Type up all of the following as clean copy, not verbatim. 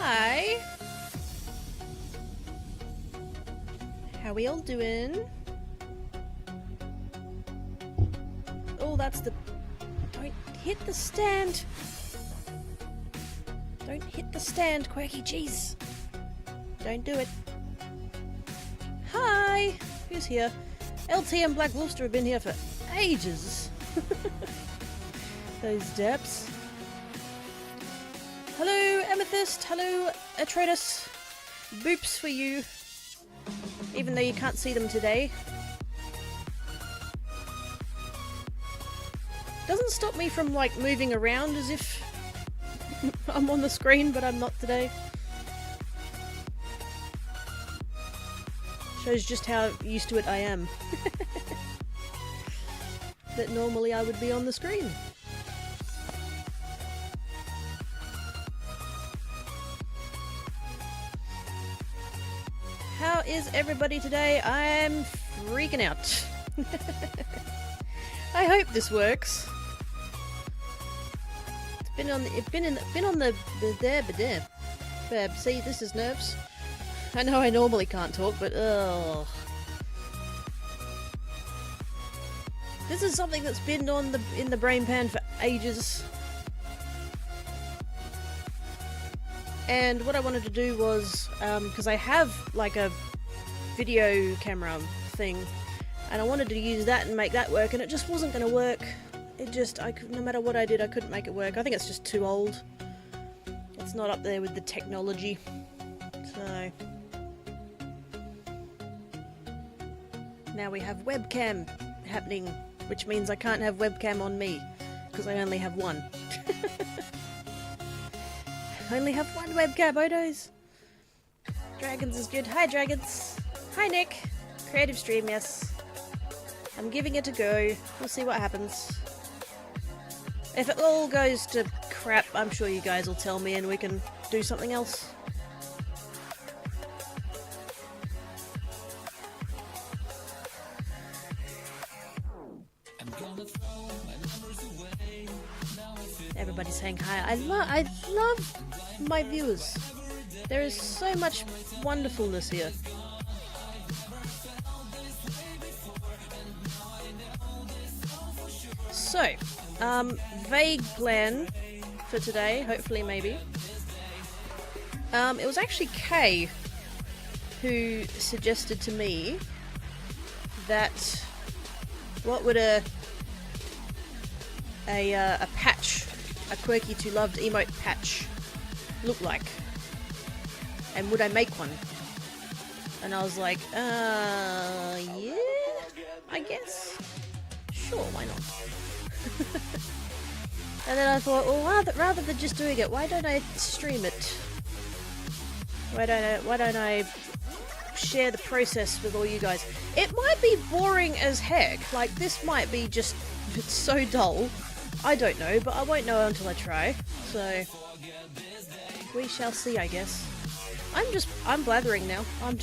Hi. How we all doing? Oh, that's the... Don't hit the stand! Don't hit the stand, Quirky, jeez! Don't do it. Hi! Who's here? LT and Black Wolfster have been here for ages. Those depths. Hello, Amethyst. Hello, Atreides. Boops for you. Even though you can't see them today. Doesn't stop me from, like, moving around as if I'm on the screen, but I'm not today. Shows just how used to it I am. That normally I would be on the screen. How is everybody today? I'm freaking out. I hope this works. It's been on the see, this is nerves. I know I normally can't talk, but ugh. This is something that's been on in the brain pan for ages. And what I wanted to do was, because I have like a video camera thing, and I wanted to use that and make that work, and it just wasn't going to work. It just, no matter what I did, I couldn't make it work. I think it's just too old. It's not up there with the technology. So now we have webcam happening, which means I can't have webcam on me because I only have one. I only have one webcam, Odos. Dragons is good. Hi, Dragons. Hi, Nick. Creative stream, yes. I'm giving it a go. We'll see what happens. If it all goes to crap, I'm sure you guys will tell me and we can do something else. Everybody's saying hi. I love my viewers. There is so much wonderfulness here. So, vague plan for today, hopefully, maybe. It was actually Kay who suggested to me that what would a patch, a quirky2Loved emote patch look like, and would I make one? And I was like, yeah, I guess. Sure, why not? And then I thought, well, rather than just doing it, why don't I stream it? Why don't I share the process with all you guys? It might be boring as heck. Like, this might be just so dull. I don't know, but I won't know until I try. So we shall see, I guess. I'm blathering now. I'm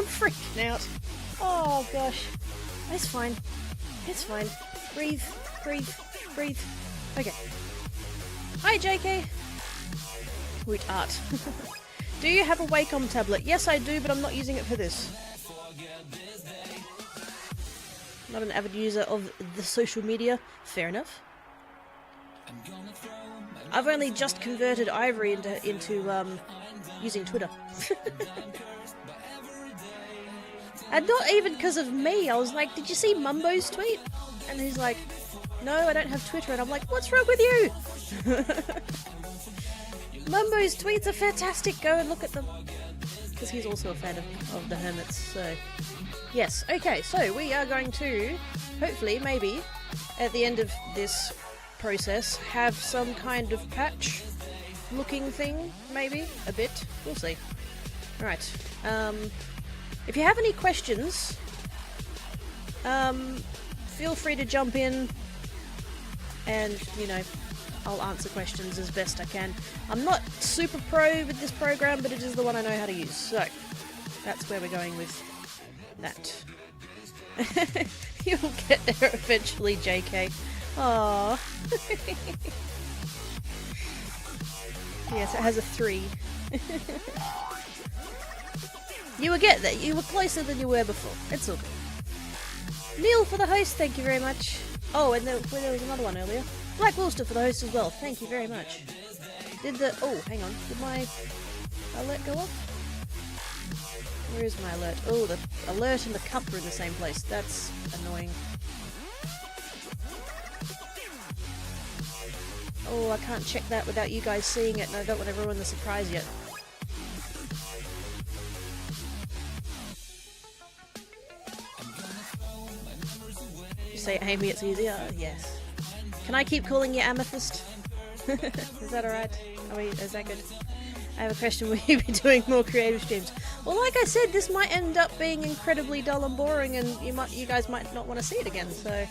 freaking out. Oh gosh. It's fine. It's fine. Breathe, breathe, breathe. Okay. Hi, JK. Woot art. Do you have a Wacom tablet? Yes, I do, but I'm not using it for this. Not an avid user of the social media. Fair enough. I've only just converted Ivory into using Twitter. And not even because of me. I was like, did you see Mumbo's tweet? And he's like, no, I don't have Twitter. And I'm like, what's wrong with you? Mumbo's tweets are fantastic. Go and look at them. Because he's also a fan of the Hermits. So, yes. Okay, so we are going to, hopefully, maybe, at the end of this process, have some kind of patch looking thing. Maybe. A bit. We'll see. Alright. If you have any questions, feel free to jump in and, you know, I'll answer questions as best I can. I'm not super pro with this program, but it is the one I know how to use, so that's where we're going with that. You'll get there eventually, JK. Aww. Yes, it has a 3. You will get there. You were closer than you were before. It's all good. Neil for the host, thank you very much. Oh, and there was another one earlier. Black Wolster for the host as well. Thank you very much. Oh, hang on. Did my alert go off? Where is my alert? Oh, the alert and the cup are in the same place. That's annoying. Oh, I can't check that without you guys seeing it, and I don't want to ruin the surprise yet. Say, Amy, it's easier? Yes. Can I keep calling you Amethyst? Is that alright? Is that good? I have a question, will you be doing more creative streams? Well, like I said, this might end up being incredibly dull and boring, and you guys might not want to see it again, so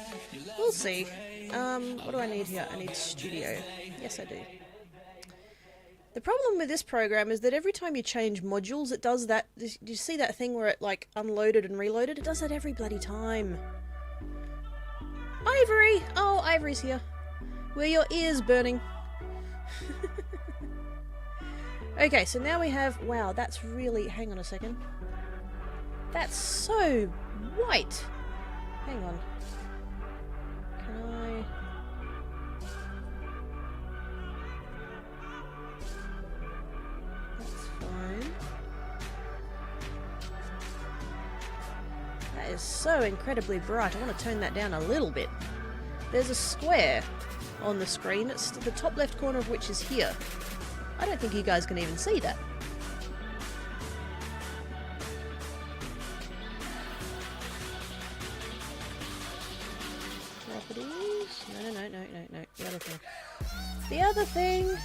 we'll see. What do I need here? I need studio. Yes, I do. The problem with this program is that every time you change modules, it does that. Do you see that thing where it, like, unloaded and reloaded? It does that every bloody time. Ivory! Oh, Ivory's here. Were your ears burning? Okay, so now we have... Wow, that's really... Hang on a second. That's so white. Hang on. Can I... That's fine. That is so incredibly bright. I want to tone that down a little bit. There's a square on the screen. It's the top left corner of which is here. I don't think you guys can even see that. Properties. No. The other thing. The other thing.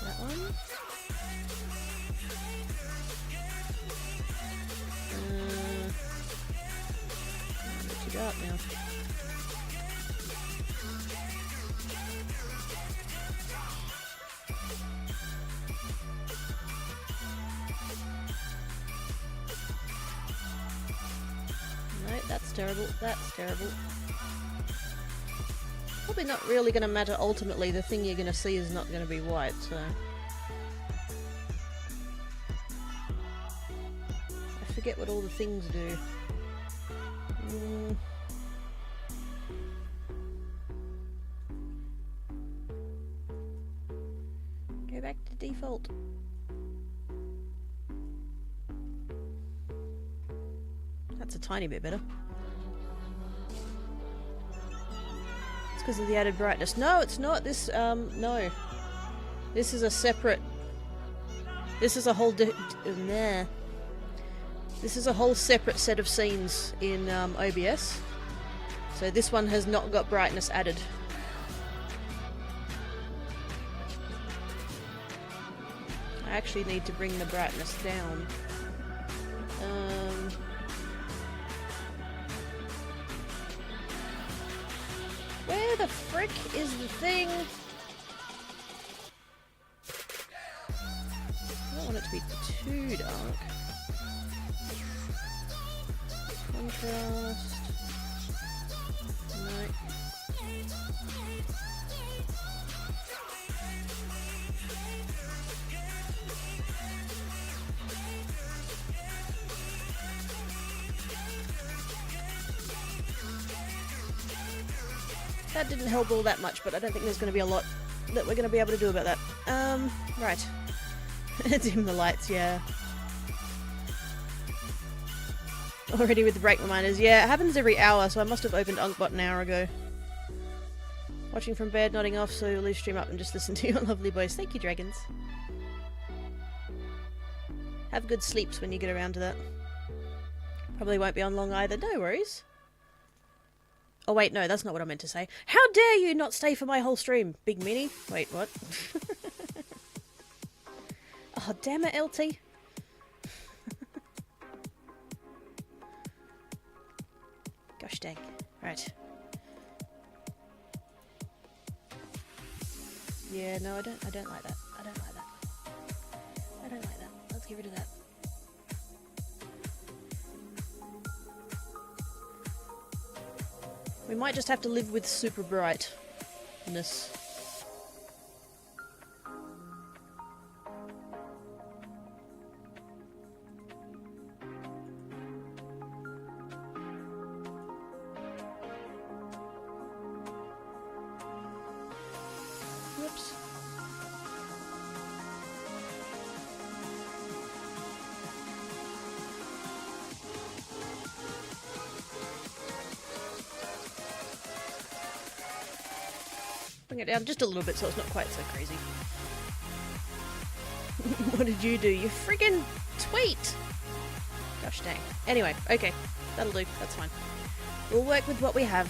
That one. What you got now? No, that's terrible. That's terrible. Probably not really going to matter ultimately. The thing you're going to see is not going to be white, so... I forget what all the things do. Go back to default. That's a tiny bit better. It's because of the added brightness. No, it's not. This, no. This is a separate... This is a whole... This is a whole separate set of scenes in OBS. So this one has not got brightness added. I actually need to bring the brightness down. Where the frick is the thing? I don't want it to be too dark. Contrast. No. That didn't help all that much, but I don't think there's going to be a lot that we're going to be able to do about that. Right. Dim the lights, yeah. Already with the break reminders. Yeah, it happens every hour, so I must have opened Unkbot an hour ago. Watching from bed, nodding off, so you'll leave stream up and just listen to your lovely voice. Thank you, dragons. Have good sleeps when you get around to that. Probably won't be on long either. No worries. Oh wait, no, that's not what I meant to say. How dare you not stay for my whole stream, Big Mini? Wait, what? Oh, damn it, LT. Gosh dang. Right. Yeah, no, I don't like that. I don't like that. I don't like that. Let's get rid of that. We might just have to live with super brightness. Whoops. Bring it down just a little bit so it's not quite so crazy. What did you do? You friggin' tweet! Gosh dang. Anyway, okay. That'll do. That's fine. We'll work with what we have.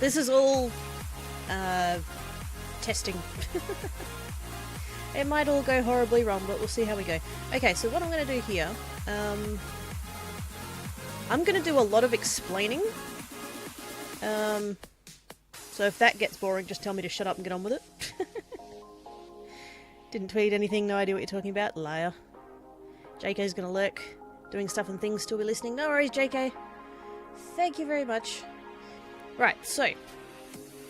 This is all testing. It might all go horribly wrong, but we'll see how we go. Okay, so what I'm going to do here, I'm going to do a lot of explaining. So if that gets boring, just tell me to shut up and get on with it. Didn't tweet anything, no idea what you're talking about. Liar. JK's gonna lurk, doing stuff and things, still be listening. No worries, JK. Thank you very much. Right, so,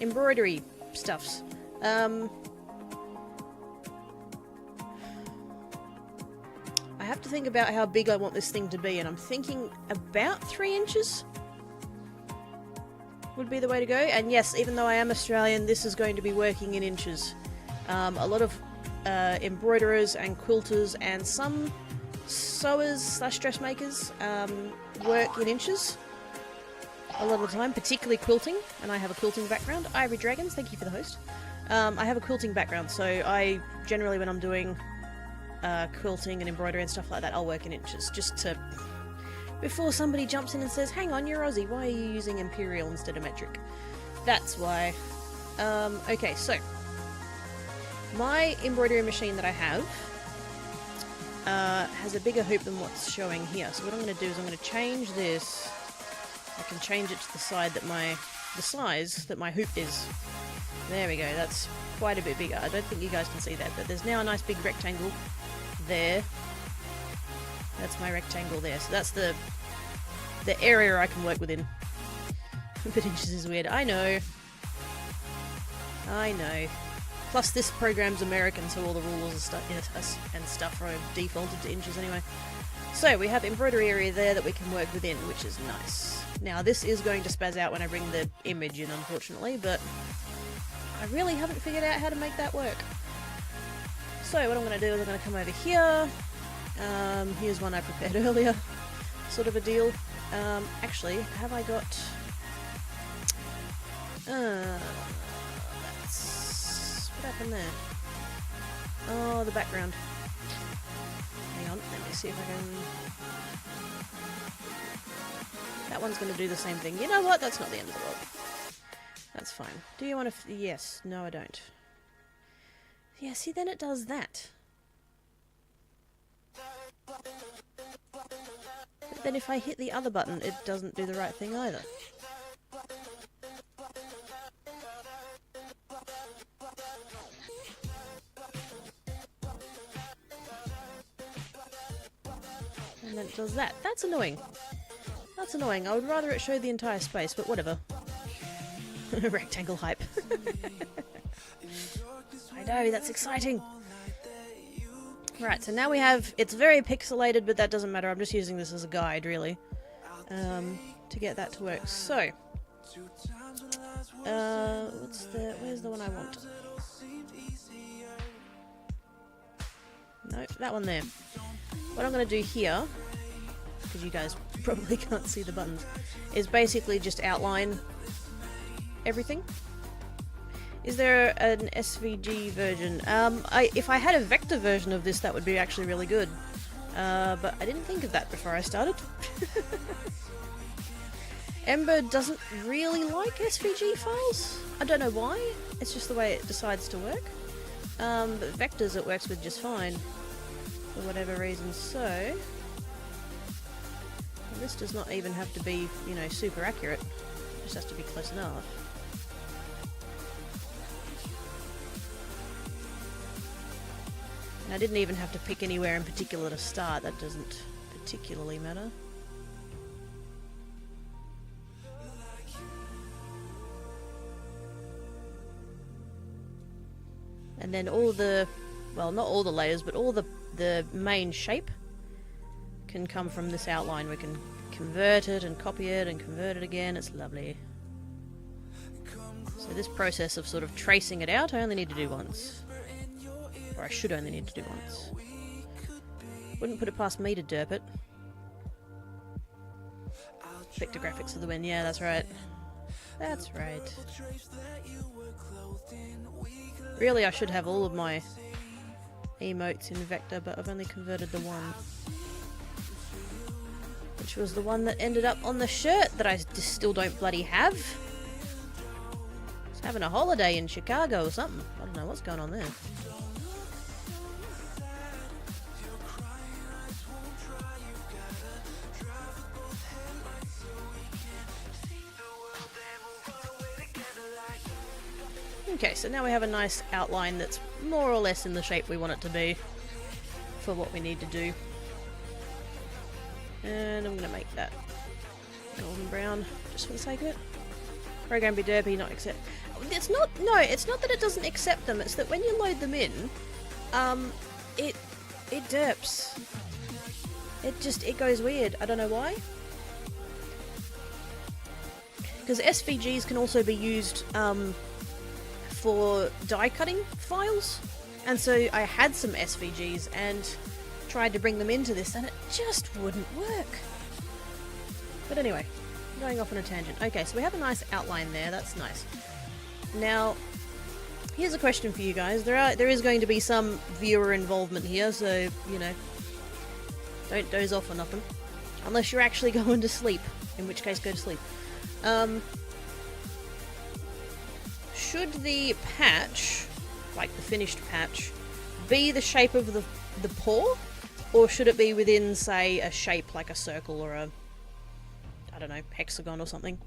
embroidery stuffs. I have to think about how big I want this thing to be, and I'm thinking about 3 inches would be the way to go. And yes, even though I am Australian, this is going to be working in inches. A lot of embroiderers and quilters and some sewers / dressmakers work in inches a lot of the time, particularly quilting, and I have a quilting background. Ivory Dragons, thank you for the host. I have a quilting background, so I generally, when I'm doing quilting and embroidery and stuff like that, I'll work in inches, just to... before somebody jumps in and says, hang on, you're Aussie, why are you using imperial instead of metric? That's why. Okay, so my embroidery machine that I have has a bigger hoop than what's showing here. So what I'm going to do is I'm going to change this. I can change it to the size that my hoop is. There we go. That's quite a bit bigger. I don't think you guys can see that, but there's now a nice big rectangle there. That's my rectangle there. So that's the area I can work within. But inches is weird. I know. Plus this program's American, so all the rules and stuff are defaulted to inches anyway. So we have embroidery area there that we can work within, which is nice. Now this is going to spaz out when I bring the image in, unfortunately, but I really haven't figured out how to make that work. So what I'm going to do is I'm going to come over here. Here's one I prepared earlier, sort of a deal. Actually, have I got... what happened there? Oh, the background. Hang on, let me see if I can... That one's going to do the same thing. You know what? That's not the end of the world. That's fine. Do you want to... Yes. No, I don't. Yeah, see, then it does that. But then if I hit the other button, it doesn't do the right thing either. And then it does that. That's annoying. That's annoying. I would rather it show the entire space, but whatever. Rectangle hype. I know, that's exciting. Right, so now we have... It's very pixelated, but that doesn't matter. I'm just using this as a guide, really, to get that to work. So, where's the one I want? No, that one there. What I'm going to do here, because you guys probably can't see the buttons, is basically just outline everything. Is there an SVG version? If I had a vector version of this, that would be actually really good. But I didn't think of that before I started. Ember doesn't really like SVG files. I don't know why. It's just the way it decides to work. But vectors it works with just fine, for whatever reason. So, this does not even have to be, you know, super accurate. It just has to be close enough. I didn't even have to pick anywhere in particular to start, that doesn't particularly matter. And then all the, well, not all the layers, but all the main shape can come from this outline. We can convert it and copy it and convert it again, it's lovely. So this process of sort of tracing it out, I only need to do once. Or I should only need to do once. Wouldn't put it past me to derp it. Vector graphics of the win, yeah, that's right. That's right. Really, I should have all of my emotes in vector, but I've only converted the one. Which was the one that ended up on the shirt that I just still don't bloody have. It's having a holiday in Chicago or something. I don't know what's going on there. Okay, so now we have a nice outline that's more or less in the shape we want it to be for what we need to do. And I'm going to make that golden brown just for the sake of it. Program be derpy, not accept. It's not, no, it's not that it doesn't accept them, it's that when you load them in, it derps. It goes weird. I don't know why. Because SVGs can also be used, for die cutting files, And so I had some SVGs and tried to bring them into this, and it just wouldn't work. But anyway, going off on a tangent. Okay, so we have a nice outline there. That's nice. Now, here's a question for you guys. There is going to be some viewer involvement here, so, you know, don't doze off or nothing. Unless you're actually going to sleep, in which case go to sleep. Should the patch, like the finished patch, be the shape of the paw? Or should it be within, say, a shape like a circle or a, I don't know, hexagon or something?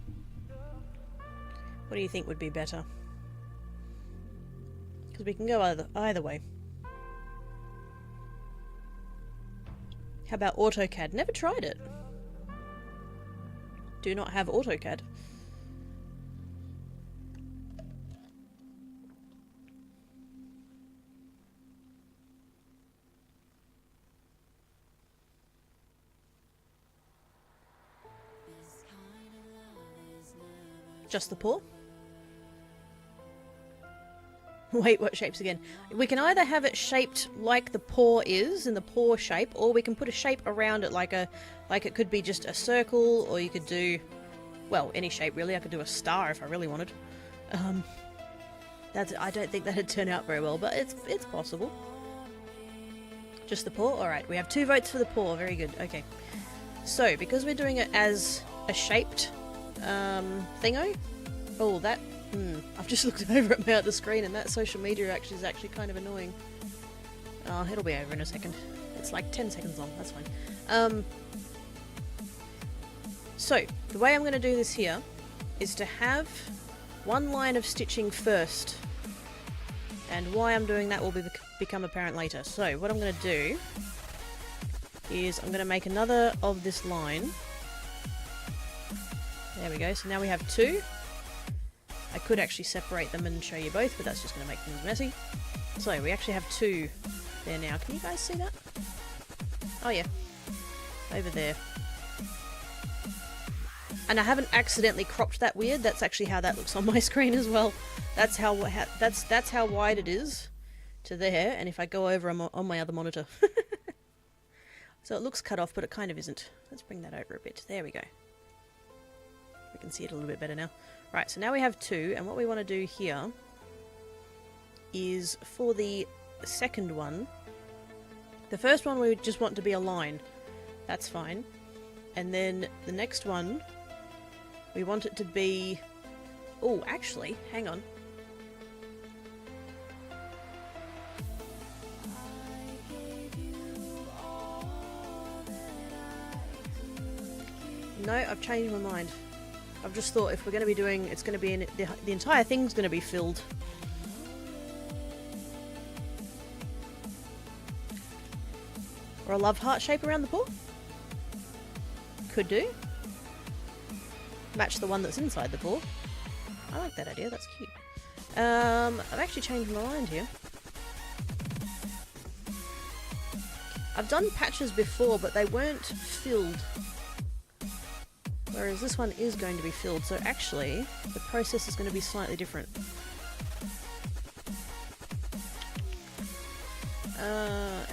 What do you think would be better? Because we can go either way. How about AutoCAD? Never tried it. Do not have AutoCAD. Just the paw? Wait, what shapes again? We can either have it shaped like the paw is, in the paw shape, or we can put a shape around it like it could be just a circle, or you could do, well, any shape really. I could do a star if I really wanted. I don't think that'd turn out very well, but it's possible. Just the paw? Alright, we have 2 votes for the paw. Very good. Okay. So, because we're doing it as a shaped thingo. Oh, that... I've just looked over at the screen and that social media is actually kind of annoying. Oh, it'll be over in a second. It's like 10 seconds long, that's fine. So, the way I'm going to do this here is to have one line of stitching first. And why I'm doing that will become apparent later. So, what I'm going to do is I'm going to make another of this line. There we go, so now we have 2. I could actually separate them and show you both, but that's just going to make things messy. So, we actually have 2 there now. Can you guys see that? Oh yeah, over there. And I haven't accidentally cropped that weird. That's actually how that looks on my screen as well. That's how wide it is to there, and if I go over on my other monitor. So it looks cut off, but it kind of isn't. Let's bring that over a bit. There we go. We can see it a little bit better now. Right, so now we have 2, and what we want to do here is for the second one, the first one we just want to be a line. That's fine. And then the next one, we want it to be... Oh, actually, hang on. No, I've changed my mind. I've just thought if we're going to be doing... It's going to be in... The entire thing's going to be filled. Or a love heart shape around the paw? Could do. Match the one that's inside the paw. I like that idea, that's cute. I've actually changed my mind here. I've done patches before, but they weren't filled. Whereas this one is going to be filled, so actually, the process is going to be slightly different.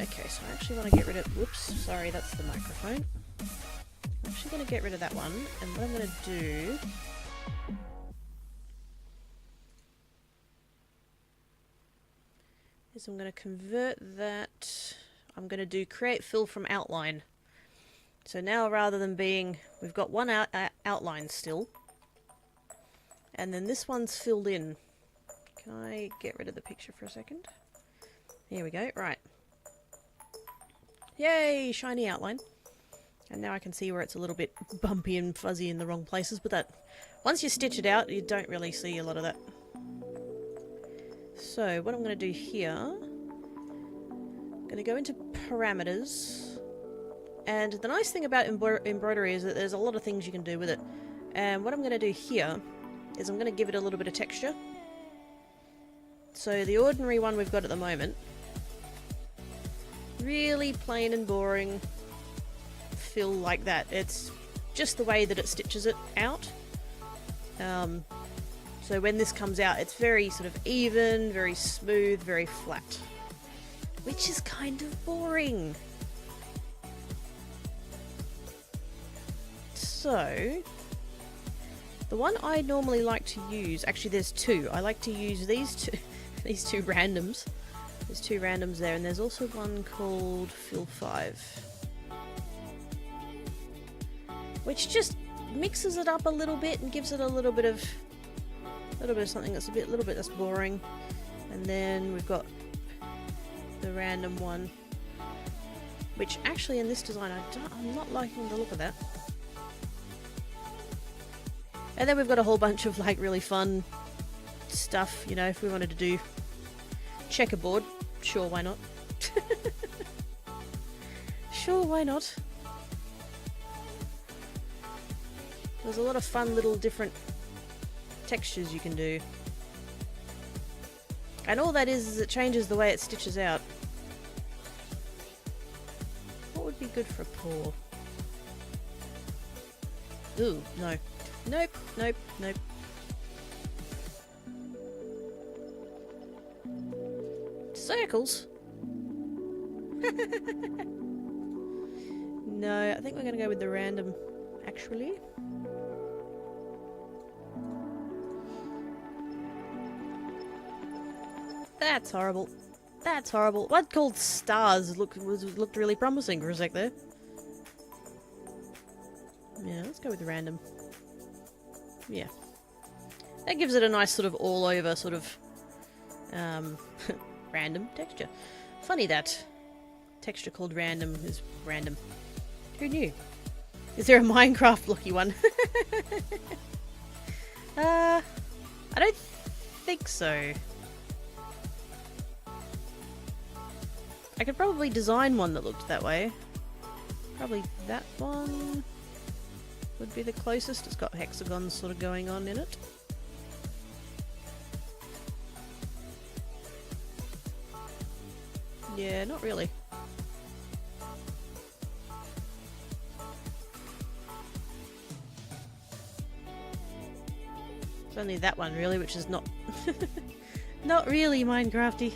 Okay, so I actually want to get rid of... Whoops, sorry, that's the microphone. I'm actually going to get rid of that one, and what I'm going to do... is I'm going to convert that... I'm going to do create fill from outline. So now rather than being... We've got one outline still. And then this one's filled in. Can I get rid of the picture for a second? Here we go, right. Yay, shiny outline. And now I can see where it's a little bit bumpy and fuzzy in the wrong places, but that... Once you stitch it out, you don't really see a lot of that. So, what I'm going to do here... I'm going to go into parameters. And the nice thing about embroidery is that there's a lot of things you can do with it. And what I'm going to do here is I'm going to give it a little bit of texture. So the ordinary one we've got at the moment, really plain and boring fill like that. It's just the way that it stitches it out. So when this comes out, it's very sort of even, very smooth, very flat. which is kind of boring. So, the one I normally like to use, actually there's two. I like to use these two, these two randoms. There's two randoms there, and there's also one called Fill 5. Which just mixes it up a little bit and gives it a little bit of something that's a little bit less boring. And then we've got the random one, which actually in this design I'm not liking the look of that. And then we've got a whole bunch of like really fun stuff, you know, if we wanted to do checkerboard, sure, why not? Sure, why not? There's a lot of fun little different textures you can do. And all that is it changes the way it stitches out. What would be good for a paw? Ooh, no. Nope, nope, nope. Circles? No, I think we're going to go with the random, actually. That's horrible. That's horrible. What called stars looked really promising for a sec there. Yeah, let's go with random. Yeah. That gives it a nice sort of all over sort of random texture. Funny that texture called random is random. Who knew? Is there a Minecraft looky one? I don't think so. I could probably design one that looked that way. Probably that one would be the closest. It's got hexagons sort of going on in it. Yeah, not really. It's only that one really, which is not not really Minecrafty.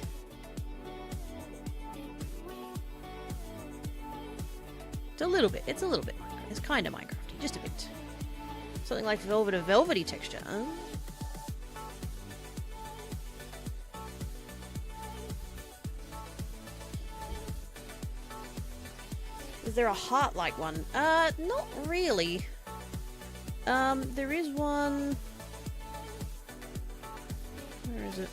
It's a little bit. It's a little bit. It's kind of Minecrafty, just a bit. Something like velvet, a velvety texture. Huh? Is there a heart-like one? Not really. There is one. Where is it?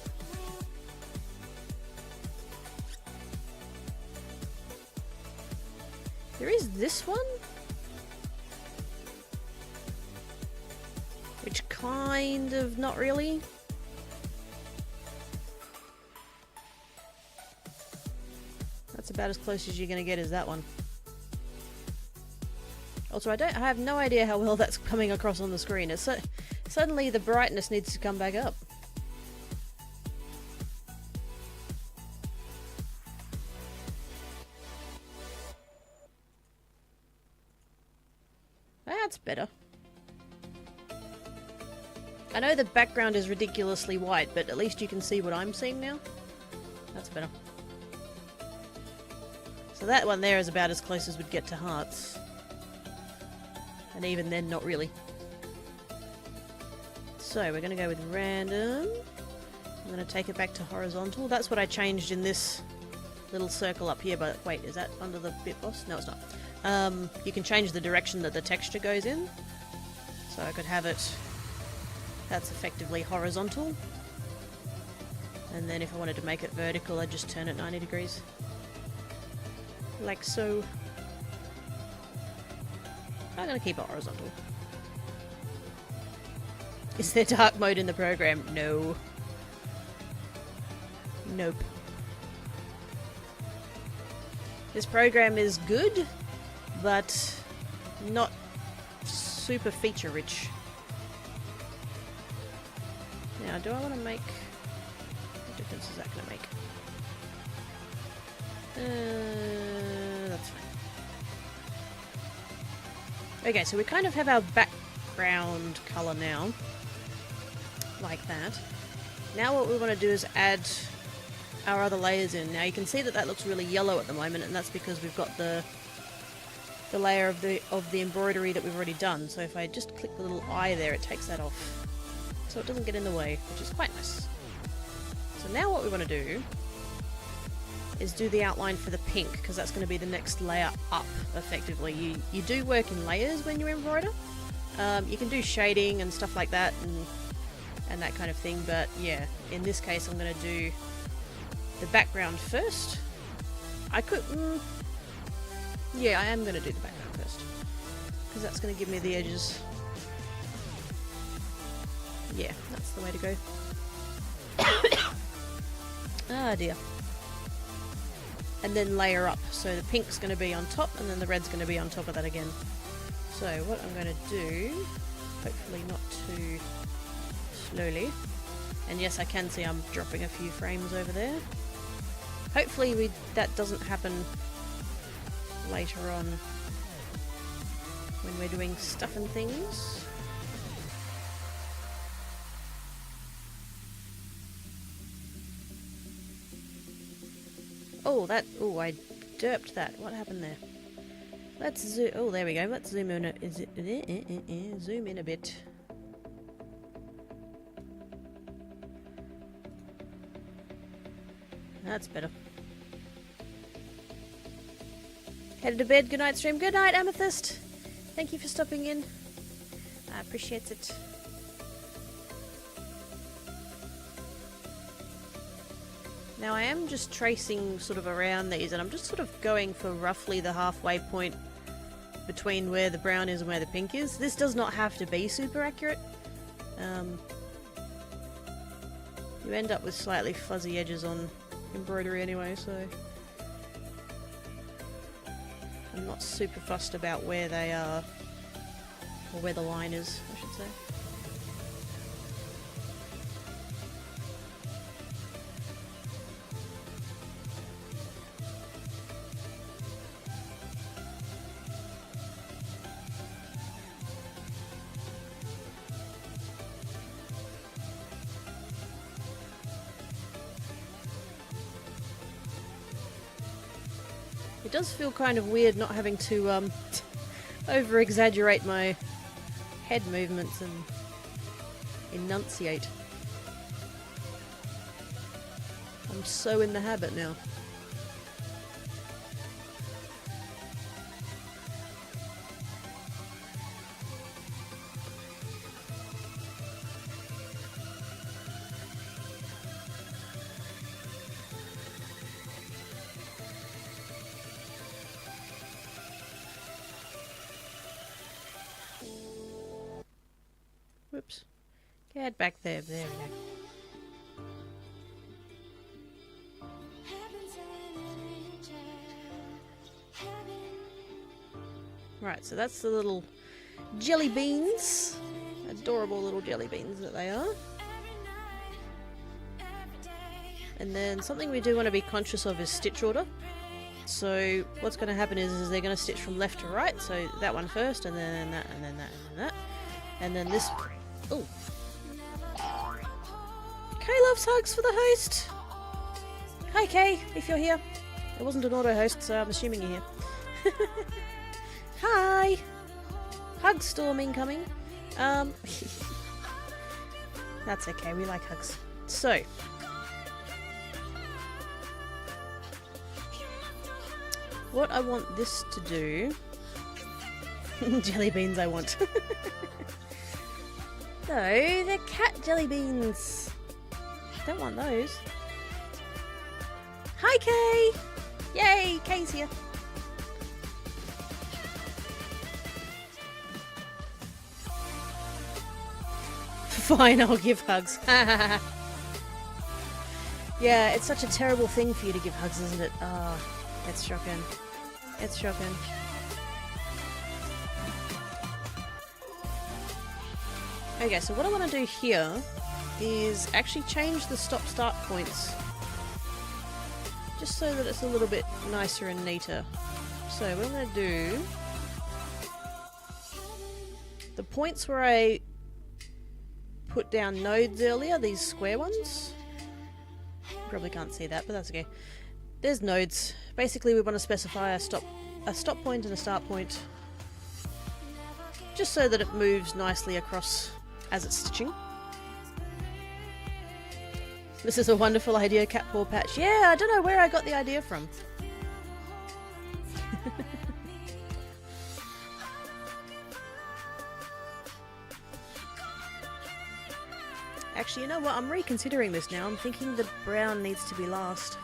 There is this one? Which kind of not really. That's about as close as you're going to get as that one. Also, I have no idea how well that's coming across on the screen. It's suddenly the brightness needs to come back up. That's better. I know the background is ridiculously white, but at least you can see what I'm seeing now. That's better. So that one there is about as close as we'd get to hearts. And even then, not really. So we're going to go with random. I'm going to take it back to horizontal. That's what I changed in this little circle up here. But wait, is that under the bit boss? No, it's not. You can change the direction that the texture goes in. So I could have it, that's effectively horizontal. And then if I wanted to make it vertical, I'd just turn it 90 degrees. Like so. I'm going to keep it horizontal. Is there dark mode in the program? No. Nope. This program is good, but not super feature rich. Now, do I want to make... What difference is that going to make? That's fine. Okay, so we kind of have our background colour now. Like that. Now what we want to do is add our other layers in. Now you can see that that looks really yellow at the moment, and that's because we've got the layer of the embroidery that we've already done. So if I just click the little eye there, it takes that off, so it doesn't get in the way, which is quite nice. So now what we want to do is do the outline for the pink, because that's going to be the next layer up, effectively. You do work in layers when you embroider. You can do shading and stuff like that, and that kind of thing, but yeah, in this case I'm going to do the background first. I could... yeah, I am going to do the background first, because that's going to give me the edges. Yeah, that's the way to go. Ah dear. And then layer up. So the pink's going to be on top, and then the red's going to be on top of that again. So what I'm going to do, hopefully not too slowly, and yes, I can see I'm dropping a few frames over there. Hopefully that doesn't happen later on when we're doing stuff and things. Oh, I derped that. What happened there? Let's zoom. Oh, there we go. Let's zoom in. Zoom in a bit. That's better. Headed to bed. Good night, stream. Good night, Amethyst. Thank you for stopping in. I appreciate it. Now I am just tracing sort of around these, and I'm just sort of going for roughly the halfway point between where the brown is and where the pink is. This does not have to be super accurate. You end up with slightly fuzzy edges on embroidery anyway, so I'm not super fussed about where they are, or where the line is, I should say. It does feel kind of weird not having to over-exaggerate my head movements and enunciate. I'm so in the habit now. Whoops. Get back there. There we go. Right, so that's the little jelly beans. Adorable little jelly beans that they are. And then something we do want to be conscious of is stitch order. So what's going to happen is they're going to stitch from left to right. So that one first, and then that, and then that, and then that. And then this... Oh. Kay loves hugs for the host. Hi Kay, if you're here. It wasn't an auto host, so I'm assuming you're here. Hi. Hug storm incoming. That's okay, we like hugs. So. What I want this to do... Jelly beans I want. No, they're cat jelly beans. Don't want those. Hi Kay! Yay, Kay's here. Fine, I'll give hugs. Yeah, it's such a terrible thing for you to give hugs, isn't it? Oh, it's shocking. It's shocking. Okay, so what I want to do here is actually change the stop-start points, just so that it's a little bit nicer and neater. So what I'm going to do, the points where I put down nodes earlier, these square ones, probably can't see that, but that's okay. There's nodes. Basically, we want to specify a stop point and a start point, just so that it moves nicely across as it's stitching. This is a wonderful idea, cat paw patch. Yeah, I don't know where I got the idea from. Actually, you know what? I'm reconsidering this now. I'm thinking the brown needs to be last.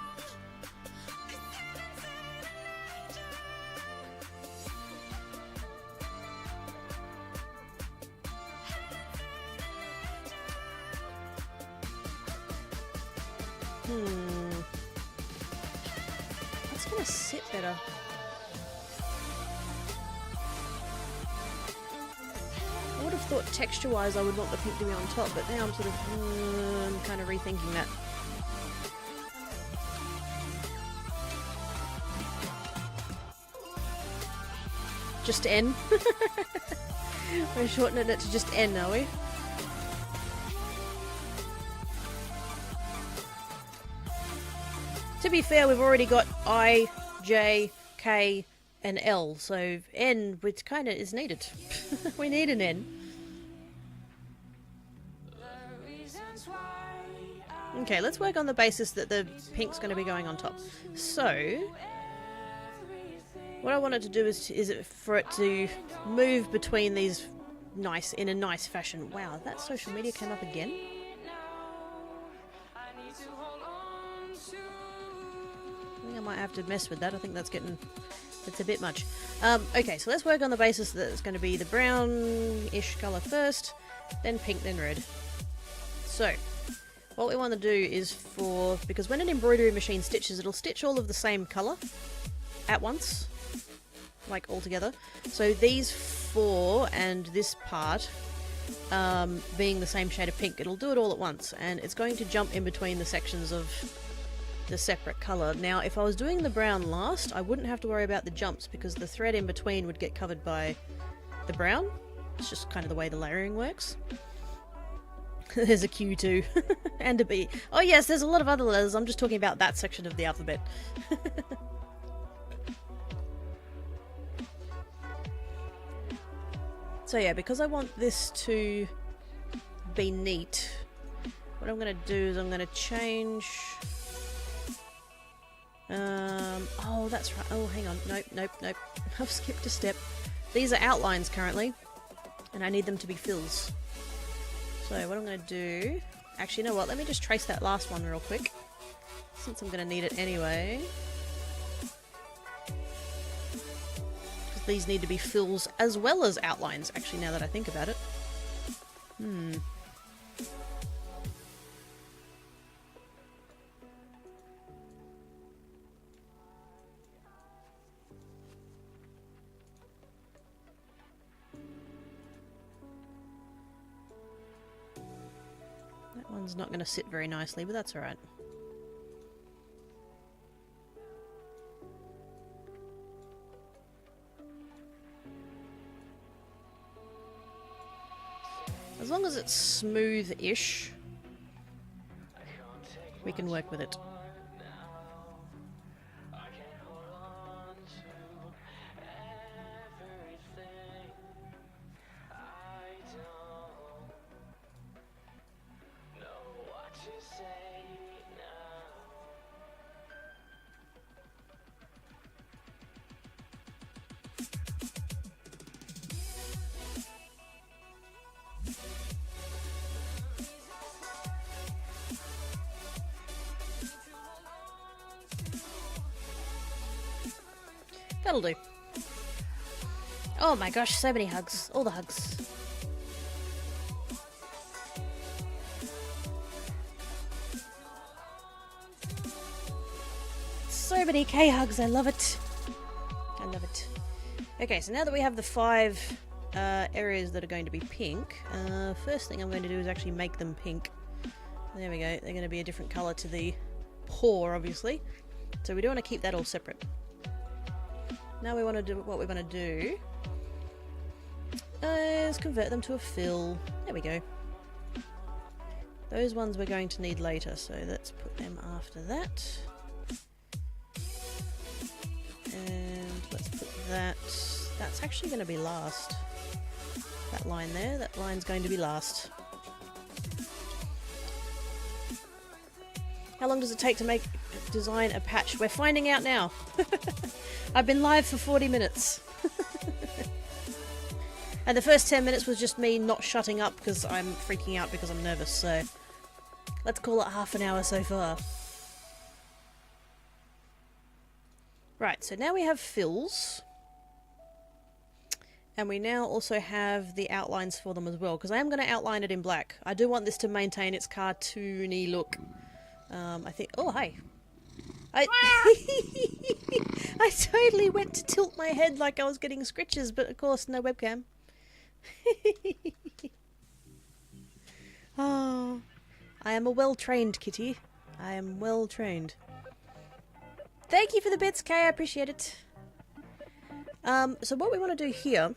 That's gonna sit better. I would have thought texture-wise I would want the pink to be on top, but now I'm sort of kind of rethinking that. Just N. We're shortening it to just N, are we? To be fair, we've already got I, J, K, and L, so N, which kind of is needed. We need an N. Okay, let's work on the basis that the pink's going to be going on top. So, what I wanted to do is for it to move between these in a nice fashion. Wow, that social media came up again. I might have to mess with that. I think that's it's a bit much. Okay, so let's work on the basis that it's going to be the brown-ish colour first, then pink, then red. So, what we want to do is because when an embroidery machine stitches, it'll stitch all of the same colour at once, like all together. So these four and this part being the same shade of pink, it'll do it all at once, and it's going to jump in between the sections of the separate colour. Now, if I was doing the brown last, I wouldn't have to worry about the jumps because the thread in between would get covered by the brown. It's just kind of the way the layering works. There's a Q too. And a B. Oh yes, there's a lot of other letters. I'm just talking about that section of the alphabet. So yeah, because I want this to be neat, what I'm going to do is I'm going to change... oh, that's right. Oh, hang on. Nope. I've skipped a step. These are outlines currently, and I need them to be fills. So what I'm going to do... Actually, you know what? Let me just trace that last one real quick, since I'm going to need it anyway. Because these need to be fills as well as outlines, actually, now that I think about it. One's not going to sit very nicely, but that's alright. As long as it's smooth-ish, we can work with it. That'll do. Oh my gosh, so many hugs. All the hugs. So many K-hugs, I love it. I love it. Okay, so now that we have the 5 areas that are going to be pink, first thing I'm going to do is actually make them pink. There we go. They're going to be a different colour to the paw, obviously. So we do want to keep that all separate. Now we want to do what we want to do is convert them to a fill. There we go. Those ones we're going to need later, so let's put them after that. And let's put that... That's actually going to be last. That line there, that line's going to be last. How long does it take to design a patch? We're finding out now. I've been live for 40 minutes. And the first 10 minutes was just me not shutting up because I'm freaking out because I'm nervous, so let's call it half an hour so far. Right, so now we have fills. And we now also have the outlines for them as well, because I am going to outline it in black. I do want this to maintain its cartoony look. I think... Oh, hi. I totally went to tilt my head like I was getting scritches, but of course, no webcam. Oh, I am a well-trained kitty. I am well-trained. Thank you for the bits, Kay. I appreciate it. So what we want to do here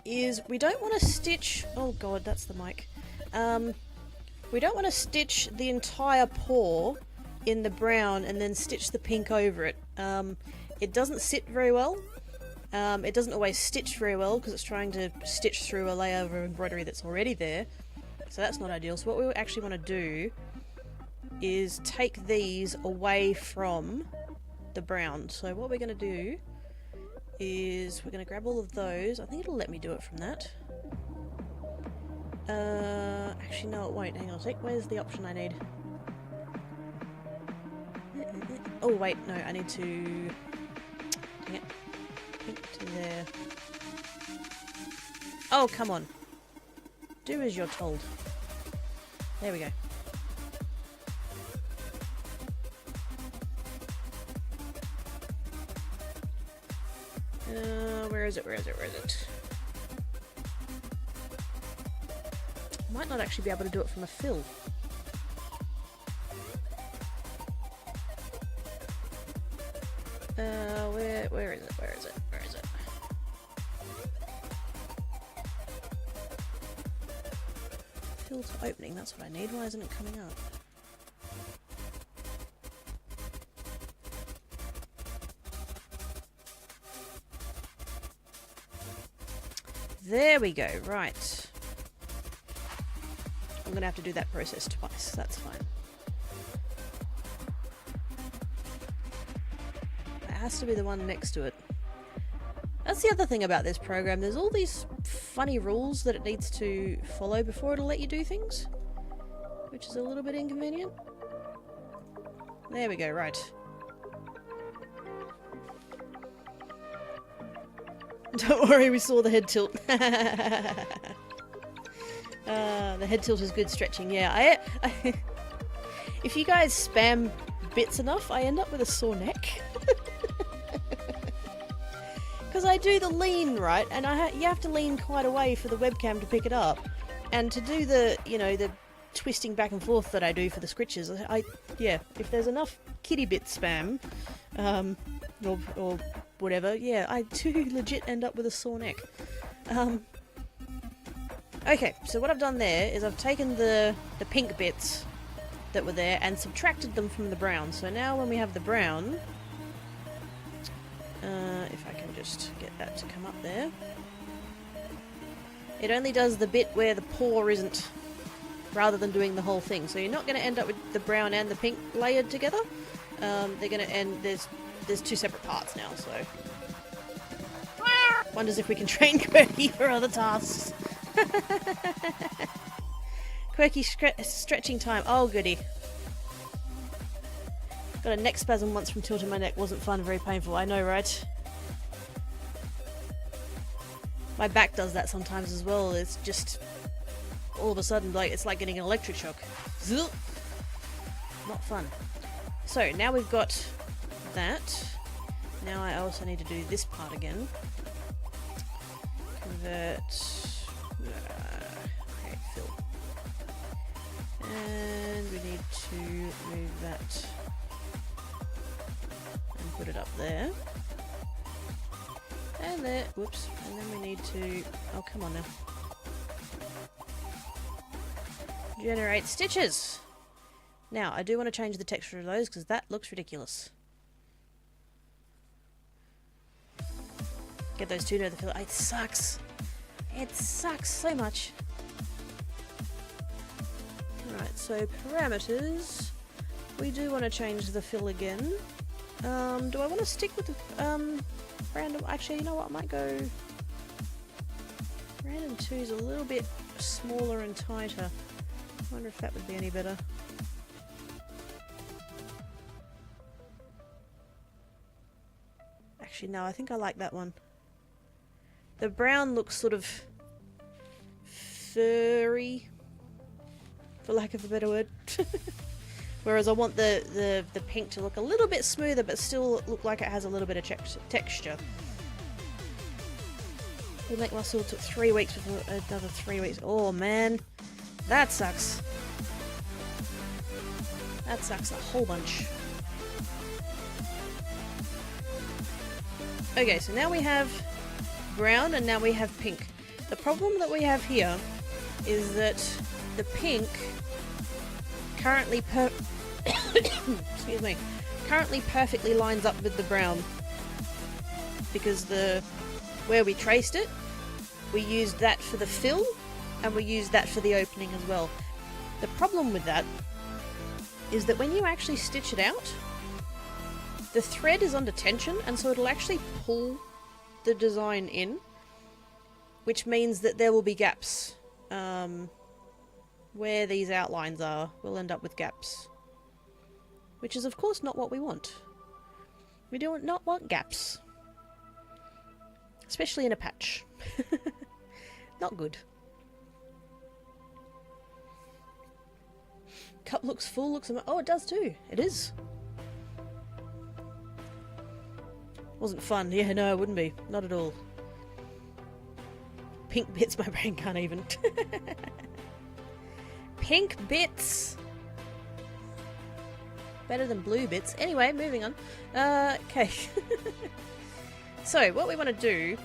is we don't want to stitch... Oh god, that's the mic. We don't want to stitch the entire paw in the brown and then stitch the pink over it. It doesn't sit very well. It doesn't always stitch very well because it's trying to stitch through a layer of embroidery that's already there. So that's not ideal. So what we actually want to do is take these away from the brown. So what we're going to do is we're going to grab all of those. I think it'll let me do it from that. Actually no it won't. Hang on a sec. Where's the option I need? Oh wait, no, I need to... Dang it. To there. Oh, come on. Do as you're told. There we go. Where is it? Where is it? Where is it? Might not actually be able to do it from a fill. Where is it? Where is it? Where is it? Fill to opening, that's what I need. Why isn't it coming up? There we go, right. I'm gonna have to do that process twice, that's fine. It has to be the one next to it. That's the other thing about this program, there's all these funny rules that it needs to follow before it'll let you do things, which is a little bit inconvenient. There we go, right. Don't worry, we saw the head tilt. The head tilt is good stretching, yeah. If you guys spam bits enough, I end up with a sore neck. Because I do the lean, right? And you have to lean quite away for the webcam to pick it up. And to do the, you know, the twisting back and forth that I do for the scritches, yeah, if there's enough kitty bit spam, or whatever, yeah, I do legit end up with a sore neck. Okay, so what I've done there is I've taken the pink bits that were there and subtracted them from the brown. So now when we have the brown, if I can just get that to come up there, it only does the bit where the paw isn't, rather than doing the whole thing. So you're not going to end up with the brown and the pink layered together. They're going to end, there's two separate parts now, so. Wonders if we can train Quirky for other tasks. Quirky stretching time. Oh, goody. Got a neck spasm once from tilting my neck. Wasn't fun, very painful. I know, right? My back does that sometimes as well. It's just all of a sudden, like it's like getting an electric shock. Zoop. Not fun. So now we've got that. Now I also need to do this part again. Convert. Okay, fill. And we need to move that and put it up there. And there. Whoops. And then we need to. Oh, come on now. Generate stitches. Now, I do want to change the texture of those because that looks ridiculous. Get those two near the fill. It sucks. It sucks so much. Right, so parameters. We do want to change the fill again. Do I want to stick with the random? Actually, you know what? I might go. Random 2 is a little bit smaller and tighter. I wonder if that would be any better. Actually, no, I think I like that one. The brown looks sort of furry, for lack of a better word. Whereas I want the pink to look a little bit smoother, but still look like it has a little bit of texture. The neck muscle took 3 weeks before another 3 weeks. Oh man, that sucks. That sucks a whole bunch. Okay, so now we have brown and now we have pink. The problem that we have here is that the pink currently excuse me, currently perfectly lines up with the brown because where we traced it, we used that for the fill and we used that for the opening as well. The problem with that is that when you actually stitch it out, the thread is under tension and so it'll actually pull the design in, which means that there will be gaps. Where these outlines are, we'll end up with gaps. Which is of course not what we want. We do not want gaps. Especially in a patch. Not good. Cup looks full, looks... Oh, it does too. It is. Wasn't fun. Yeah, no, it wouldn't be. Not at all. Pink bits, my brain can't even. Pink bits! Better than blue bits. Anyway, moving on. Okay. So, what we want to do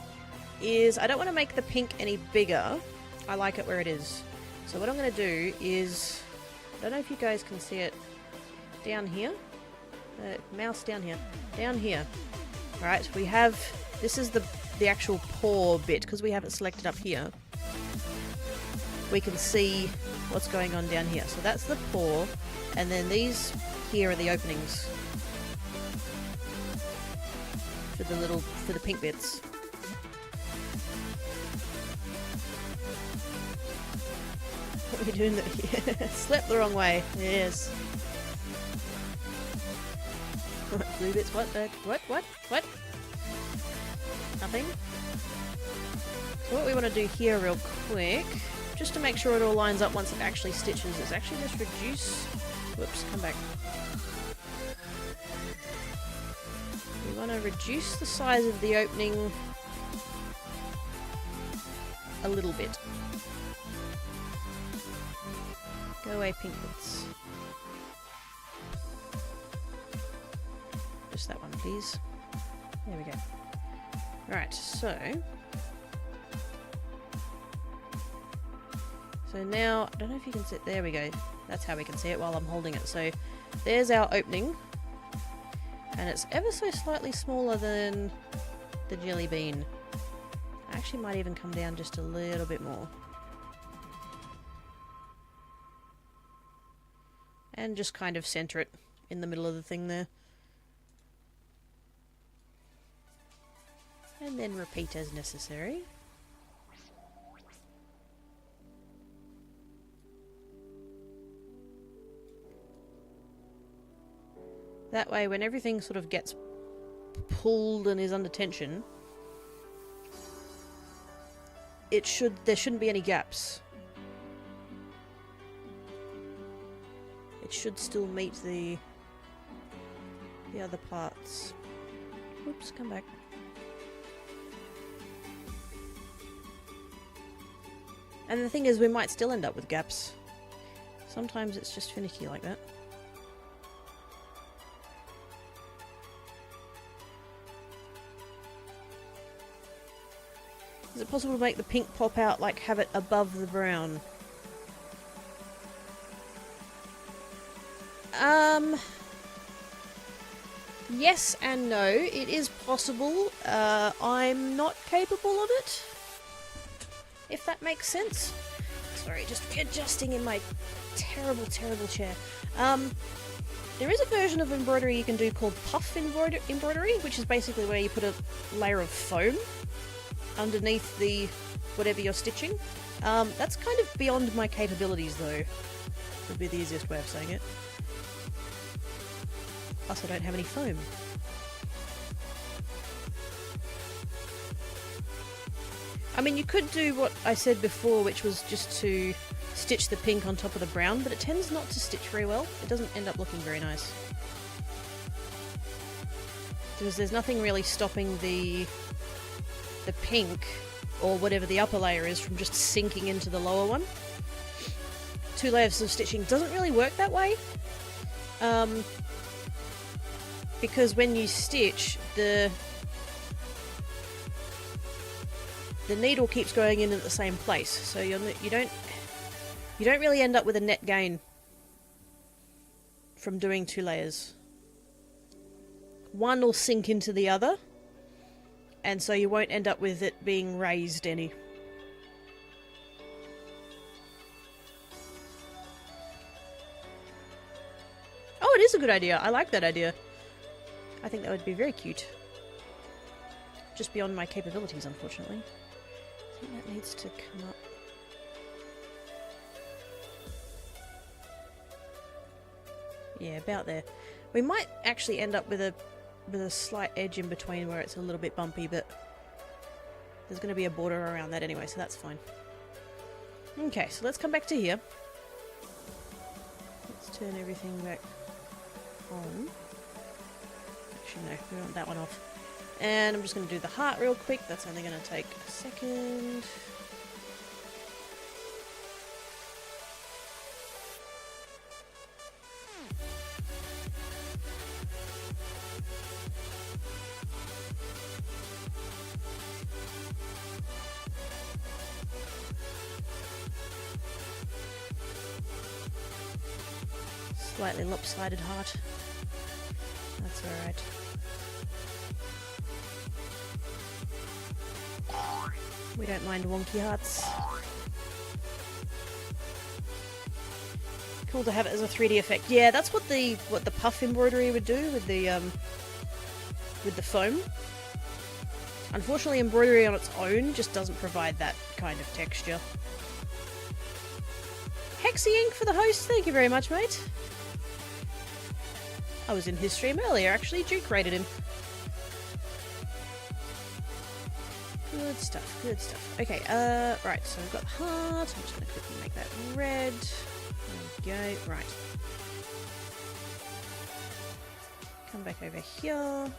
is... I don't want to make the pink any bigger. I like it where it is. So what I'm going to do is... I don't know if you guys can see it. Down here. Mouse down here. Down here. Alright, we have... This is the actual paw bit, because we have it selected up here. We can see what's going on down here. So that's the paw, and then these here are the openings for the pink bits. What are we doing? Slept the wrong way. Yes. Blue bits. What? What? Nothing. So what we want to do here real quick, just to make sure it all lines up once it actually stitches, is actually just reduce... Whoops, come back. We want to reduce the size of the opening a little bit. Go away, pink bits. Just that one, please. There we go. Right, so now, I don't know if you can see it. There we go. That's how we can see it while I'm holding it. So there's our opening. And it's ever so slightly smaller than the jelly bean. Actually might even come down just a little bit more. And just kind of center it in the middle of the thing there. And then repeat as necessary. That way, when everything sort of gets pulled and is under tension, there shouldn't be any gaps. It should still meet the other parts. Oops, come back. And the thing is, we might still end up with gaps. Sometimes it's just finicky like that. Is it possible to make the pink pop out, like have it above the brown? Yes and no. It is possible. I'm not capable of it. If that makes sense. Sorry, just readjusting in my terrible, terrible chair. There is a version of embroidery you can do called puff embroidery, which is basically where you put a layer of foam underneath the whatever you're stitching. That's kind of beyond my capabilities, though. Would be the easiest way of saying it. Plus, I don't have any foam. I mean, you could do what I said before, which was just to stitch the pink on top of the brown, but it tends not to stitch very well. It doesn't end up looking very nice. Because there's nothing really stopping the pink, or whatever the upper layer is, from just sinking into the lower one. 2 layers of stitching doesn't really work that way. Because when you stitch, the needle keeps going in at the same place, so you don't really end up with a net gain from doing 2 layers. One will sink into the other, and so you won't end up with it being raised any. Oh, it is a good idea. I like that idea. I think that would be very cute. Just beyond my capabilities, unfortunately. I think that needs to come up. Yeah, about there. We might actually end up with a slight edge in between where it's a little bit bumpy, but there's going to be a border around that anyway, so that's fine. Okay, so let's come back to here. Let's turn everything back on. Actually, no, we want that one off. And I'm just going to do the heart real quick. That's only going to take a second. Slightly lopsided heart. That's alright. We don't mind wonky hearts. Cool to have it as a 3D effect. Yeah, that's what the puff embroidery would do with the foam. Unfortunately, embroidery on its own just doesn't provide that kind of texture. Hexy Ink for the host, thank you very much, mate. I was in his stream earlier, actually. Duke rated him. Good stuff, good stuff. Okay, right, so we've got the heart. I'm just going to quickly make that red. There we go, right. Come back over here.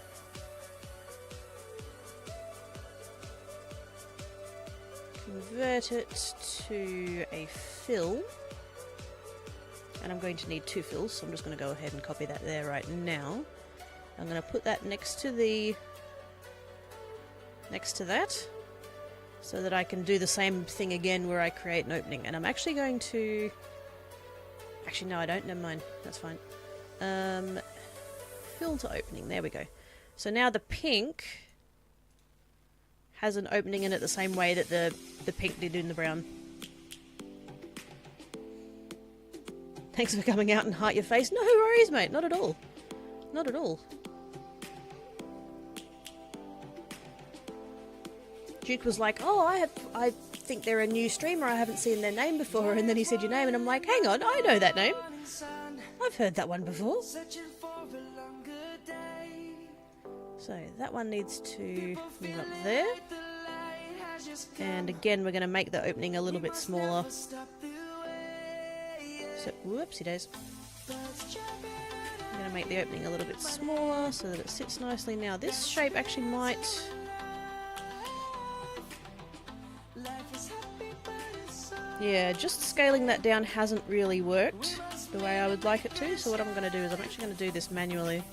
Convert it to a fill. And I'm going to need 2 fills, so I'm just going to go ahead and copy that there right now. I'm going to put that next to that, so that I can do the same thing again where I create an opening. And I'm actually going to... Actually, no, I don't. Never mind. That's fine. Fill to opening. There we go. So now the pink has an opening in it the same way that the pink did in the brown. Thanks for coming out and heart your face. No worries, mate. Not at all. Not at all. Duke was like, oh, I think they're a new streamer. I haven't seen their name before. And then he said your name, and I'm like, hang on, I know that name. I've heard that one before. So that one needs to move up there. And again, we're going to make the opening a little bit smaller. So, whoopsie days. I'm going to make the opening a little bit smaller so that it sits nicely. Now this shape actually might... Yeah, just scaling that down hasn't really worked the way I would like it to. So what I'm going to do is I'm actually going to do this manually.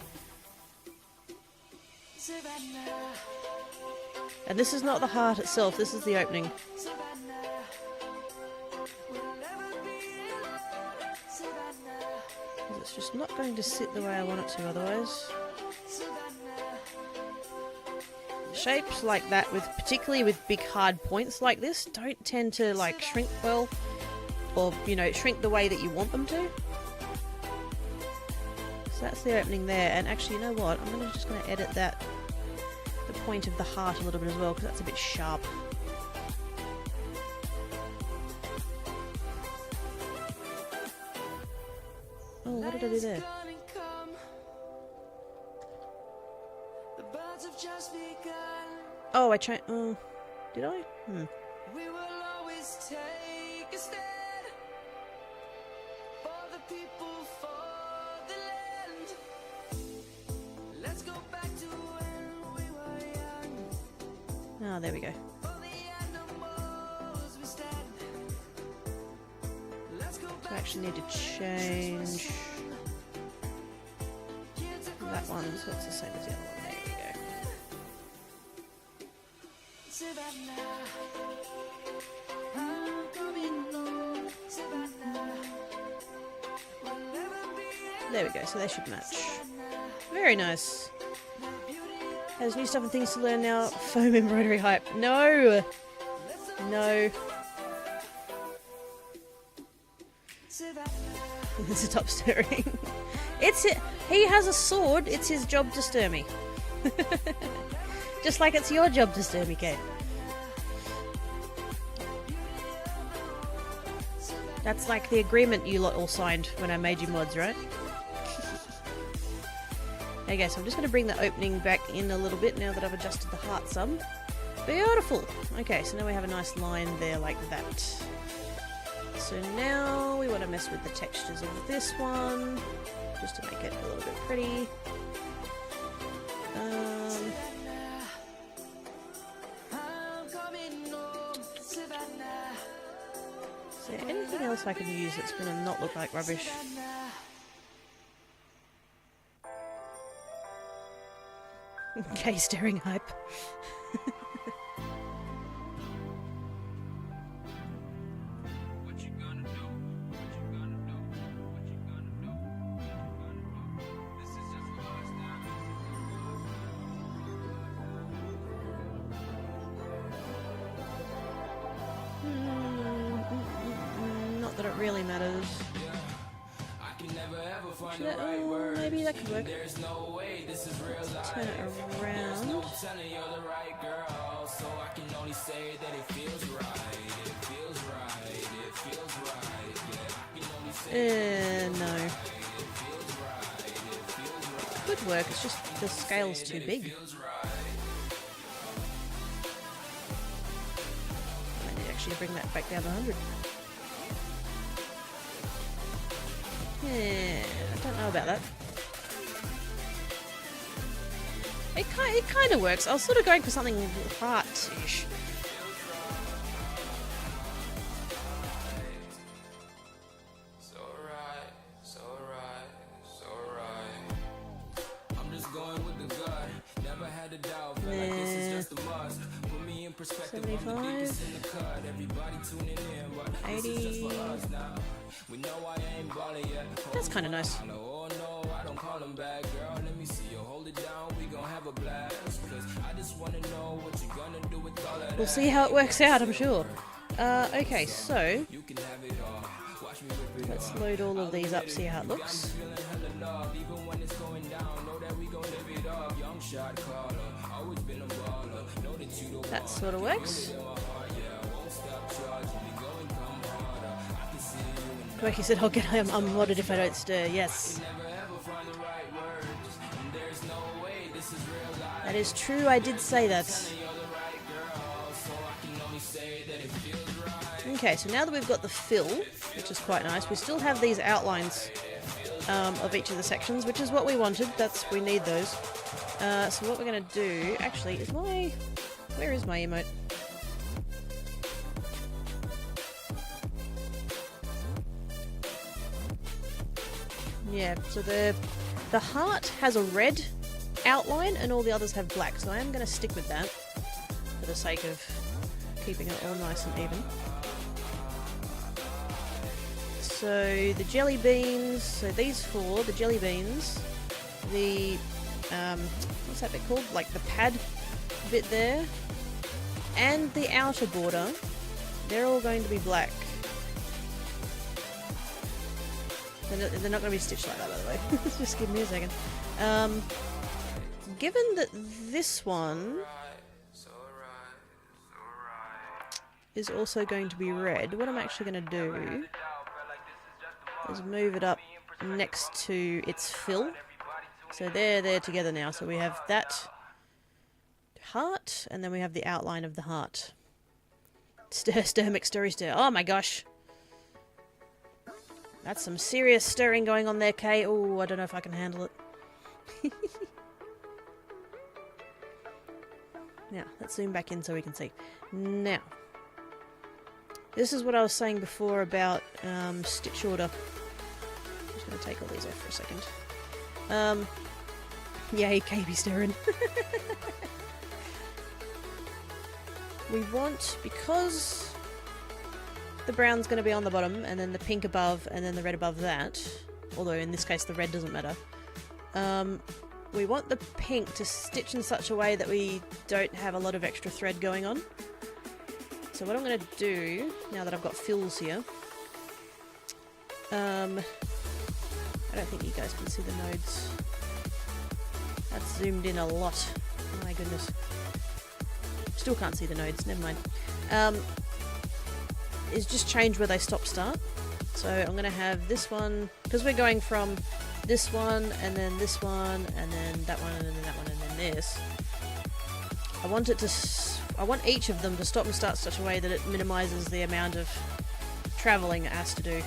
And this is not the heart itself, this is the opening. It's just not going to sit the way I want it to otherwise. Shapes like that, particularly with big hard points like this, don't tend to like shrink well, or you know, shrink the way that you want them to. So that's the opening there, and actually, you know what? I'm just going to edit the point of the heart a little bit as well, because that's a bit sharp. Oh, what did I do there? Oh, I tried. Oh, did I? We will always take a stand for the people, for the land. Let's go back to when we were young. Oh, there we go. For the animals we stand. Let's go back. I actually need to change that one, so it's the same as the other one. There we go. Savannah, I'm coming home. Savannah, we'll never be There we go, so they should match. Very nice. There's new stuff and things to learn now. Foam embroidery hype. No! No. There's a top stirring. He has a sword, it's his job to stir me. Just like it's your job to stir me, Kate. That's like the agreement you lot all signed when I made you mods, right? Okay, so I'm just going to bring the opening back in a little bit now that I've adjusted the heart some. Beautiful! Okay, so now we have a nice line there like that. So now we want to mess with the textures of this one, just to make it a little bit pretty. Is there anything else I can use that's going to not look like rubbish? Okay, staring hype. Not that it really matters. Oh, maybe that could work. Turn it around. No. Could work, it's just the scale's too big. I need to actually bring that back down to 100. Yeah, I don't know about that. It kind of works. I was sort of going for something heart-ish. Yeah. 75, 80. That's kind of nice. We'll see how it works out, I'm sure. Okay, so let's load all of these up, see how it looks. That sort of works. Quirky said, I'll get unmodded if I don't stir. Yes. That is true, I did say that. Okay, so now that we've got the fill, which is quite nice, we still have these outlines of each of the sections, which is what we wanted. We need those. So what we're going to do, actually, where is my emote? Yeah, so the heart has a red outline and all the others have black, so I am going to stick with that for the sake of keeping it all nice and even. So the jelly beans, so these four, the jelly beans, the, what's that bit called? Like the pad bit there, and the outer border, they're all going to be black. They're not going to be stitched like that, by the way. Just give me a second. Given that this one is also going to be red, what I'm actually going to do is move it up next to its fill. So they're together now. So we have that heart, and then we have the outline of the heart. Stir, stir, McStirry, stir. Oh my gosh! That's some serious stirring going on there, Kay. Oh, I don't know if I can handle it. Now, let's zoom back in so we can see. Now, this is what I was saying before about stitch order. I'm just going to take all these off for a second. Yay, KB stirring. We want, because the brown's going to be on the bottom, and then the pink above, and then the red above that, although in this case the red doesn't matter, we want the pink to stitch in such a way that we don't have a lot of extra thread going on. So what I'm going to do, now that I've got fills here, I don't think you guys can see the nodes. That's zoomed in a lot. Oh my goodness. Still can't see the nodes, never mind. Is just change where they stop start. So I'm going to have this one, because we're going from this one, and then this one, and then that one, and then that one, and then this. I want each of them to stop and start such a way that it minimises the amount of travelling it has to do.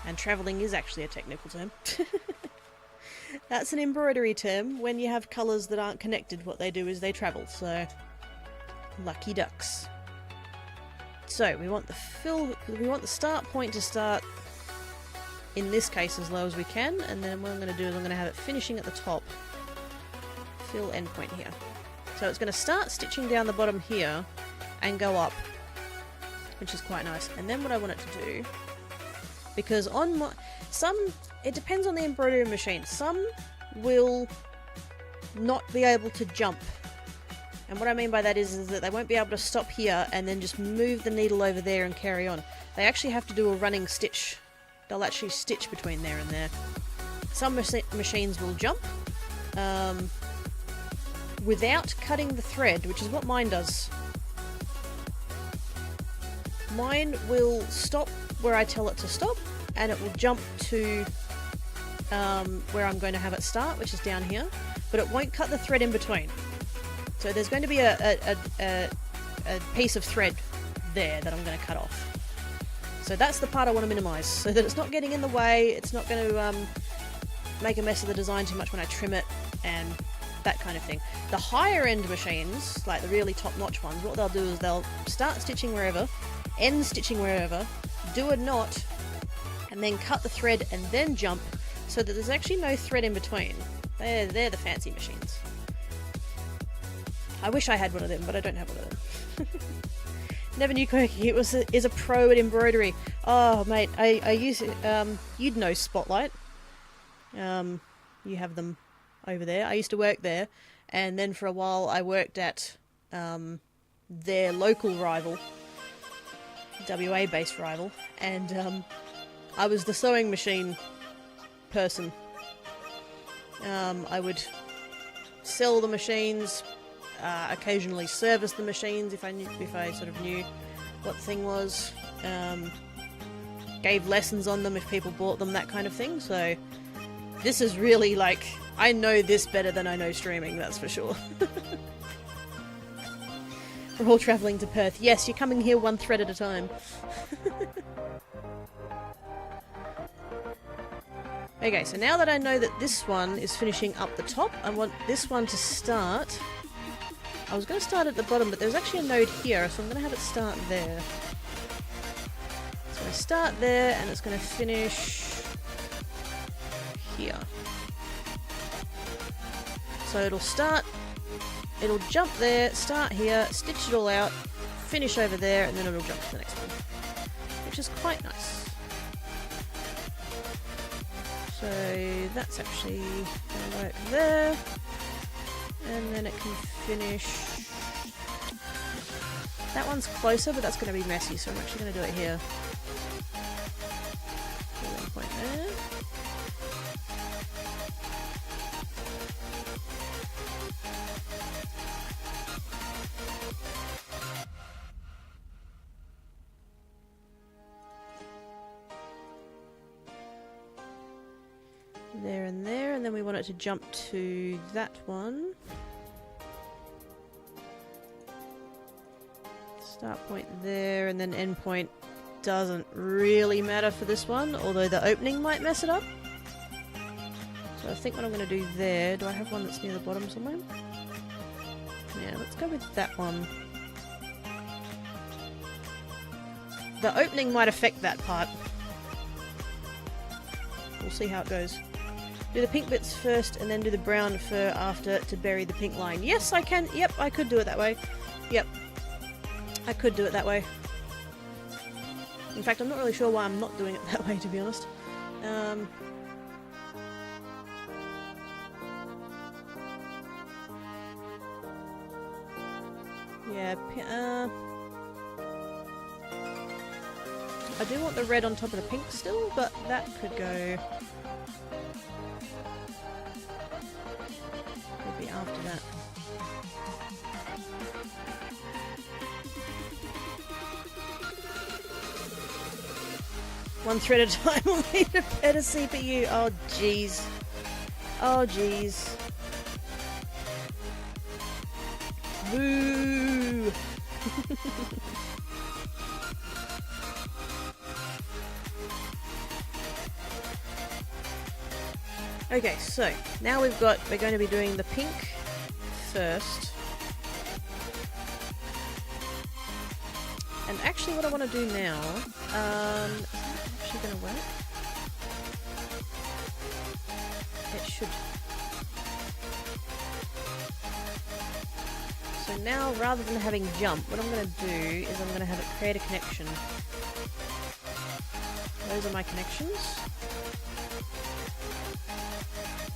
And travelling is actually a technical term. That's an embroidery term. When you have colours that aren't connected, what they do is they travel. So, lucky ducks. So we want the start point to start, in this case, as low as we can, and then what I'm going to do is I'm going to have it finishing at the top. Fill endpoint here. So it's going to start stitching down the bottom here and go up, which is quite nice. And then what I want it to do, because on it depends on the embroidery machine. Some will not be able to jump. And what I mean by that is that they won't be able to stop here and then just move the needle over there and carry on. They actually have to do a running stitch. They'll actually stitch between there and there. Some machines will jump without cutting the thread, which is what mine does. Mine will stop where I tell it to stop, and it will jump to where I'm going to have it start, which is down here, but it won't cut the thread in between. So there's going to be a piece of thread there that I'm going to cut off. So that's the part I want to minimise, so that it's not getting in the way, it's not going to make a mess of the design too much when I trim it, and that kind of thing. The higher end machines, like the really top-notch ones, what they'll do is they'll start stitching wherever, end stitching wherever, do a knot, and then cut the thread and then jump, so that there's actually no thread in between. They're the fancy machines. I wish I had one of them, but I don't have one of them. Never knew Quirky is a pro at embroidery. Oh, mate, I use it. You'd know Spotlight. You have them over there. I used to work there, and then for a while I worked at their local rival, WA-based rival, and I was the sewing machine person. I would sell the machines, occasionally service the machines if I sort of knew what the thing was. Gave lessons on them if people bought them, that kind of thing. So this is really like, I know this better than I know streaming, that's for sure. We're all travelling to Perth. Yes, you're coming here one thread at a time. Okay, so now that I know that this one is finishing up the top, I want this one to start. I was going to start at the bottom, but there's actually a node here, so I'm going to have it start there. So I start there, and it's going to finish here. So it'll start, it'll jump there, start here, stitch it all out, finish over there, and then it'll jump to the next one. Which is quite nice. So that's actually gonna work there. And then it can finish. That one's closer, but that's going to be messy, so I'm actually going to do it here. So 1 point there. There, and then we want it to jump to that one. Start point there, and then end point doesn't really matter for this one, although the opening might mess it up. So I think what I'm going to do there, do I have one that's near the bottom somewhere? Yeah, let's go with that one. The opening might affect that part. We'll see how it goes. Do the pink bits first and then do the brown fur after to bury the pink line. Yes, I can. Yep, I could do it that way. Yep. I could do it that way. In fact, I'm not really sure why I'm not doing it that way, to be honest. Yeah, I do want the red on top of the pink still, but that could go... could be after that. One thread at a time will need a better CPU. Oh, jeez. Oh, jeez. Boo! Okay, so now we're going to be doing the pink first. And actually what I want to do now, is that actually going to work? It should. So now, rather than having jump, what I'm going to do is I'm going to have it create a connection. Those are my connections.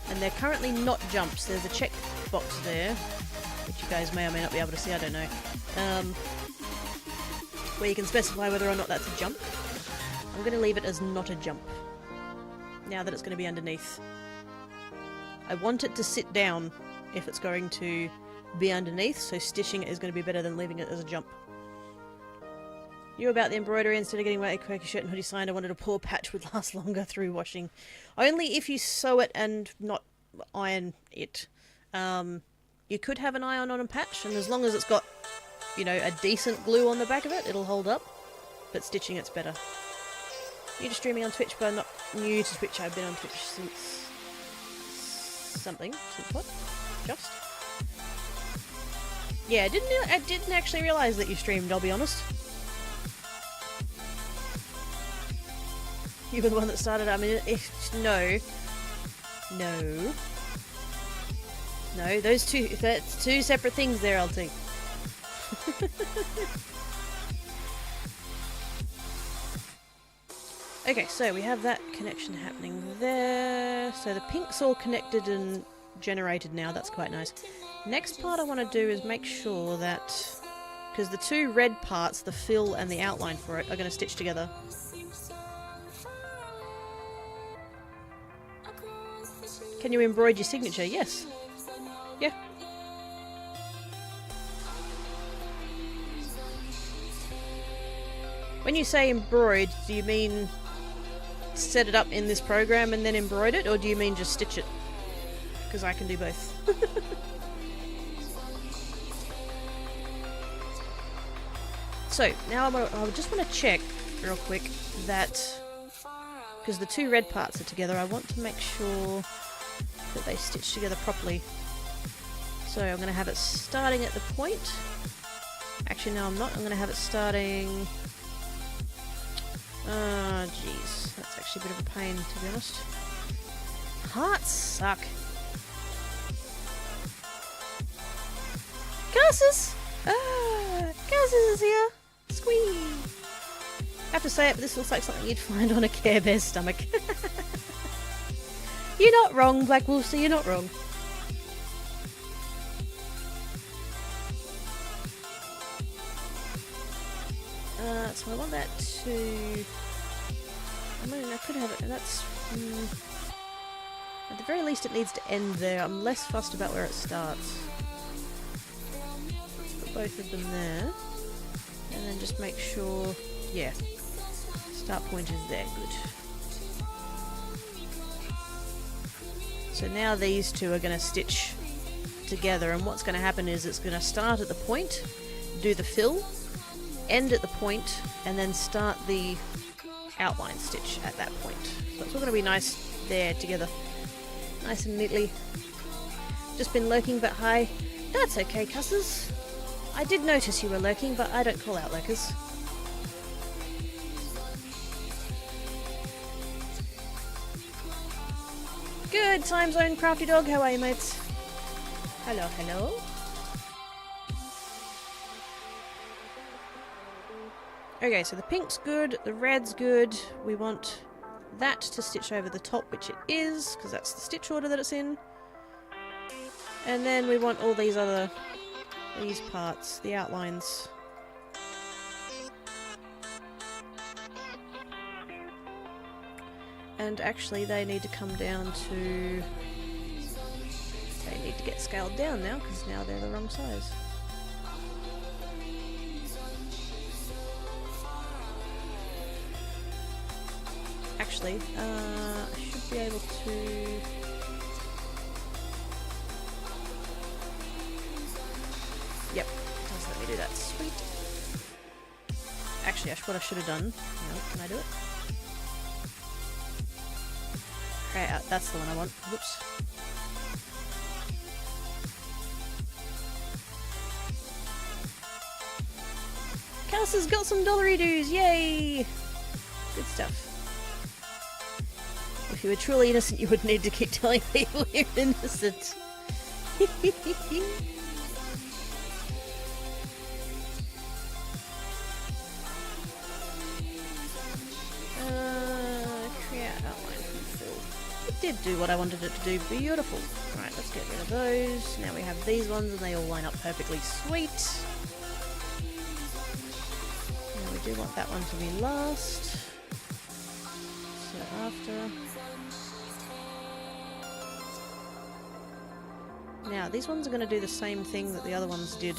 And they're currently not jumps. There's a check box there, which you guys may or may not be able to see, I don't know. Where you can specify whether or not that's a jump. I'm going to leave it as not a jump, now that it's going to be underneath. I want it to sit down if it's going to be underneath, so stitching it is going to be better than leaving it as a jump. You about the embroidery, instead of getting my quirky shirt and hoodie signed, I wanted a poor patch would last longer through washing. Only if you sew it and not iron it. You could have an iron on a patch, and as long as it's got, you know, a decent glue on the back of it, it'll hold up. But stitching it's better. You're just streaming on Twitch, but I'm not new to Twitch. I've been on Twitch since... something. Since what? Just? Yeah, I didn't actually realise that you streamed, I'll be honest. You were the one that started. I mean, no, that's two separate things there, LT. Okay, so we have that connection happening there. So the pink's all connected and generated now. That's quite nice. Next part I want to do is make sure that, because the two red parts, the fill and the outline for it, are going to stitch together. Can you embroider your signature? Yes. Yeah. When you say embroider, do you mean set it up in this program and then embroider it, or do you mean just stitch it? Because I can do both. So, now I just want to check real quick that, because the two red parts are together, I want to make sure that they stitch together properly. So I'm going to have it starting at the point. Actually, no, I'm not. I'm going to have it starting... oh, jeez. That's actually a bit of a pain, to be honest. Hearts suck. Curses! Ah, Curses is here! Squee! I have to say it, but this looks like something you'd find on a Care Bear's stomach. You're not wrong, Black Wolfster, you're not wrong. So I want that to... I mean, I could have it... That's... at the very least it needs to end there. I'm less fussed about where it starts. Let's put both of them there. And then just make sure... Yeah. Start point is there. Good. So now these two are going to stitch together, and what's going to happen is it's going to start at the point, do the fill, end at the point, and then start the outline stitch at that point. So it's all going to be nice there together. Nice and neatly. Just been lurking, but hi. That's okay, cusses. I did notice you were lurking, but I don't call out lurkers. Good time zone, crafty dog. How are you, mates? Hello, hello. Okay, so the pink's good, the red's good. We want that to stitch over the top, which it is, because that's the stitch order that it's in. And then we want all these parts, the outlines. And actually they need to come down to... They need to get scaled down now, because now they're the wrong size. Actually, I should be able to... Yep, it does let me do that. Sweet. Actually, what I should have done... No, can I do it? Okay, that's the one I want. Whoops. Cass has got some dollary dues! Yay! Good stuff. If you were truly innocent, you would need to keep telling people you're innocent. Create outline from fill. It did do what I wanted it to do. Beautiful. Right, let's get rid of those. Now we have these ones and they all line up perfectly sweet. Now we do want that one to be last. So after... Now, these ones are going to do the same thing that the other ones did.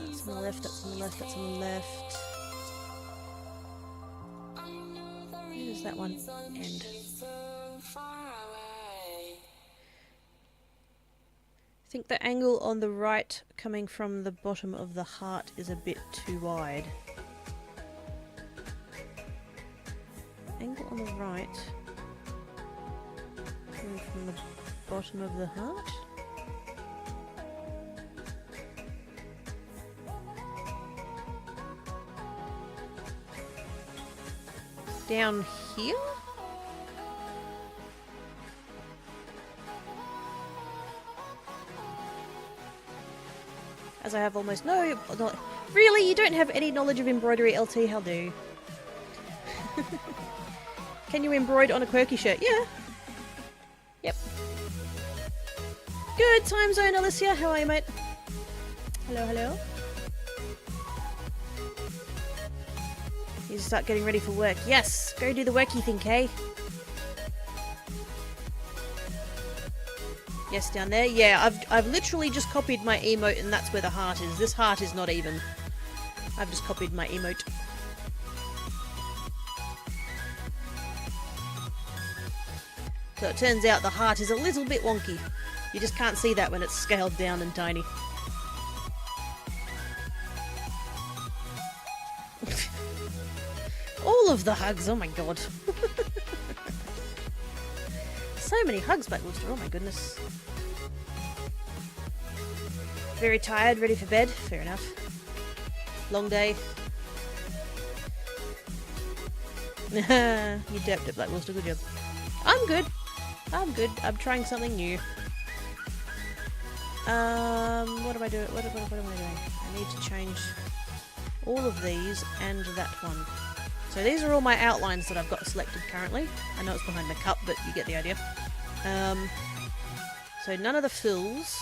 That's on the left, that's on the left, that's on the left. Where does that one end? I think the angle on the right coming from the bottom of the heart is a bit too wide. Angle on the right... from the bottom of the heart. Down here? As I have almost no... Really? You don't have any knowledge of embroidery, LT? How do you? Can you embroider on a quirky shirt? Yeah. Yep. Good time zone, Alicia. How are you, mate? Hello, hello. You just start getting ready for work. Yes! Go do the worky thing, Kay. Yes, down there. Yeah, I've literally just copied my emote and that's where the heart is. This heart is not even. I've just copied my emote. So it turns out the heart is a little bit wonky. You just can't see that when it's scaled down and tiny. All of the hugs, oh my god. So many hugs, Black Wolfster, oh my goodness. Very tired, ready for bed, fair enough. Long day. You derped it, Black Wolfster, good job. I'm good. I'm good. I'm trying something new. What am I doing? What am I doing? I need to change all of these and that one. So these are all my outlines that I've got selected currently. I know it's behind the cup, but you get the idea. So none of the fills.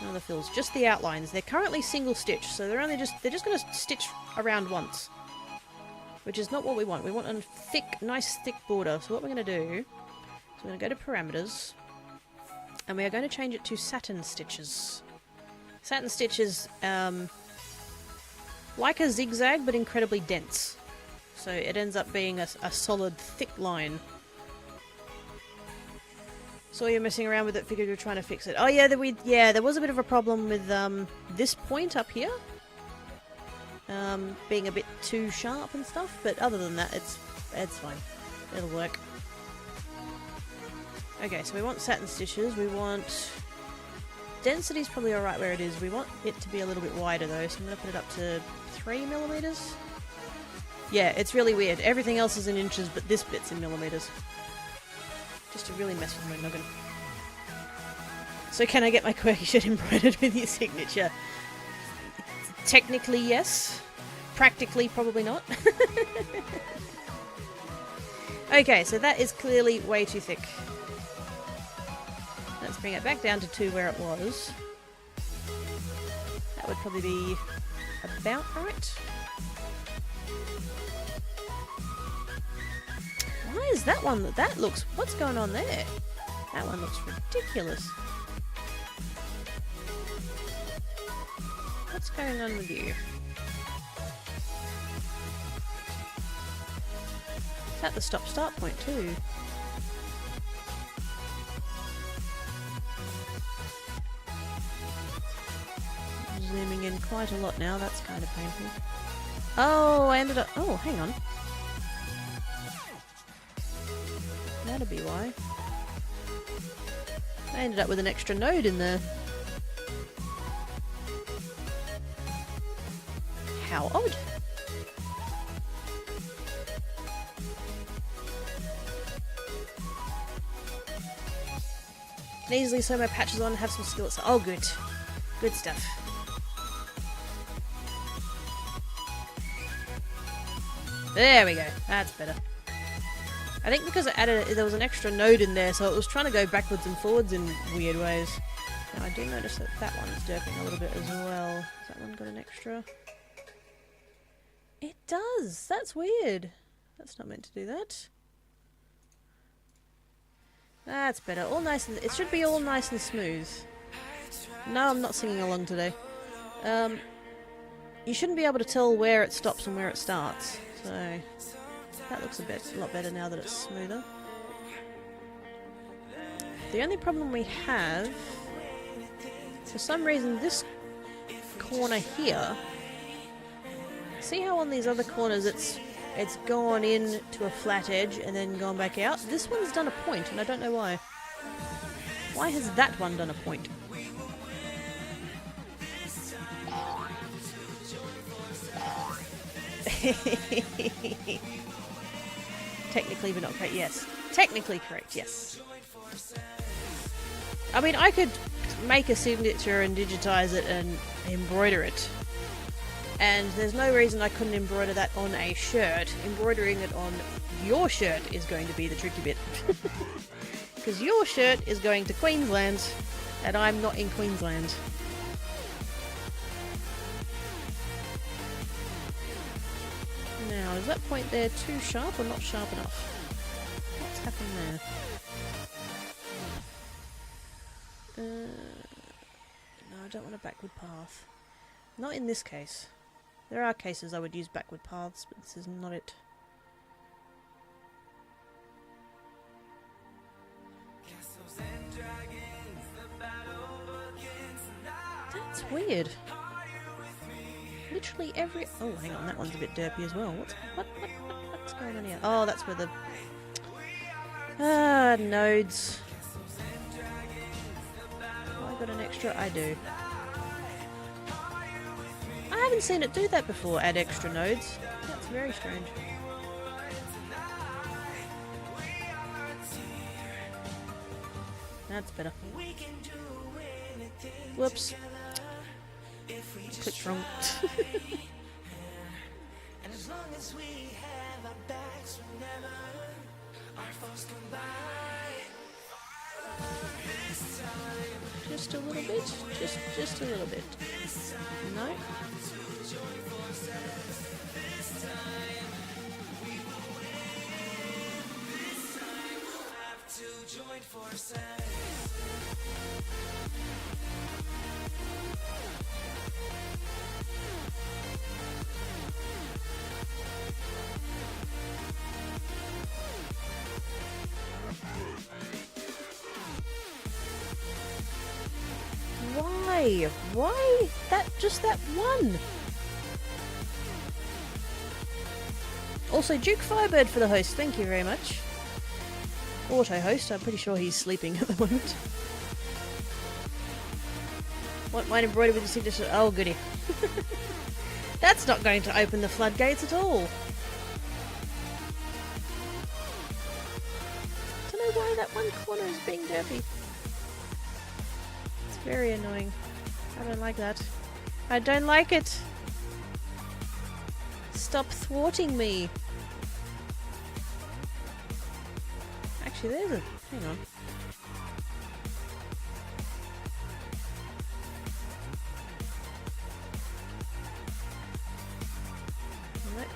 None of the fills, just the outlines. They're currently single stitch, so they're just going to stitch around once. Which is not what we want. We want a thick, nice thick border. So what we're going to do is we're going to go to parameters. And we are going to change it to satin stitches. Satin stitches, like a zigzag, but incredibly dense. So it ends up being a solid, thick line. Saw you messing around with it, figured you were trying to fix it. Oh yeah, there was a bit of a problem with this point up here. Being a bit too sharp and stuff, but other than that, it's fine. It'll work. Okay, so we want satin stitches, we want... Density's probably alright where it is. We want it to be a little bit wider though, so I'm going to put it up to 3mm. Yeah, it's really weird. Everything else is in inches, but this bit's in millimeters. Just to really mess with my noggin. So can I get my quirky shirt embroidered with your signature? Technically, yes. Practically, probably not. Okay, so that is clearly way too thick. Let's bring it back down to 2 where it was. That would probably be about right. Why is that one that looks... What's going on there? That one looks ridiculous. What's going on with you? Is that the stop-start point too? Zooming in quite a lot now, that's kind of painful. Oh, I ended up... Oh, hang on. That'll be why. I ended up with an extra node in there. How odd. Can easily sew my patches on and have some skillets. Oh, good. Good stuff. There we go. That's better. I think because it added, there was an extra node in there, so it was trying to go backwards and forwards in weird ways. Now I do notice that that one's derping a little bit as well. Has that one got an extra? It does! That's weird. That's not meant to do that. That's better. All nice and... It should be all nice and smooth. No, I'm not singing along today. You shouldn't be able to tell where it stops and where it starts. So... That looks a lot better now that it's smoother. The only problem we have... For some reason this corner here... See how on these other corners it's gone in to a flat edge and then gone back out? This one's done a point and I don't know why. Why has that one done a point? Technically but not correct, yes. Technically correct, yes. I mean, I could make a signature and digitize it and embroider it. And there's no reason I couldn't embroider that on a shirt. Embroidering it on your shirt is going to be the tricky bit. Because your shirt is going to Queensland, and I'm not in Queensland. Now, is that point there too sharp or not sharp enough? What's happened there? No, I don't want a backward path. Not in this case. There are cases I would use backward paths, but this is not it. That's weird. Literally every... Oh, hang on, that one's a bit derpy as well. What's going on here? Oh, that's where the... nodes. Oh, I got an extra? I do. I haven't seen it do that before, add extra nodes. That's very strange. That's better. Whoops. Clicked wrong. as long as we have our backs whenever our foes come by. This time, Just a little bit. Just a little bit. No. join forces. This time, we will win. This time, we'll have to join forces. Why? Why? Just that one? Also, Duke Firebird for the host, thank you very much. Auto-host, I'm pretty sure he's sleeping at the moment. Want mine embroidered with the signature? Oh, goody. That's not going to open the floodgates at all. Don't know why that one corner is being dirty. It's very annoying. I don't like that. I don't like it. Stop thwarting me. Actually, there's a... hang on. Nope.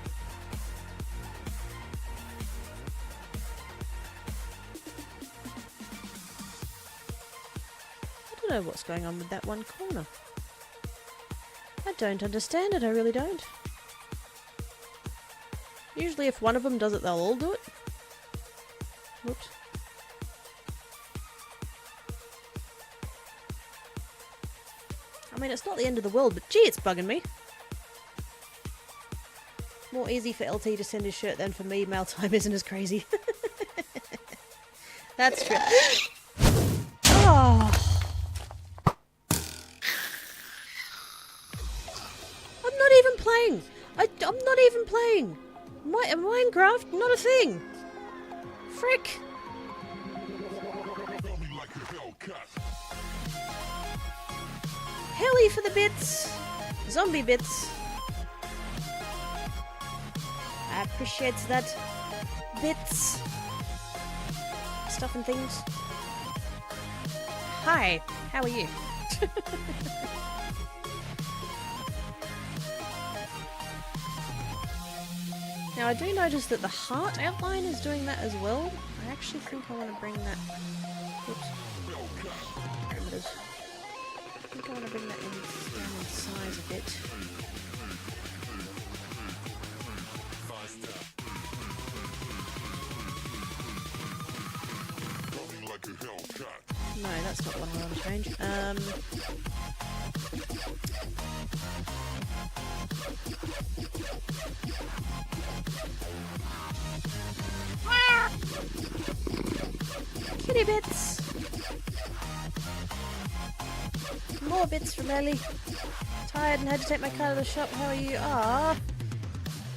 I don't know what's going on with that one corner. I don't understand it, I really don't. Usually if one of them does it, they'll all do it. Whoops. I mean, it's not the end of the world, but gee, it's bugging me. More easy for LT to send his shirt than for me. Mail time isn't as crazy. That's true. Oh. I'm not even playing. I'm not even playing. Minecraft, not a thing. Frick. Helly for the bits. Zombie bits. I appreciate that. Bits. Stuff and things. Hi, how are you? Now I do notice that the heart outline is doing that as well. I actually think I want to bring that... Oops. Parameters. I think I want to bring that down in size a bit. No, that's not what I want to change. Kitty bits! More bits from Ellie. Tired and had to take my car to the shop. How are you? Ah,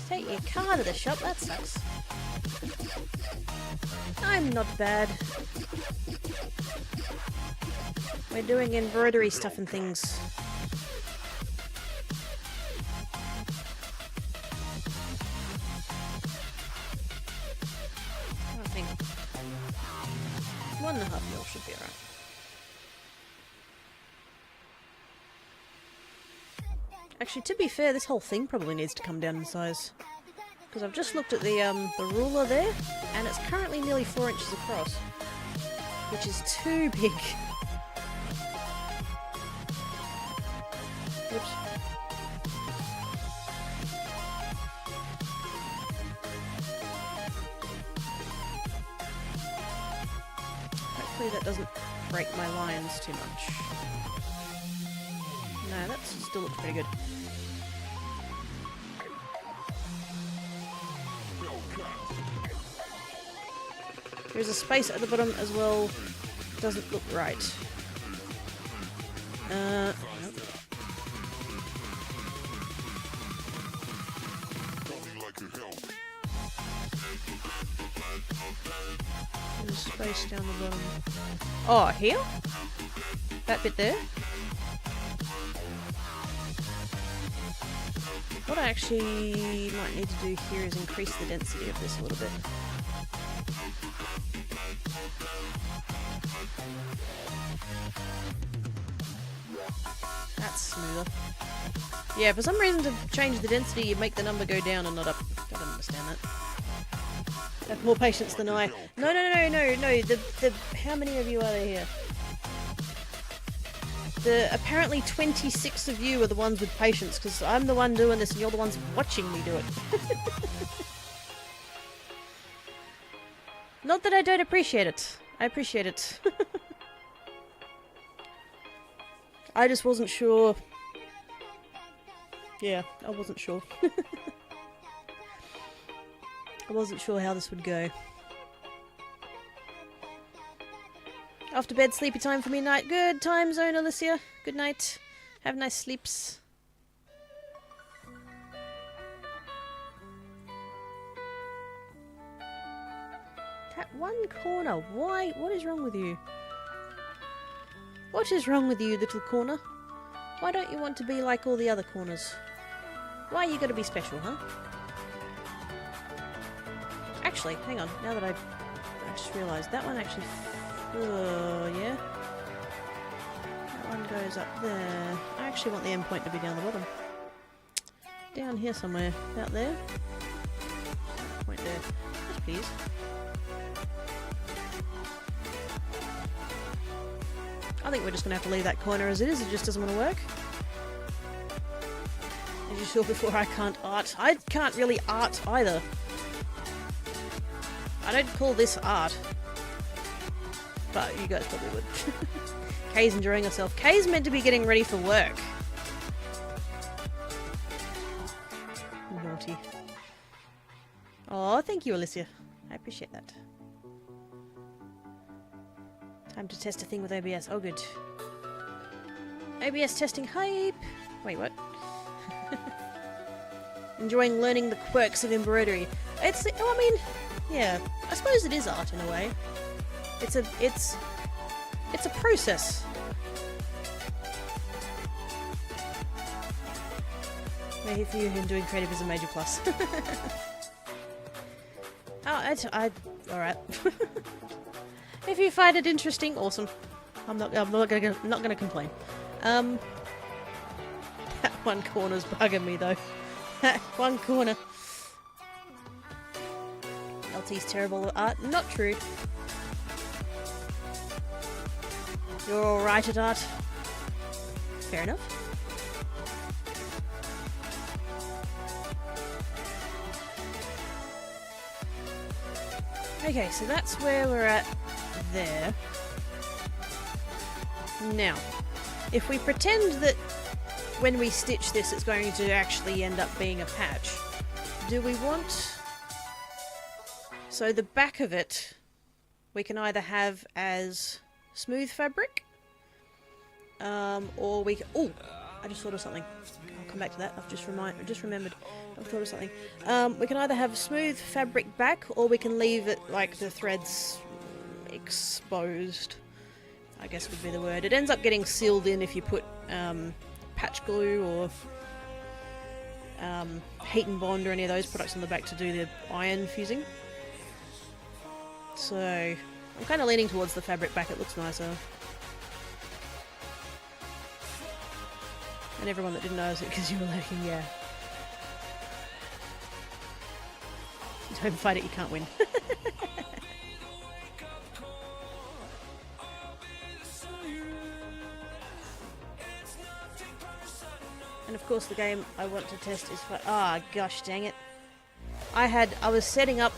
take your car to the shop? That sucks. I'm not bad. We're doing embroidery stuff and things. I think 1.5 mil should be alright. Actually, to be fair, this whole thing probably needs to come down in size. Because I've just looked at the ruler there, and it's currently nearly 4 inches across. Which is too big. Oops. Hopefully that doesn't break my lines too much. No, that still looks pretty good. There's a space at the bottom as well. Doesn't look right. Nope. There's a space down the bottom. Oh, here? That bit there? What I actually might need to do here is increase the density of this a little bit. That's smoother. Yeah, for some reason to change the density you make the number go down and not up. I don't understand that. Have more patience than I. No, the how many of you are there here? The apparently 26 of you are the ones with patience, because I'm the one doing this and you're the ones watching me do it. Not that I don't appreciate it. I appreciate it. I just wasn't sure. Yeah, I wasn't sure. I wasn't sure how this would go. Off to bed, sleepy time for me night. Good time zone, Alicia. Good night. Have nice sleeps. That one corner. Why? What is wrong with you? What is wrong with you, little corner? Why don't you want to be like all the other corners? Why you gotta be special, huh? Actually, hang on. Now that I just realised, that one actually... Oh, yeah? That one goes up there. I actually want the end point to be down the bottom. Down here somewhere. About there. Point there. Yes, please. I think we're just going to have to leave that corner as it is. It just doesn't want to work. As you saw before, I can't art. I can't really art either. I don't call this art. But you guys probably would. Kay's enjoying herself. Kay's meant to be getting ready for work. Naughty. Oh, thank you, Alicia. I appreciate that. Time to test a thing with OBS. Oh, good. OBS testing hype. Wait, what? Enjoying learning the quirks of embroidery. It's, oh, I mean, yeah. I suppose it is art in a way. It's a process. Maybe for you, doing creative is a major plus. Oh, alright. If you find it interesting, awesome. I'm not gonna complain. That one corner's bugging me though. That one corner. LT's terrible at art. Not true. You're alright at art. Fair enough. Okay, so that's where we're at there. Now, if we pretend that when we stitch this it's going to actually end up being a patch, do we want... So the back of it we can either have as smooth fabric, or we can... Oh! I just thought of something. I'll come back to that. I've just remembered. I've thought of something. We can either have smooth fabric back, or we can leave it like the threads exposed, I guess would be the word. It ends up getting sealed in if you put patch glue or heat and bond or any of those products on the back to do the iron fusing. So I'm kind of leaning towards the fabric back. It looks nicer. And everyone that didn't notice it because you were lurking, yeah. Don't fight it, you can't win. And of course the game I want to test is for... Ah, gosh dang it. I was setting up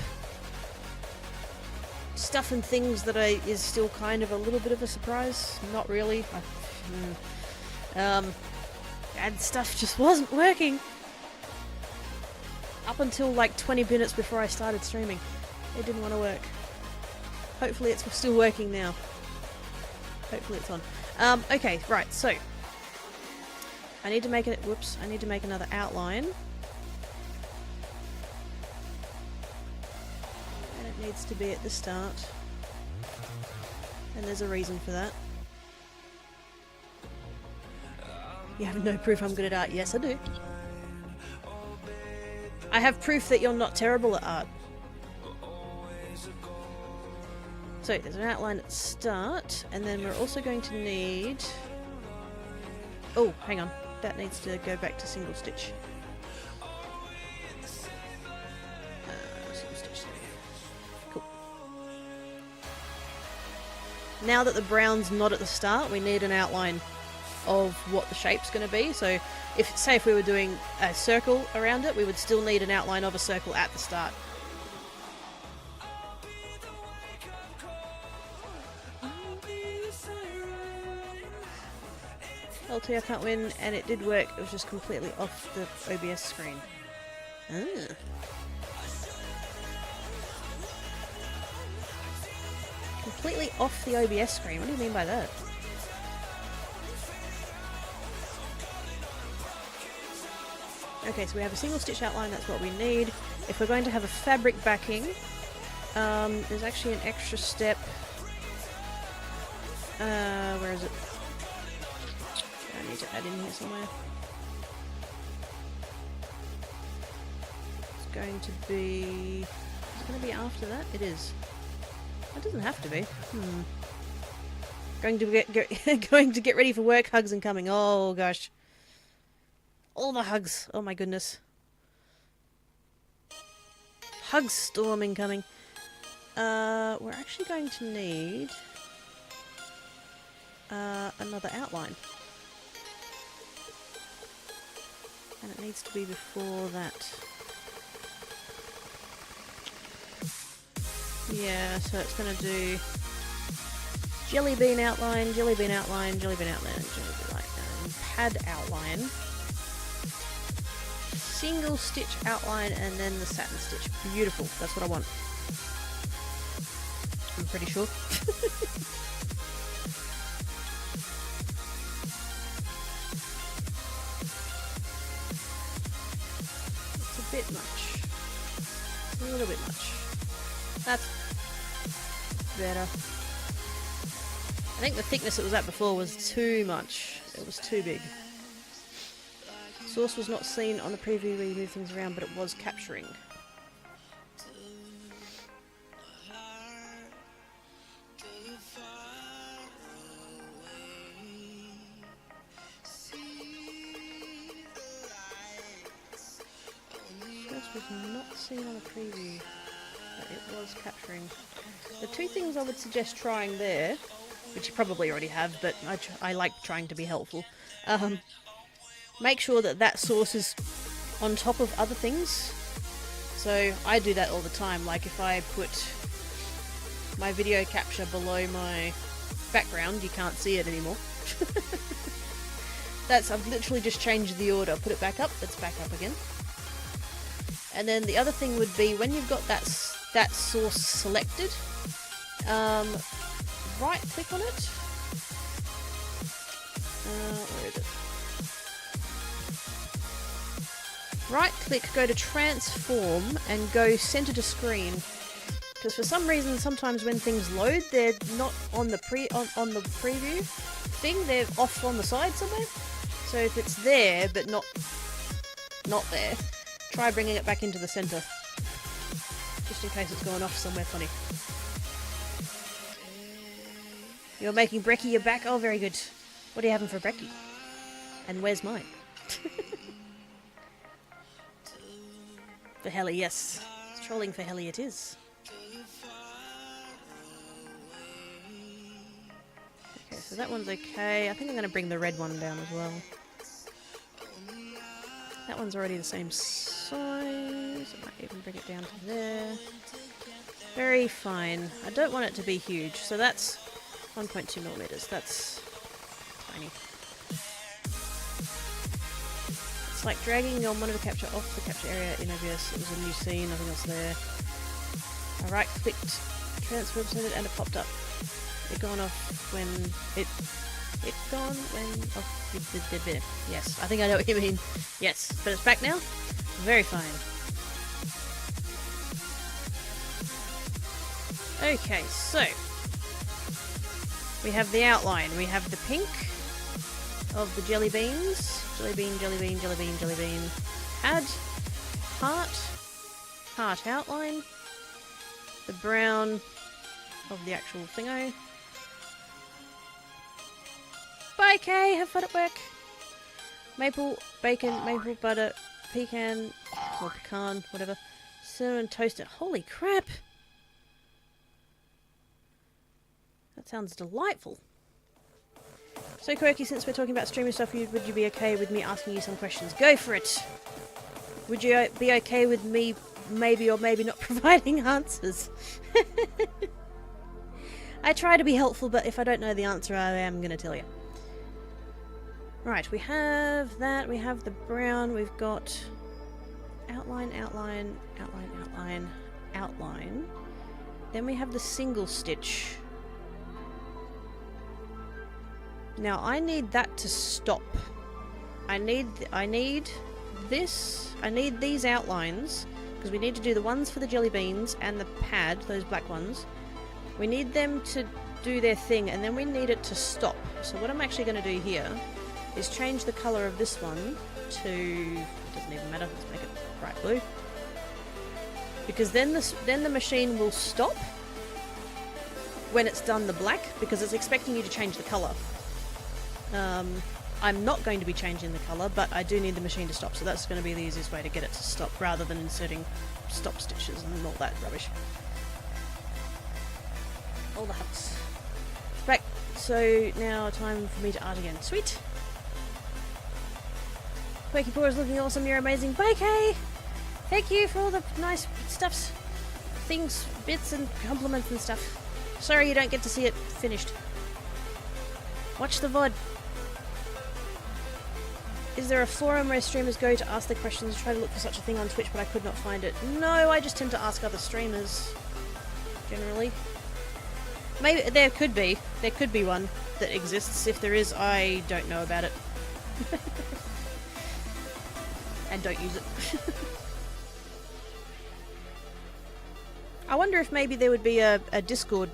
stuff and things that is still kind of a little bit of a surprise. Not really. And stuff just wasn't working. Up until like 20 minutes before I started streaming. It didn't want to work. Hopefully it's still working now. Hopefully it's on. Okay, right, so I need to make it, whoops, I need to make another outline. And it needs to be at the start. And there's a reason for that. You have no proof I'm good at art. Yes, I do. I have proof that you're not terrible at art. So there's an outline at the start, and then we're also going to need... Oh, hang on. That needs to go back to single stitch. Single stitch there. Cool. Now that the brown's not at the start, we need an outline of what the shape's going to be. So if, say, if we were doing a circle around it, we would still need an outline of a circle at the start. LT, I can't win, and it did work. It was just completely off the OBS screen. Ah. Completely off the OBS screen? What do you mean by that? Okay, so we have a single stitch outline, that's what we need. If we're going to have a fabric backing, there's actually an extra step. Where is it? I need to add in here somewhere. It's going to be... Is it going to be after that? It is. It doesn't have to be. Going to get ready for work. Hugs incoming. Oh gosh. All the hugs. Oh my goodness. Hug storm incoming. We're actually going to need another outline. And it needs to be before that. Yeah, so it's going to do jelly bean outline, jelly bean outline, jelly bean outline, jelly bean outline, pad outline, single stitch outline, and then the satin stitch. Beautiful. That's what I want. I'm pretty sure. Bit much. A little bit much. That's better. I think the thickness it was at before was too much. It was too big. Source was not seen on the preview where you move things around, but it was capturing. Was not seen on a preview, but it was capturing. The two things I would suggest trying there, which you probably already have, but I like trying to be helpful. Make sure that that source is on top of other things. So I do that all the time. Like if I put my video capture below my background, you can't see it anymore. I've literally just changed the order. Put it back up, it's back up again. And then the other thing would be when you've got that source selected, right click on it. Where is it? Right click, go to transform and go center to screen. Because for some reason sometimes when things load they're not on the on the preview thing, they're off on the side somewhere. So if it's there but not there, try bringing it back into the center, just in case it's gone off somewhere funny. You're making brekkie, you're back? Oh, very good. What are you having for brekkie? And where's mine? For Helly, yes. Trolling for Helly it is. Okay, so that one's okay. I think I'm going to bring the red one down as well. That one's already the same size. I might even bring it down to there. Very fine. I don't want it to be huge, so that's 1.2 millimeters. That's tiny. It's like dragging your monitor capture off the capture area in OBS. It was a new scene, nothing else there. I right clicked, transfer centered, and it popped up. It gone off when it gone when off. Yes, I think I know what you mean. Yes, but it's back now. Very fine. Okay, so we have the outline. We have the pink of the jelly beans. Jelly bean, jelly bean, jelly bean, jelly bean. Pad. heart outline, the brown of the actual thingo. Bye, Kay. Have fun at work. Maple, bacon, maple butter, pecan, or pecan, whatever. Cinnamon toasted. Holy crap! That sounds delightful. So, Quirky, since we're talking about streaming stuff, would you be okay with me asking you some questions? Go for it! Would you be okay with me maybe or maybe not providing answers? I try to be helpful, but if I don't know the answer, I am going to tell you. Right, we have that, we have the brown, we've got outline, outline, outline, outline, outline. Then we have the single stitch. Now I need that to stop. I need this, I need these outlines, because we need to do the ones for the jelly beans and the pad, those black ones. We need them to do their thing, and then we need it to stop. So what I'm actually going to do here is change the colour of this one to... it doesn't even matter, let's make it bright blue. Because then the machine will stop when it's done the black, because it's expecting you to change the colour. I'm not going to be changing the colour, but I do need the machine to stop, so that's going to be the easiest way to get it to stop, rather than inserting stop stitches and all that rubbish. All the huts. Right, so now time for me to art again. Sweet! Quirky Paw is looking awesome, you're amazing. Bye, Kay! Thank you for all the nice stuffs, things, bits and compliments and stuff. Sorry you don't get to see it finished. Watch the VOD. Is there a forum where streamers go to ask the questions? Try to look for such a thing on Twitch, but I could not find it. No, I just tend to ask other streamers, generally. Maybe there could be. There could be one that exists. If there is, I don't know about it. And don't use it. I wonder if maybe there would be a Discord.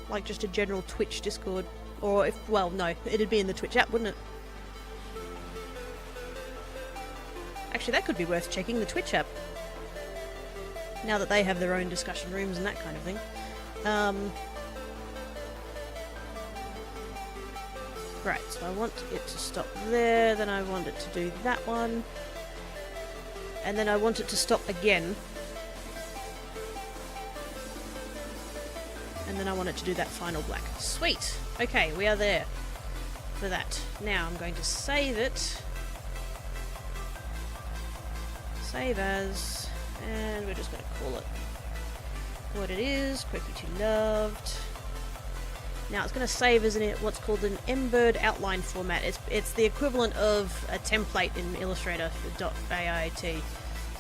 Like just a general Twitch Discord. Or if, well, no, it'd be in the Twitch app, wouldn't it? Actually, that could be worth checking, the Twitch app. Now that they have their own discussion rooms and that kind of thing. Right, so I want it to stop there, then I want it to do that one. And then I want it to stop again. And then I want it to do that final black. Sweet! Okay, we are there for that. Now I'm going to save it. Save as, and we're just going to call it what it is, Quirky2Loved. Now it's going to save as what's called an embroidered outline format. It's the equivalent of a template in Illustrator, the .ait,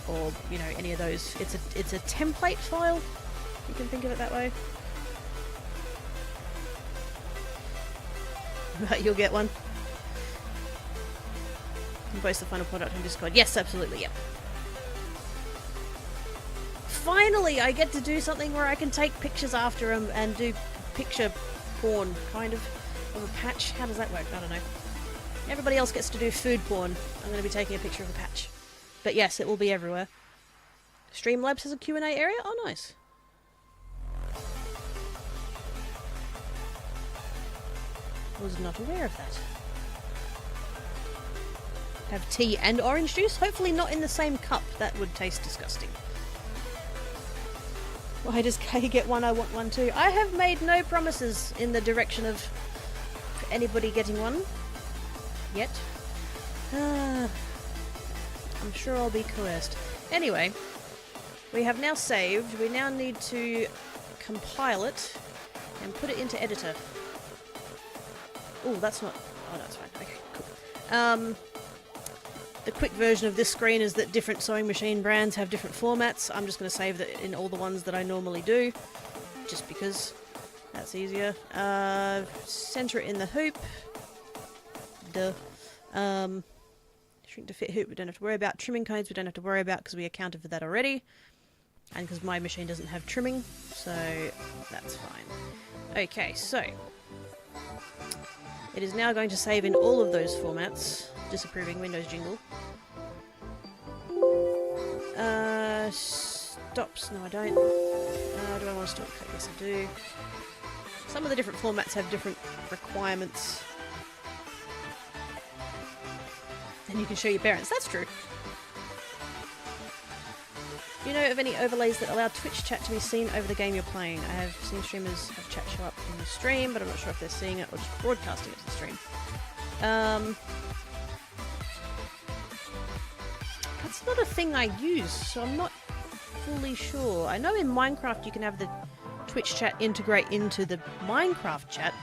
or you know, any of those. It's a template file. You can think of it that way. Right, you'll get one. You post the final product on Discord. Yes, absolutely, yep. Finally, I get to do something where I can take pictures after them and do picture porn, kind of a patch. How does that work? I don't know. Everybody else gets to do food porn. I'm going to be taking a picture of a patch. But yes, it will be everywhere. Streamlabs has a Q&A area? Oh, nice. Was not aware of that. Have tea and orange juice? Hopefully not in the same cup. That would taste disgusting. Why does Kay get one? I want one too. I have made no promises in the direction of anybody getting one. Yet. I'm sure I'll be coerced. Anyway, we have now saved. We now need to compile it and put it into editor. Oh, that's not... oh, no, it's fine. Okay, cool. The quick version of this screen is that different sewing machine brands have different formats. I'm just going to save that in all the ones that I normally do, just because that's easier. Center it in the hoop. Duh. Shrink to fit hoop we don't have to worry about. Trimming codes we don't have to worry about because we accounted for that already. And because my machine doesn't have trimming, so that's fine. Okay, so... it is now going to save in all of those formats. Disapproving Windows jingle. Stops. No, I don't. Do I want to stop? Yes, I do. Some of the different formats have different requirements. And you can show your parents. That's true. Do you know of any overlays that allow Twitch chat to be seen over the game you're playing? I have seen streamers have chat show up in the stream, but I'm not sure if they're seeing it or just broadcasting it to the stream. That's not a thing I use, so I'm not fully sure. I know in Minecraft you can have the Twitch chat integrate into the Minecraft chat.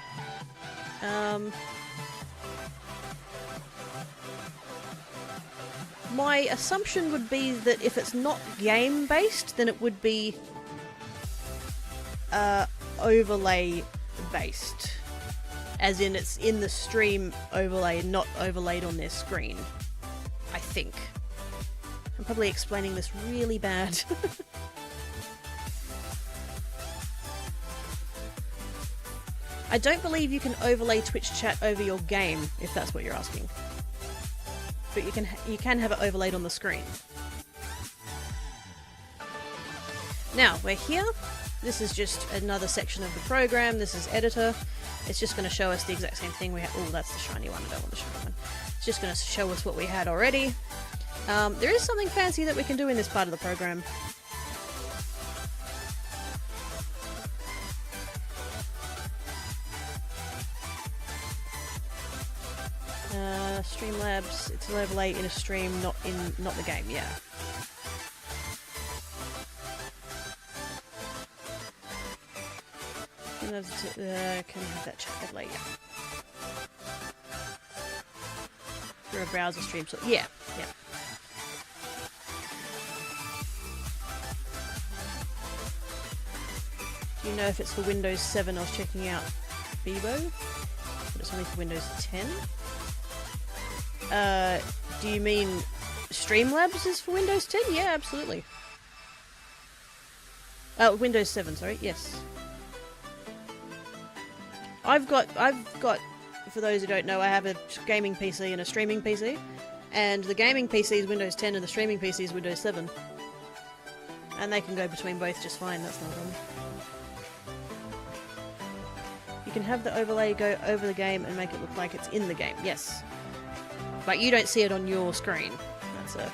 My assumption would be that if it's not game-based, then it would be overlay-based. As in, it's in the stream overlay, not overlaid on their screen. I think. I'm probably explaining this really bad. I don't believe you can overlay Twitch chat over your game, if that's what you're asking. But you can have it overlaid on the screen. Now, we're here. This is just another section of the program. This is editor. It's just going to show us the exact same thing we had. Oh, that's the shiny one. I don't want the shiny one. It's just going to show us what we had already. There is something fancy that we can do in this part of the program. Streamlabs, it's an overlay in a stream, not the game, yeah. Can have that chat overlay, yeah. Through a browser stream, so yeah. Do you know if it's for Windows 7? I was checking out Bebo, but it's only for Windows 10. Do you mean Streamlabs is for Windows 10? Yeah, absolutely. Windows 7, sorry, yes. I've got, for those who don't know, I have a gaming PC and a streaming PC. And the gaming PC is Windows 10 and the streaming PC is Windows 7. And they can go between both just fine, that's not a problem. You can have the overlay go over the game and make it look like it's in the game, yes. But you don't see it on your screen. That's a...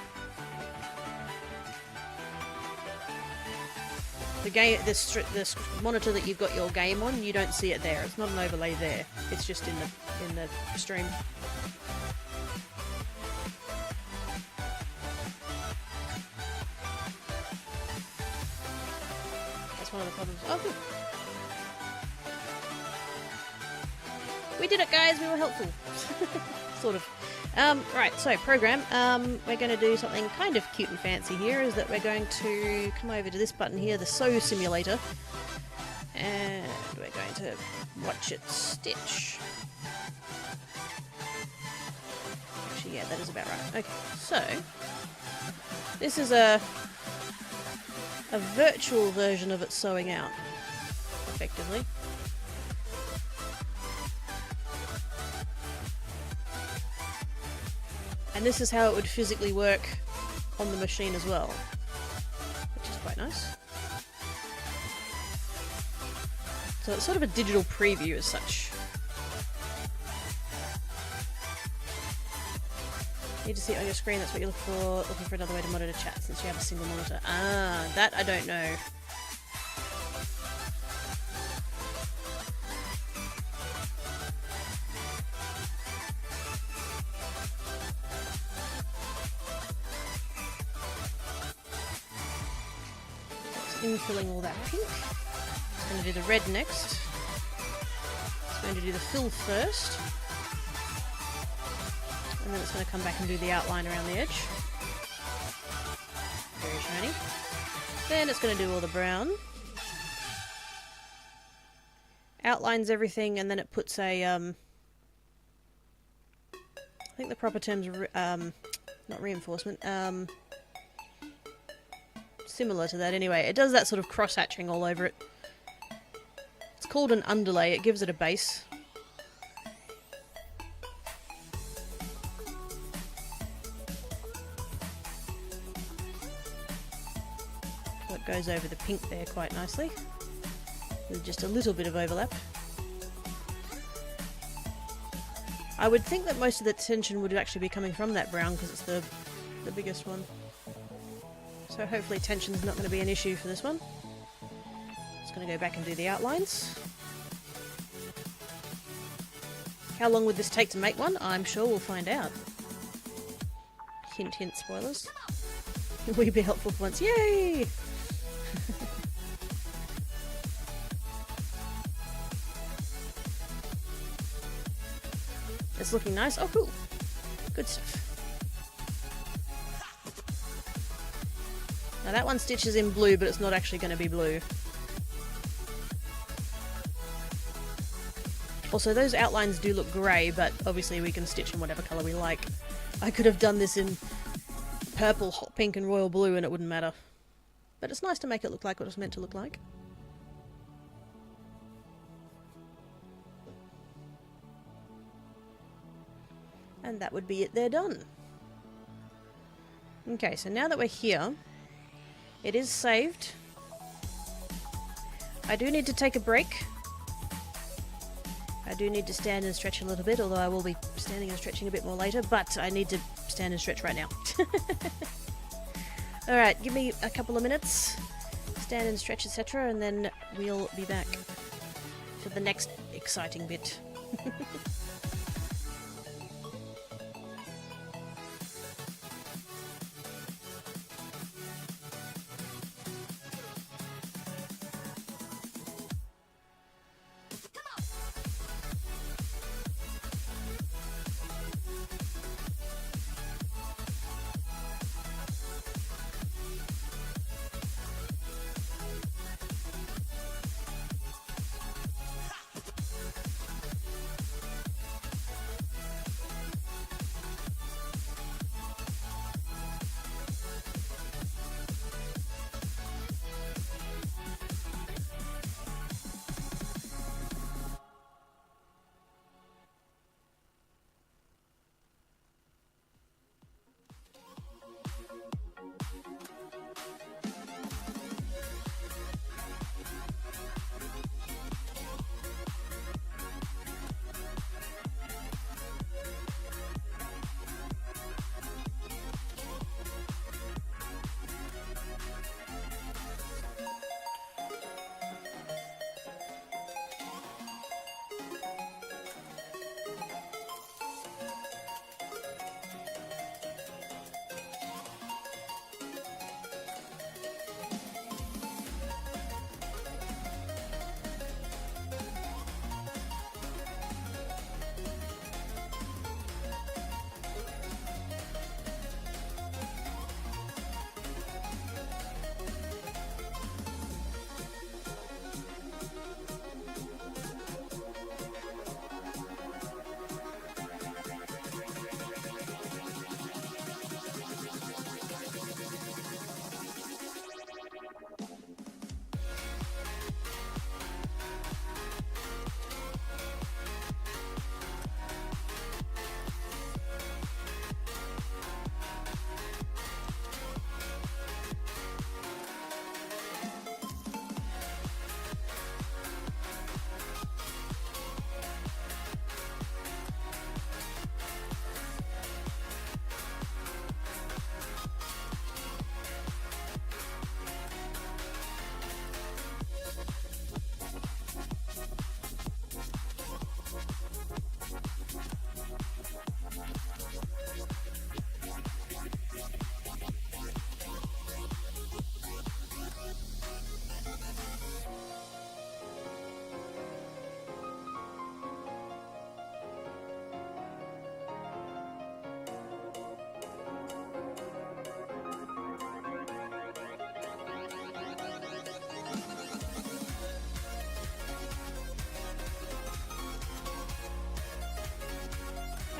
The monitor that you've got your game on, you don't see it there. It's not an overlay there. It's just in the stream. That's one of the problems. Oh, good. We did it, guys. We were helpful. Sort of. Right, so program, we're going to do something kind of cute and fancy here, is that we're going to come over to this button here, the sew simulator, and we're going to watch it stitch. Actually, yeah, that is about right. Okay, so, this is a virtual version of it sewing out, effectively. And this is how it would physically work on the machine as well, which is quite nice. So it's sort of a digital preview as such. You need to see it on your screen, that's what you're looking for another way to monitor chat since you have a single monitor. Ah, that I don't know. Infilling all that pink. It's going to do the red next. It's going to do the fill first. And then it's going to come back and do the outline around the edge. Very shiny. Then it's going to do all the brown. Outlines everything, and then it puts a, I think the proper term's, not reinforcement, similar to that anyway. It does that sort of cross-hatching all over it. It's called an underlay. It gives it a base. it goes over the pink there quite nicely, with just a little bit of overlap. I would think that most of the tension would actually be coming from that brown because it's the biggest one. So hopefully tension's not going to be an issue for this one. Just going to go back and do the outlines. How long would this take to make one? I'm sure we'll find out. Hint, hint, spoilers. Will you be helpful for once? Yay! It's looking nice. Oh, cool. Good stuff. Now that one stitches in blue, but it's not actually going to be blue. Also, those outlines do look grey, but obviously we can stitch in whatever colour we like. I could have done this in purple, hot pink and royal blue and it wouldn't matter. But it's nice to make it look like what it's meant to look like. And that would be it there done. Okay, so now that we're here, it is saved. I do need to take a break. I do need to stand and stretch a little bit, although I will be standing and stretching a bit more later, but I need to stand and stretch right now. Alright, give me a couple of minutes, stand and stretch, etc., and then we'll be back for the next exciting bit.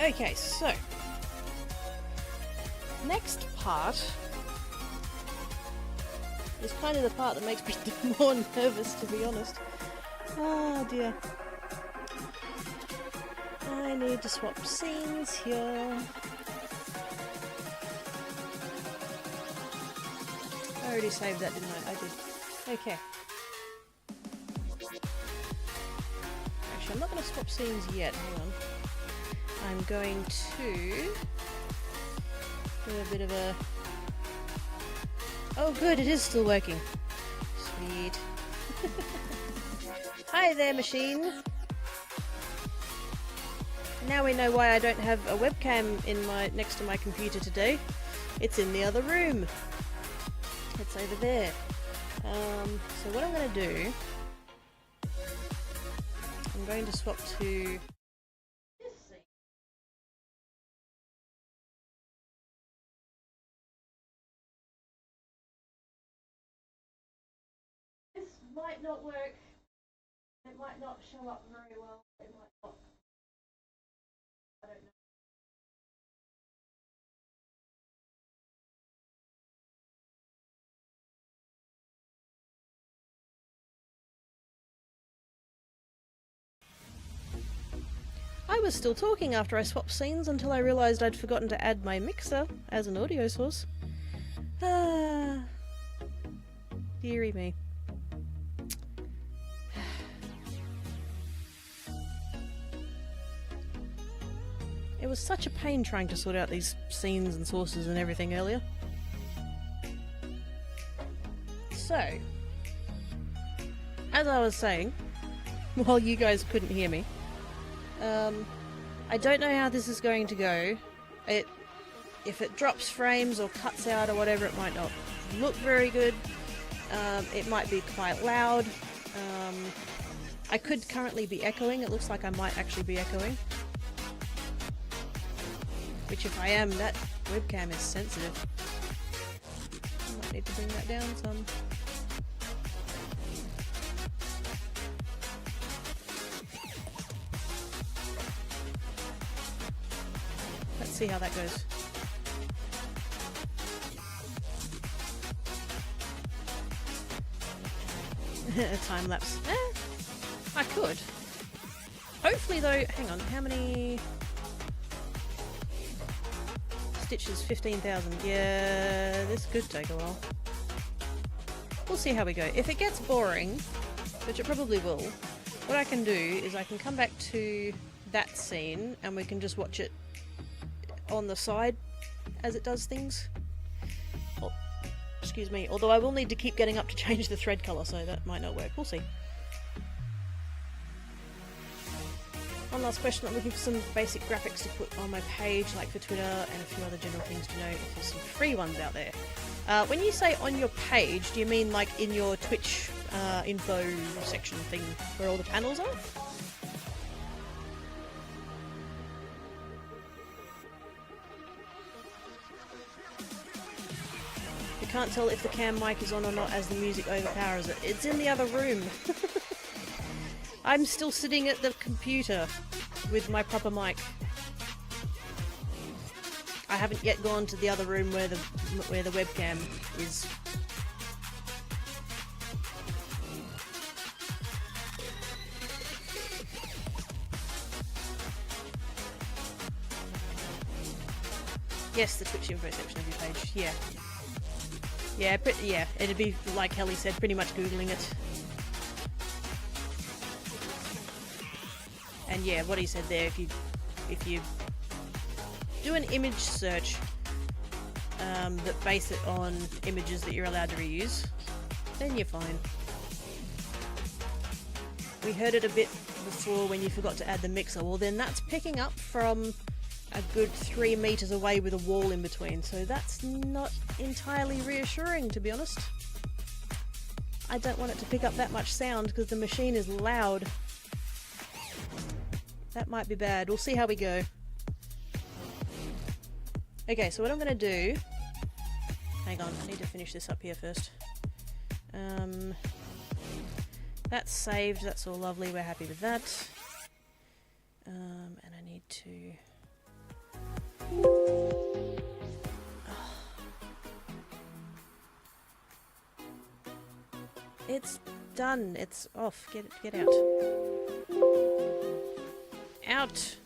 Okay, so next part is kind of the part that makes me more nervous, to be honest. Oh dear. I need to swap scenes here. I already saved that, didn't I? I did. Okay. Actually, I'm not going to swap scenes yet. Hang on. I'm going to do a bit of a... Oh good, it is still working. Sweet. Hi there, machine. Now we know why I don't have a webcam in next to my computer today. It's in the other room. It's over there. So what I'm going to do, I'm going to swap to this scene. This might not work. It might not show up very well. It might not. I don't know. I was still talking after I swapped scenes until I realised I'd forgotten to add my mixer as an audio source. Ah, dearie me. It was such a pain trying to sort out these scenes and sources and everything earlier. So, as I was saying, while you guys couldn't hear me, I don't know how this is going to go. If it drops frames or cuts out or whatever, it might not look very good. It might be quite loud. I could currently be echoing. It looks like I might actually be echoing. Which if I am, that webcam is sensitive. I might need to bring that down some. Let's see how that goes. A time lapse. I could. Hopefully though, hang on, how many stitches? 15,000. Yeah, this could take a while. We'll see how we go. If it gets boring, which it probably will, what I can do is I can come back to that scene and we can just watch it on the side as it does things. Oh, excuse me. Although I will need to keep getting up to change the thread colour, so that might not work. We'll see. One last question. I'm looking for some basic graphics to put on my page, like for Twitter, and a few other general things to know if there's some free ones out there. When you say on your page, do you mean like in your Twitch info section thing where all the panels are? You can't tell if the cam mic is on or not as the music overpowers it. It's in the other room. I'm still sitting at the computer with my proper mic. I haven't yet gone to the other room where the webcam is. Yes, the Twitch info section of your page. Yeah. Yeah, it'd be like Helly said, pretty much Googling it. And yeah, what he said there, if you do an image search that base it on images that you're allowed to reuse, then you're fine. We heard it a bit before when you forgot to add the mixer. Well, then that's picking up from a good 3 meters away with a wall in between, so that's not entirely reassuring, to be honest. I don't want it to pick up that much sound because the machine is loud. That might be bad. We'll see how we go. Okay, so what I'm going to do... Hang on, I need to finish this up here first. That's saved, that's all lovely, we're happy with that. And I need to... It's done. It's off. Get out. Out.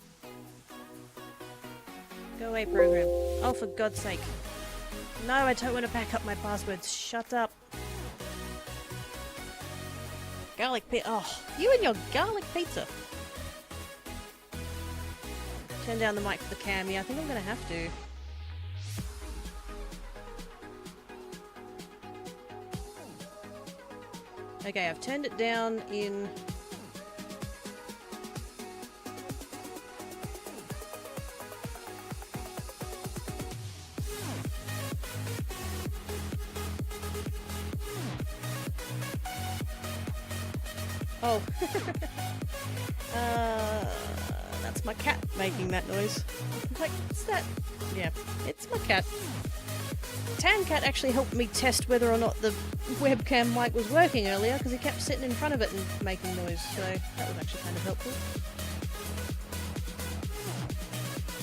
Go away, program. Oh, for God's sake. No, I don't want to back up my passwords. Shut up. Garlic pizza. Oh, you and your garlic pizza. Turn down the mic for the cam. Yeah, I think I'm going to have to. Okay, I've turned it down in... Oh. That's my cat making that noise. Like, what's that? Yeah, it's my cat. Tan Cat actually helped me test whether or not the webcam mic was working earlier because he kept sitting in front of it and making noise, so that was actually kind of helpful.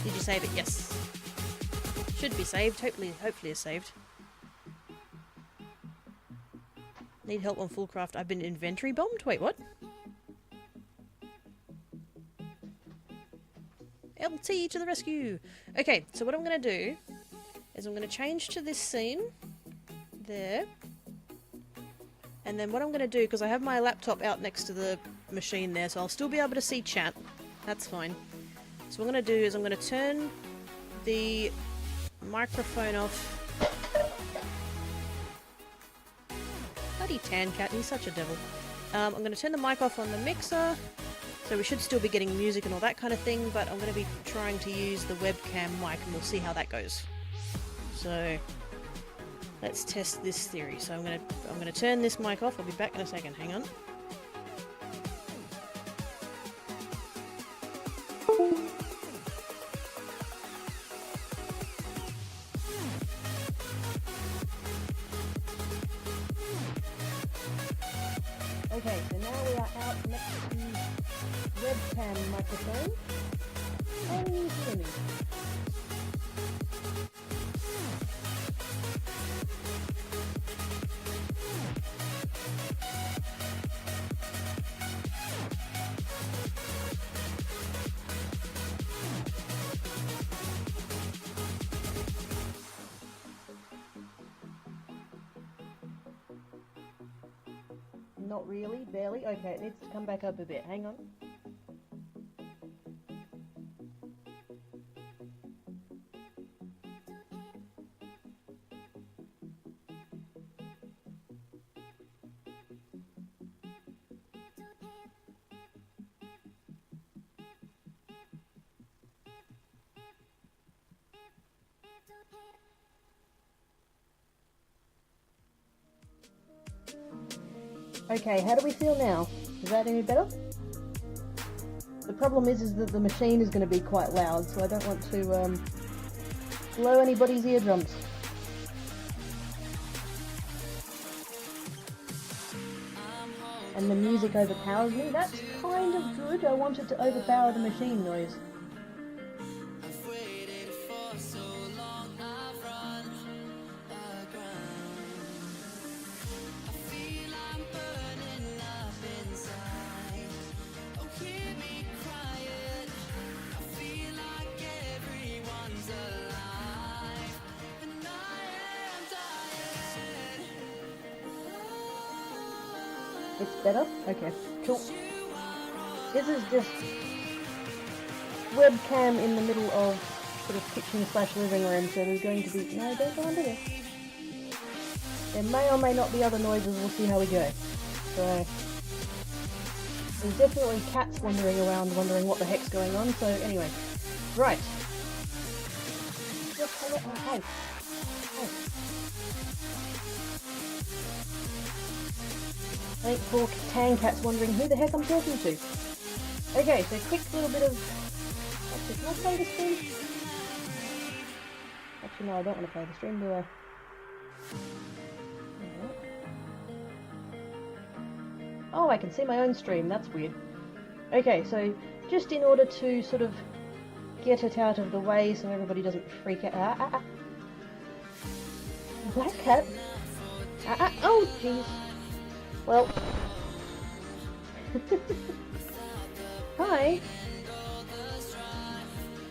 Did you save it? Yes. Should be saved. Hopefully it's saved. Need help on full craft. I've been inventory bombed? Wait, what? LT to the rescue! Okay, so what I'm going to do is I'm going to change to this scene. There. And then what I'm going to do, because I have my laptop out next to the machine there, so I'll still be able to see chat. That's fine. So what I'm going to do is I'm going to turn the microphone off. Bloody Tan Cat, he's such a devil. I'm going to turn the mic off on the mixer, so we should still be getting music and all that kind of thing, but I'm going to be trying to use the webcam mic and we'll see how that goes. So let's test this theory. So I'm going to turn this mic off. I'll be back in a second. Hang on. Okay, so now we are out next to the webcam microphone. Can you hear me? Not really, barely. Okay, it needs to come back up a bit. Hang on. Okay, how do we feel now? Is that any better? The problem is that the machine is going to be quite loud, so I don't want to blow anybody's eardrums. And the music overpowers me. That's kind of good. I want it to overpower the machine noise. It's better? Okay, cool. This is just webcam in the middle of sort of kitchen / living room, so there's going to be... No, don't go under there. There may or may not be other noises, we'll see how we go. So, there's definitely cats wandering around wondering what the heck's going on, so anyway. Right. Hey. I think poor Tan Cat's wondering who the heck I'm talking to. Okay, so quick little bit of... Actually, can I play the stream? Actually, no, I don't want to play the stream, do I? Oh, I can see my own stream, that's weird. Okay, so just in order to sort of get it out of the way so everybody doesn't freak out... Black cat? Oh, jeez. Well, hi,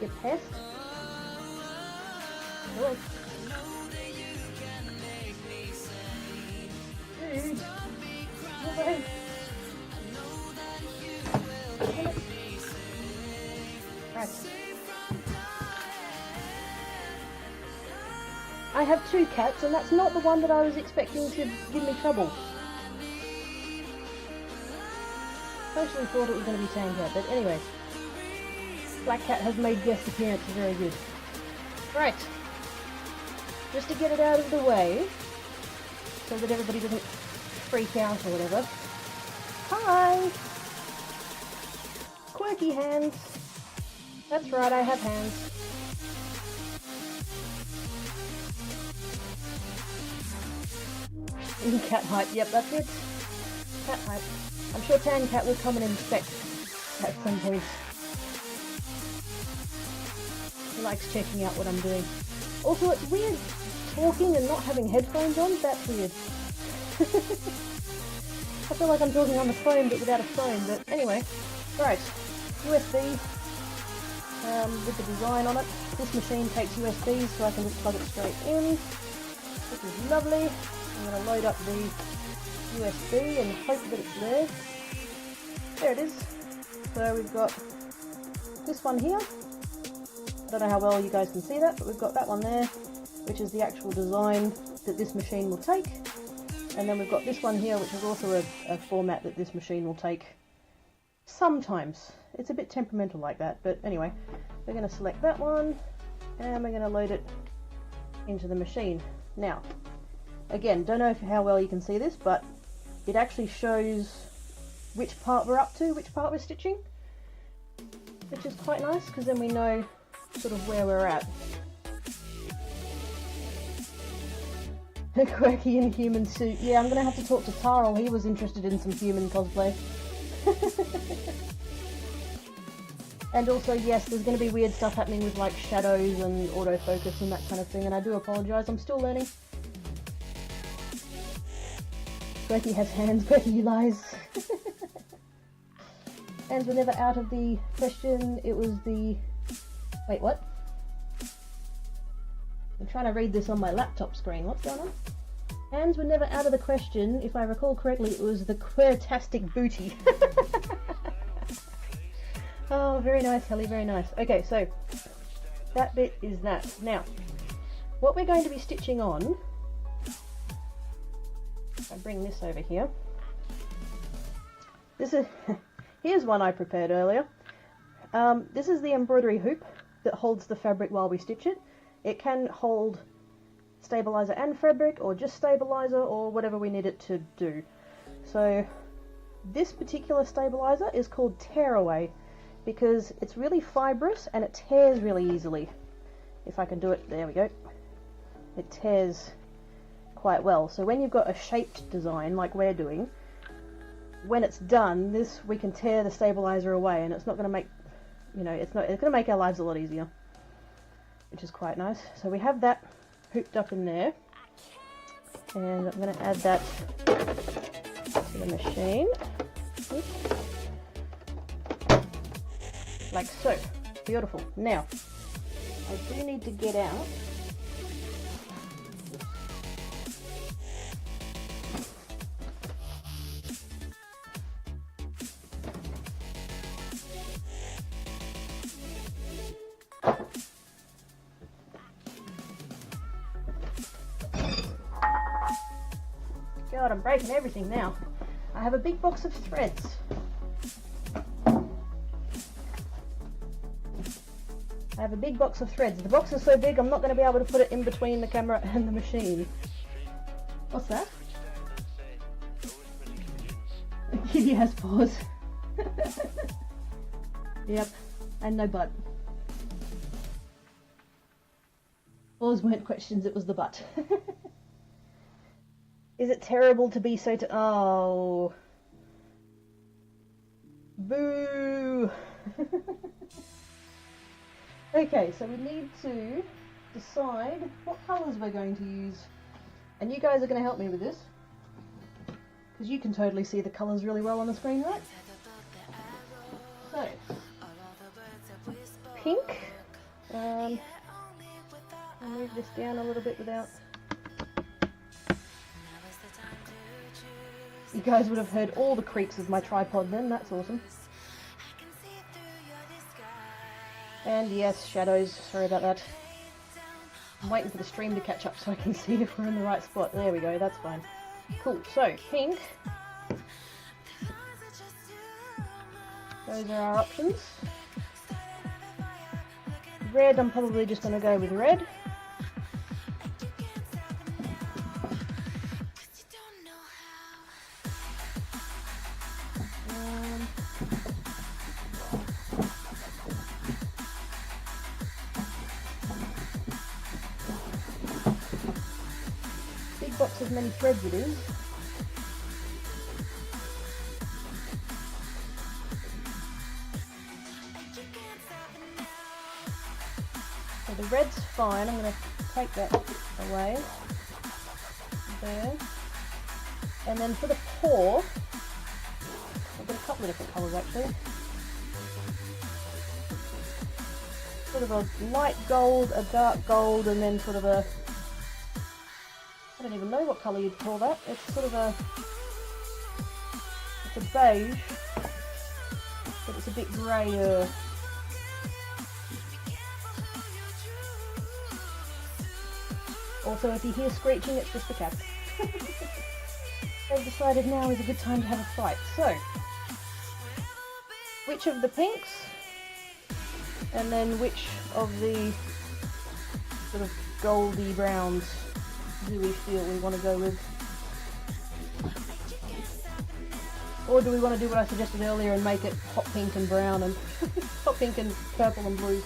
you pest. Hello. Right. I have two cats, and that's not the one that I was expecting to give me trouble. Personally thought it was going to be tan cat, but anyway. Black cat has made guest appearance, very good. Right. Just to get it out of the way, so that everybody doesn't freak out or whatever. Hi! Quirky hands. That's right, I have hands. Cat hype, yep, that's it. Cat hype. I'm sure Tan Cat will come and inspect at some point. He likes checking out what I'm doing. Also, it's weird talking and not having headphones on. That's weird. I feel like I'm talking on the phone but without a phone. But anyway, right. USB with the design on it. This machine takes USBs, so I can just plug it straight in. This is lovely. I'm going to load up the USB and hope that it's there. There it is. So we've got this one here. I don't know how well you guys can see that, but we've got that one there, which is the actual design that this machine will take. And then we've got this one here, which is also a format that this machine will take sometimes. It's a bit temperamental like that, but anyway, we're going to select that one and we're going to load it into the machine. Now, again, don't know how well you can see this, but it actually shows which part we're up to, which part we're stitching, which is quite nice because then we know sort of where we're at. A quirky in human suit. Yeah, I'm going to have to talk to Tarl. He was interested in some human cosplay. And also, yes, there's going to be weird stuff happening with like shadows and autofocus and that kind of thing, and I do apologise, I'm still learning. Quirky has hands, Quirky lies. Hands were never out of the question, it was the... Wait, what? I'm trying to read this on my laptop screen, what's going on? Hands were never out of the question, if I recall correctly, it was the queertastic booty. Oh, very nice, Helly, very nice. Okay, so that bit is that. Now, what we're going to be stitching on, I bring this over here. This is, here's one I prepared earlier. This is the embroidery hoop that holds the fabric while we stitch it. It can hold stabilizer and fabric, or just stabilizer, or whatever we need it to do. So this particular stabilizer is called Tearaway because it's really fibrous and it tears really easily. If I can do it, there we go. It tears quite well. So when you've got a shaped design like we're doing, when it's done, we can tear the stabilizer away, and it's not going to make, it's going to make our lives a lot easier, which is quite nice. So we have that hooped up in there, and I'm going to add that to the machine. Oops. Like so. Beautiful. Now, I do need to get out. God, I'm breaking everything now. I have a big box of threads. I have a big box of threads. The box is so big I'm not going to be able to put it in between the camera and the machine. What's that? Kitty has paws. Yep, and no butt. Paws weren't questions, it was the butt. Is it terrible to be so oh. Boo! Okay, so we need to decide what colours we're going to use. And you guys are going to help me with this, because you can totally see the colours really well on the screen, right? So, pink. I'll move this down a little bit without... You guys would have heard all the creaks of my tripod then, that's awesome. And yes, shadows, sorry about that. I'm waiting for the stream to catch up so I can see if we're in the right spot. There we go, that's fine. Cool, so pink. Those are our options. Red, I'm probably just going to go with red. Big box of many threads it is. So the red's fine, I'm going to take that away. There. And then for the paw, I've got a couple of different colours actually. Sort of a light gold, a dark gold, and then sort of a, I don't even know what colour you'd call that. It's sort of a, it's a beige, but it's a bit greyer. Also, if you hear screeching, it's just the cat. They've decided now is a good time to have a fight. So, which of the pinks, and then which of the sort of goldy browns do we feel we want to go with? Or do we want to do what I suggested earlier and make it hot pink and brown and hot pink and purple and blue?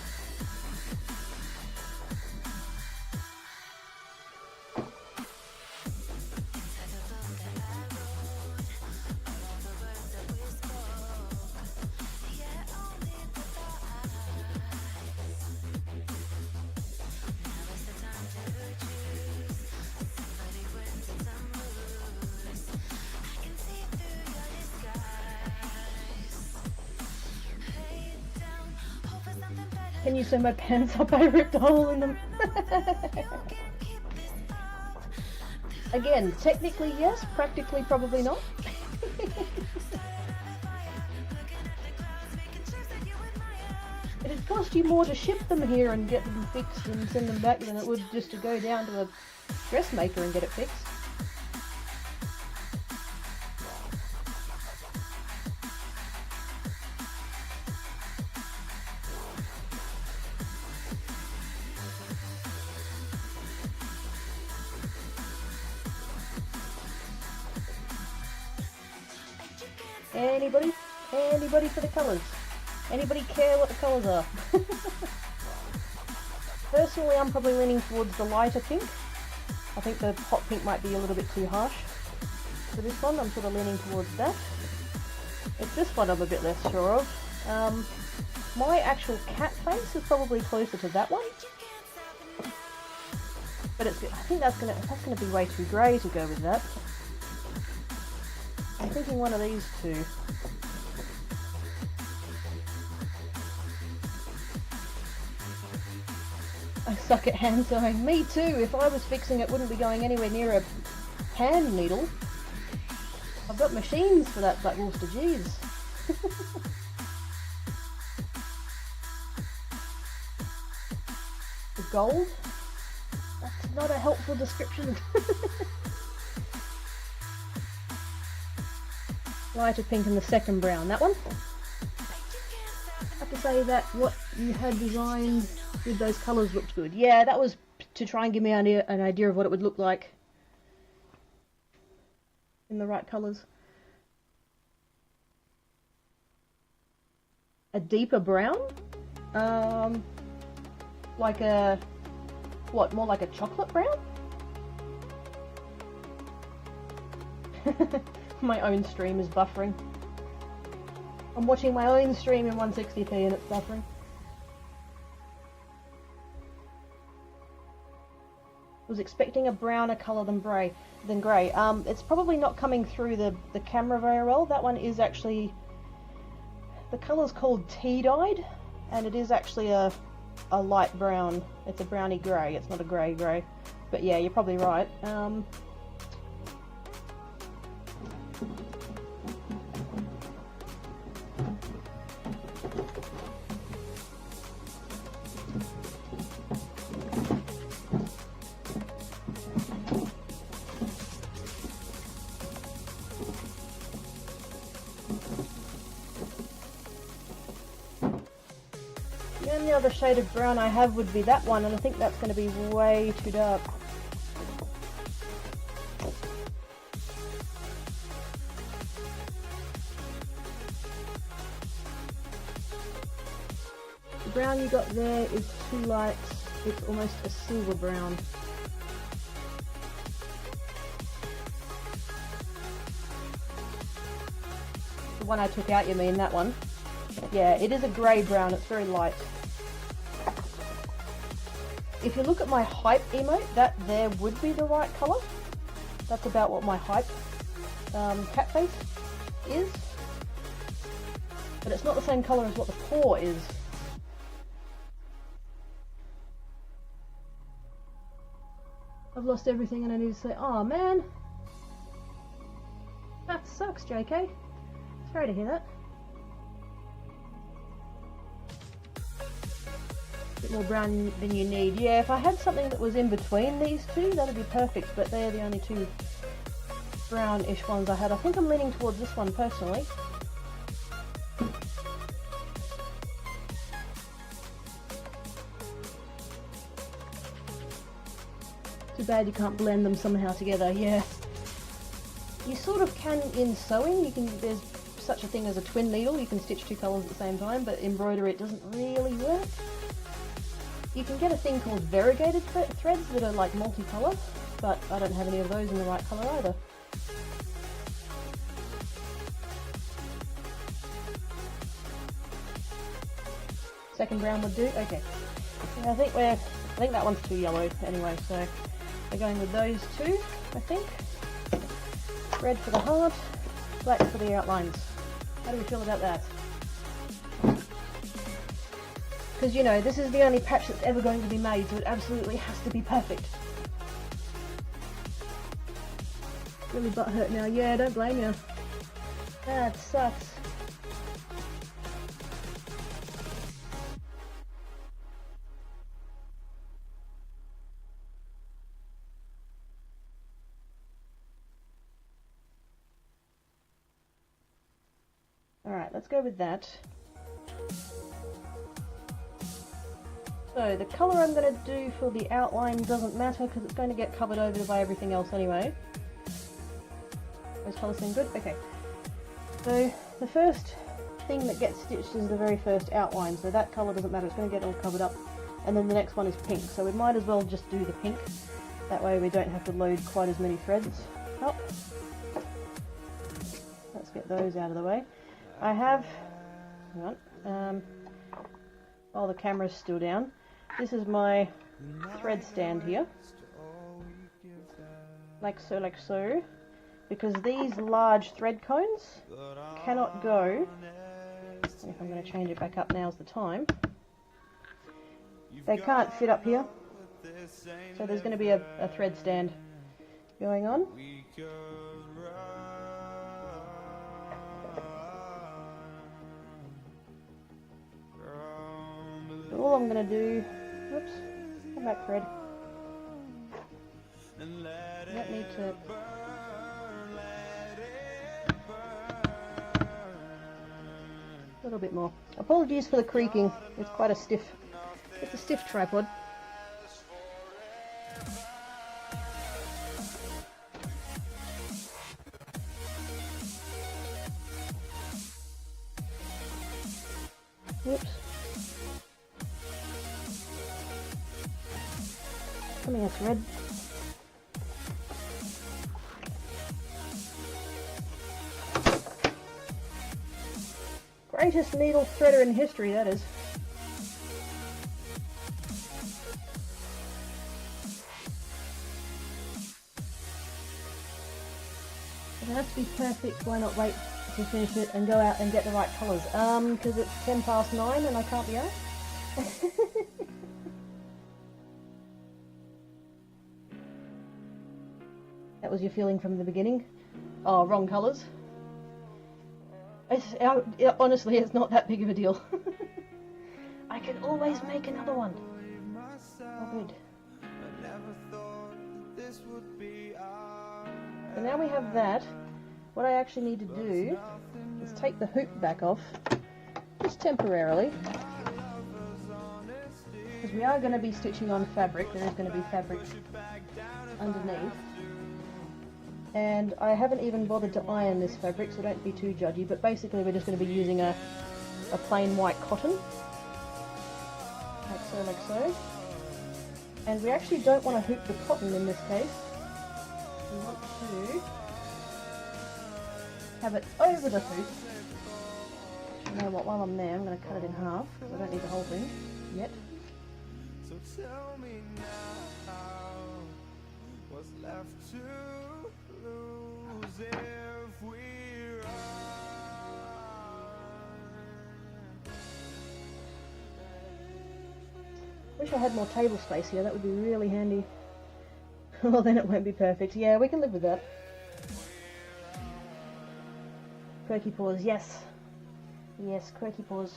Can you sew my pants up? I ripped a hole in them. Again, technically yes, practically probably not. It'd cost you more to ship them here and get them fixed and send them back than it would just to go down to a dressmaker and get it fixed. Anybody? Anybody for the colours? Anybody care what the colours are? Personally, I'm probably leaning towards the lighter pink. I think the hot pink might be a little bit too harsh. For this one, I'm sort of leaning towards that. It's this one I'm a bit less sure of. My actual cat face is probably closer to that one. But it's, I think that's gonna be way too grey to go with that. I'm thinking one of these two. I suck at hand sewing. Me too. If I was fixing it, wouldn't be going anywhere near a hand needle. I've got machines for that, Black Wolster, jeez. The gold? That's not a helpful description. Lighter pink and the second brown, that one. I have to say that what you had designed with those colours looked good. Yeah, that was to try and give me an idea of what it would look like in the right colours. A deeper brown? Like a, what, more like a chocolate brown? My own stream is buffering. I'm watching my own stream in 160p and it's buffering. Was expecting a browner colour than grey. It's probably not coming through the camera very well. That one is actually, the colour's called tea-dyed, and it is actually a light brown. It's a browny grey. It's not a grey. But yeah, you're probably right. other shade of brown I have would be that one, and I think that's going to be way too dark. The brown you got there is too light, it's almost a silver brown. The one I took out, you mean, that one? Yeah, it is a grey brown, it's very light. If you look at my hype emote, that there would be the right colour. That's about what my hype cat face is. But it's not the same colour as what the paw is. I've lost everything and I need to say, oh man, that sucks, JK. Sorry to hear that. Bit more brown than you need. Yeah, if I had something that was in between these two, that'd be perfect, but they're the only two brownish ones I had. I think I'm leaning towards this one personally. Too bad you can't blend them somehow together. Yeah, you sort of can in sewing. You can, there's such a thing as a twin needle, you can stitch two colours at the same time, but embroidery it doesn't really work. You can get a thing called variegated threads that are like multicolour, but I don't have any of those in the right colour either. Second brown would do? Okay. Yeah, I think that one's too yellow anyway, so we're going with those two, I think. Red for the heart, black for the outlines. How do we feel about that? Because, you know, this is the only patch that's ever going to be made, so it absolutely has to be perfect. Really butthurt now. Yeah, don't blame you. That sucks. Alright, let's go with that. So the colour I'm going to do for the outline doesn't matter because it's going to get covered over by everything else anyway. Those colours seem good? Okay. So the first thing that gets stitched is the very first outline, so that colour doesn't matter, it's going to get all covered up. And then the next one is pink, so we might as well just do the pink. That way we don't have to load quite as many threads up. Let's get those out of the way. I have, hang on, while the camera's still down, this is my thread stand here, like so, because these large thread cones cannot go, and if I'm going to change it back up, now's the time, they can't fit up here, so there's going to be a thread stand going on. All I'm going to do, whoops, come back thread, don't need to, a little bit more. Apologies for the creaking, it's quite a stiff, it's a stiff tripod. Whoops. Coming a thread. Greatest needle threader in history, that is. If it has to be perfect, why not wait to finish it and go out and get the right colours? Because it's 9 and I can't be arsed. That was your feeling from the beginning? Oh, wrong colours. Honestly, it's not that big of a deal. I can always make another one. Oh, good. So now we have that. What I actually need to do is take the hoop back off, just temporarily. because we are going to be stitching on fabric. There is going to be fabric underneath. And I haven't even bothered to iron this fabric, so don't be too judgy, but basically we're just going to be using a plain white cotton. Like so, like so. And we actually don't want to hoop the cotton in this case. We want to have it over the hoop. You know what, while I'm there, I'm going to cut it in half, because I don't need the whole thing yet. So tell me now, what's left to lose if we run? Wish I had more table space here, that would be really handy. Well, then it won't be perfect. Yeah, we can live with that. Quirky paws, yes. Yes, quirky paws.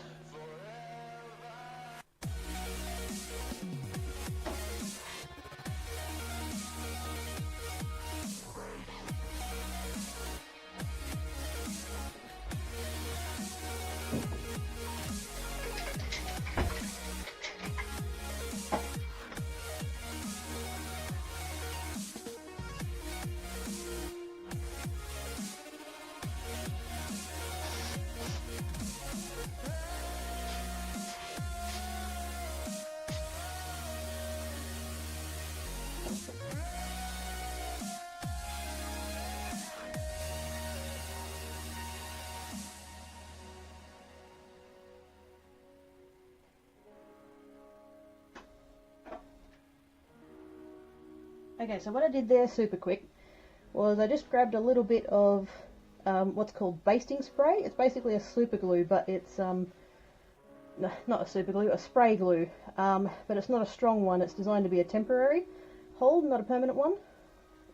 Okay, so what I did there super quick was I just grabbed a little bit of what's called basting spray. It's basically a super glue, but it's no, not a super glue, a spray glue, but it's not a strong one. It's designed to be a temporary hold, not a permanent one.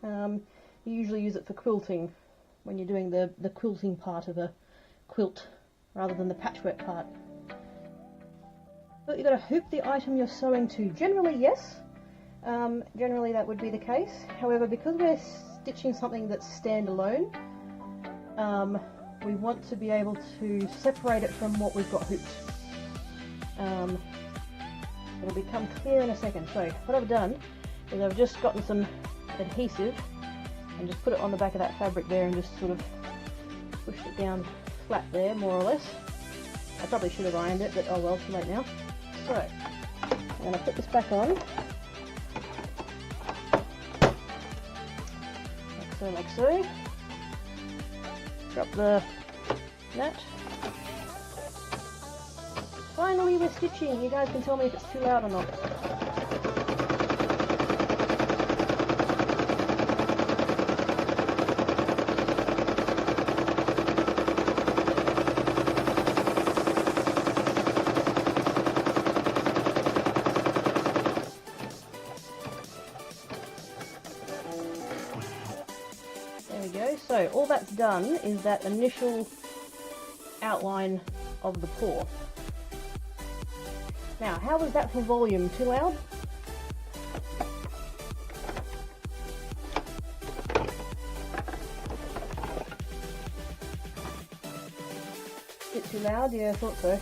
You usually use it for quilting when you're doing the quilting part of a quilt rather than the patchwork part. But you've got to hoop the item you're sewing to. Generally, yes. Generally that would be the case. However, because we're stitching something that's standalone, we want to be able to separate it from what we've got hooped. It'll become clear in a second. So what I've done is I've just gotten some adhesive and just put it on the back of that fabric there and just sort of pushed it down flat there, more or less. I probably should have ironed it, but oh well, too late now. So I'm going to put this back on. Like so. Drop the net. Finally we're stitching. You guys can tell me if it's too loud or not. So all that's done is that initial outline of the paw. Now, how was that for volume? Too loud? Bit too loud? Yeah, I thought so.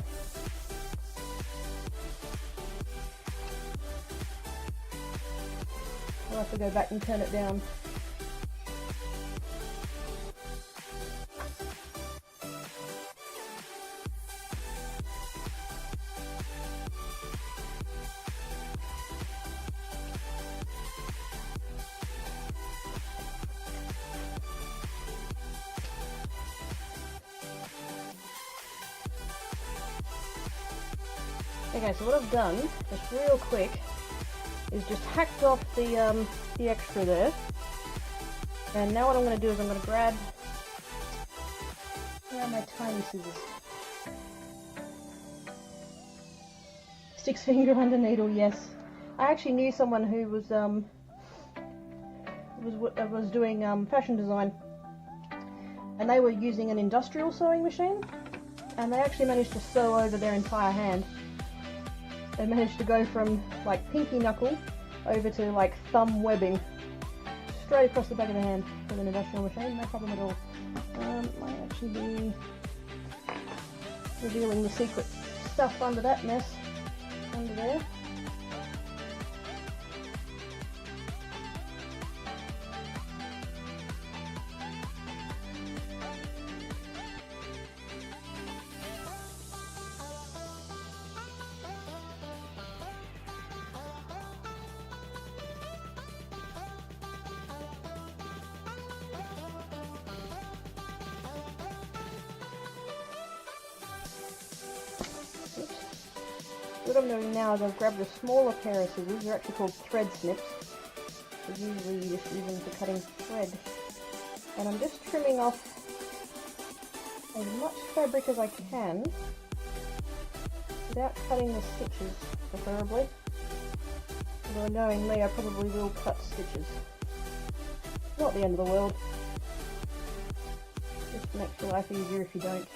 I'll have to go back and turn it down. Okay, so what I've done, just real quick, is just hacked off the extra there. And now what I'm going to do is I'm going to grab, where are my tiny scissors? Six finger under needle, yes. I actually knew someone who was doing fashion design, and they were using an industrial sewing machine, and they actually managed to sew over their entire hand. They managed to go from like pinky knuckle over to like thumb webbing straight across the back of the hand with an industrial machine, no problem at all. Might actually be revealing the secret stuff under that mess, under there. what I'm doing now is I've grabbed a smaller pair of scissors. They're actually called thread snips. So usually you just use them for cutting thread. And I'm just trimming off as much fabric as I can without cutting the stitches, preferably. Although knowing me, I probably will cut stitches. Not the end of the world. Just makes your life easier if you don't.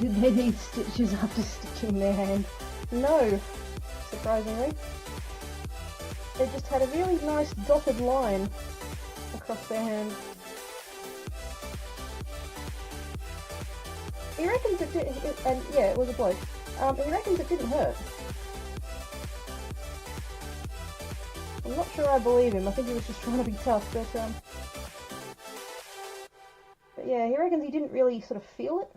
Did they need stitches after stitching their hand? No, surprisingly. They just had a really nice dotted line across their hand. He reckons it did, and yeah, it was a bloke. He reckons it didn't hurt. I'm not sure I believe him. I think he was just trying to be tough, but yeah, he reckons he didn't really sort of feel it.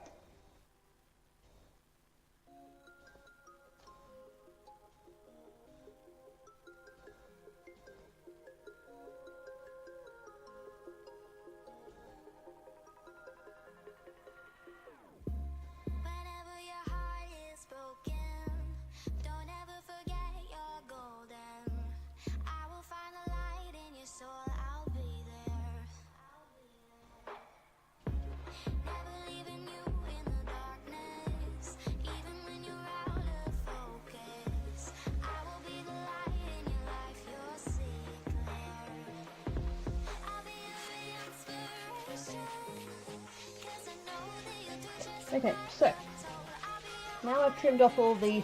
Okay, so now I've trimmed off all the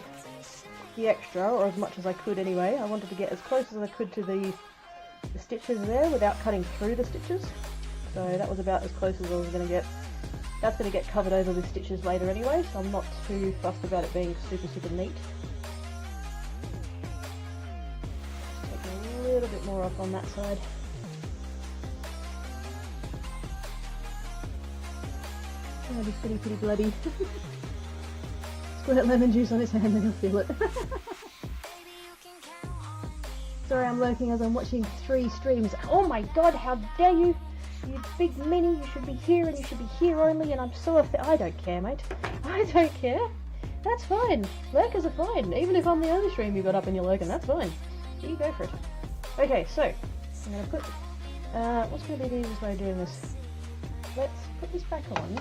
extra, or as much as I could anyway. I wanted to get as close as I could to the stitches there without cutting through the stitches. So that was about as close as I was going to get. That's going to get covered over with stitches later anyway, so I'm not too fussed about it being super, super neat. Take a little bit more off on that side. Oh, he's pretty bloody. Squirt lemon juice on his hand and he'll feel it. Sorry, I'm lurking as I'm watching 3 streams. Oh my god, how dare you! You big mini, you should be here and you should be here only, and I'm so I don't care, mate. I don't care. That's fine. Lurkers are fine. Even if I'm the only stream you got up and you're lurking, that's fine. You go for it. Okay, so I'm gonna put what's gonna be the easiest way of doing this? Let's put this back on.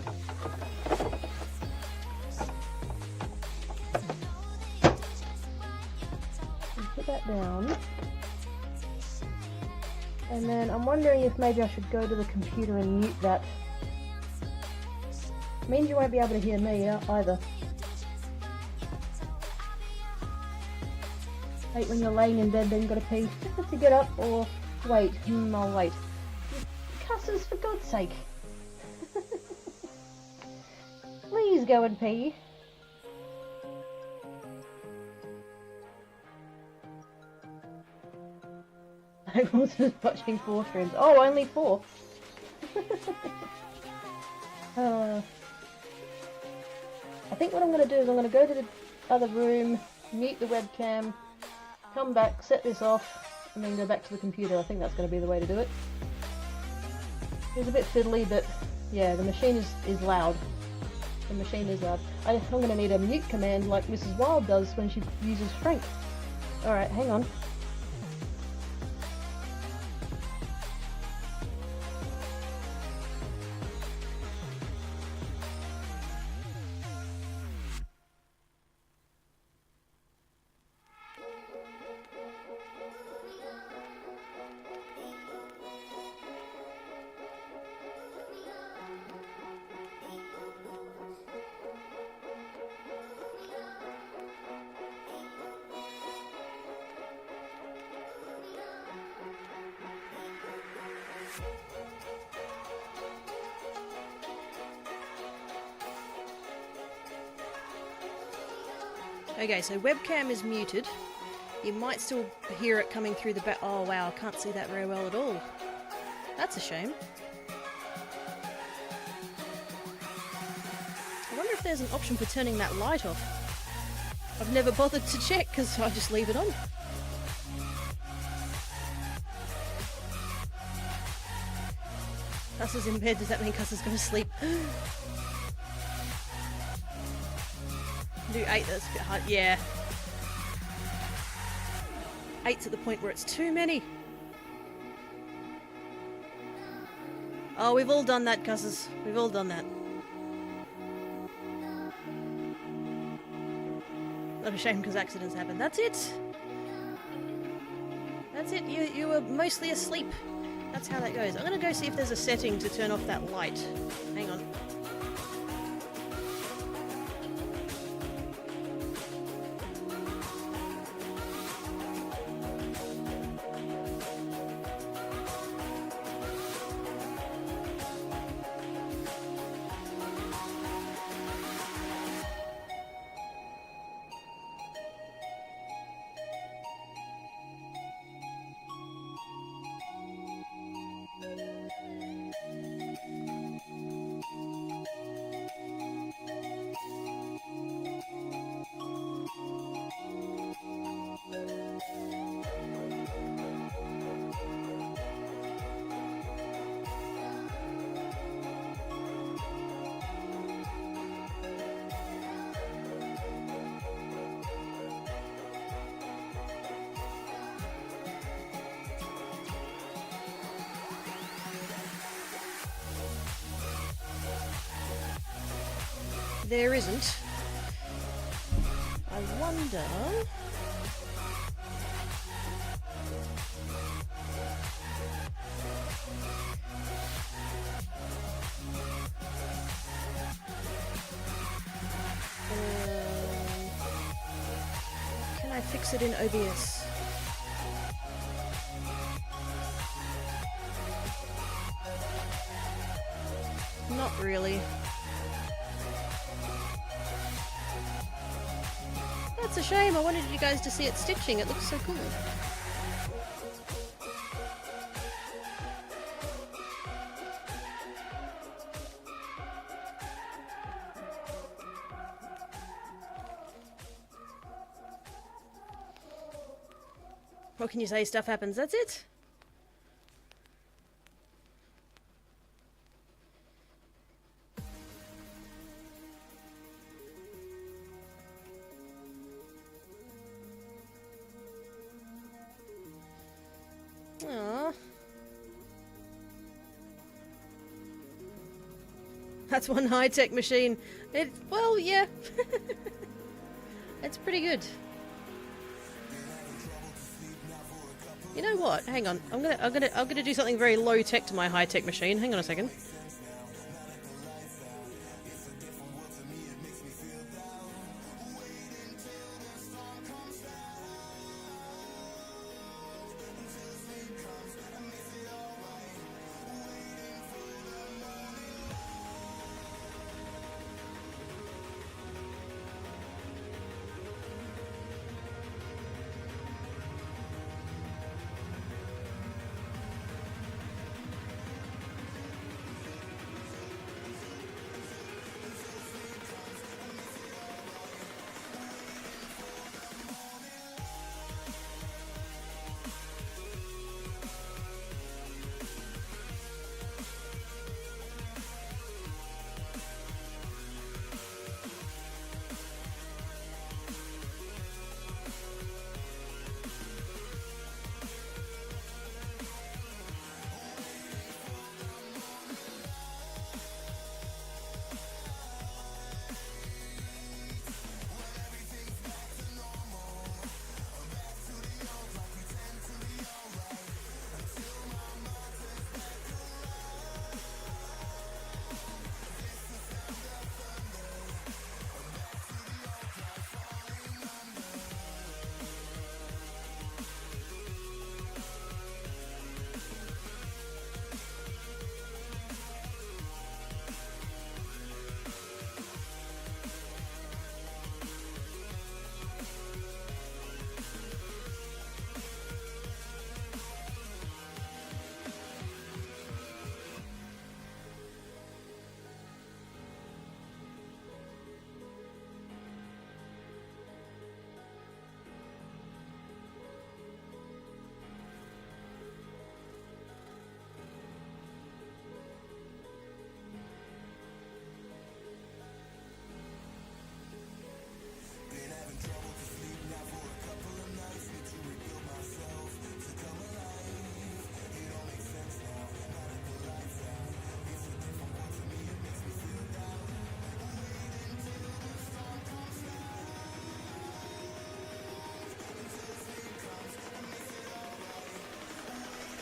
And put that down. And then I'm wondering if maybe I should go to the computer and mute that. Means you won't be able to hear me either. Hate when you're laying in bed then you've got to pee to get up, or wait, I'll wait. Cusses, for God's sake. Please go and pee. I wasn't watching 4 streams. Oh, only 4. I think what I'm going to do is I'm going to go to the other room, mute the webcam, come back, set this off, and then go back to the computer. I think that's going to be the way to do it. It was a bit fiddly, but yeah, the machine is loud. The machine is loud. I'm going to need a mute command like Mrs. Wild does when she uses Frank. Alright, hang on. Okay, so webcam is muted. You might still hear it coming through the back. Oh wow, I can't see that very well at all. That's a shame. there's an option for turning that light off. I've never bothered to check because I just leave it on. Cuss is in bed, does that mean Cuss is going to sleep? Do 8, that's a bit hard. Yeah. 8's at the point where it's too many. Oh, we've all done that, Cusses. We've all done that. Not a shame because accidents happen. That's it. That's it. You were mostly asleep. That's how that goes. I'm going to go see if there's a setting to turn off that light. Hang on. There isn't. I wonder... can I fix it in OBS? Not really. That's a shame. I wanted you guys to see it stitching. It looks so cool. What can you say? Stuff happens. That's it. Aww. That's one high-tech machine. Well, yeah. It's pretty good. You know what? Hang on. I'm gonna do something very low-tech to my high-tech machine. Hang on a second.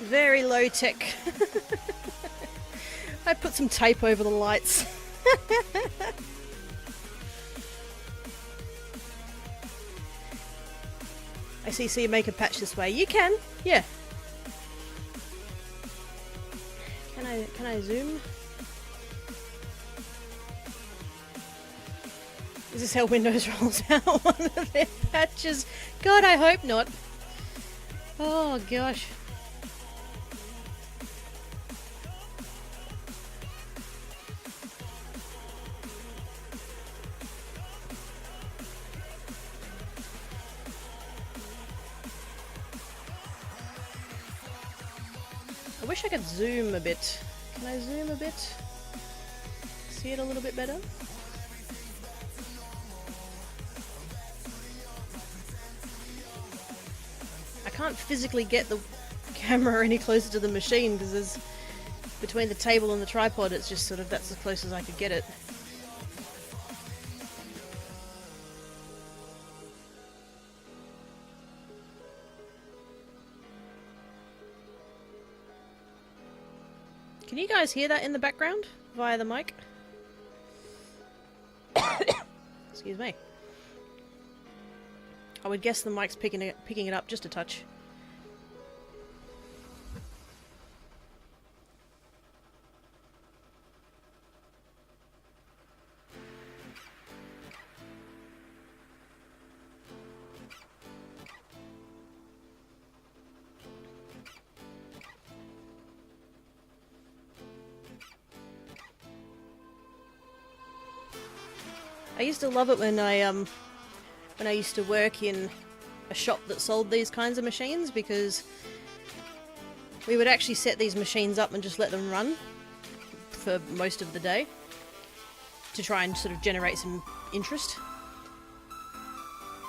Very low tech. I put some tape over the lights. I see, so you make a patch this way. You can, yeah. Can I zoom? Is this how Windows rolls out one of their patches? God, I hope not. Oh gosh. I wish I could zoom a bit. Can I zoom a bit? See it a little bit better? I can't physically get the camera any closer to the machine because there's between the table and the tripod, it's just sort of, that's as close as I could get it. Can you guys hear that in the background via the mic? Excuse me. I would guess the mic's picking it up just a touch. I used to love it when I used to work in a shop that sold these kinds of machines, because we would actually set these machines up and just let them run for most of the day to try and sort of generate some interest.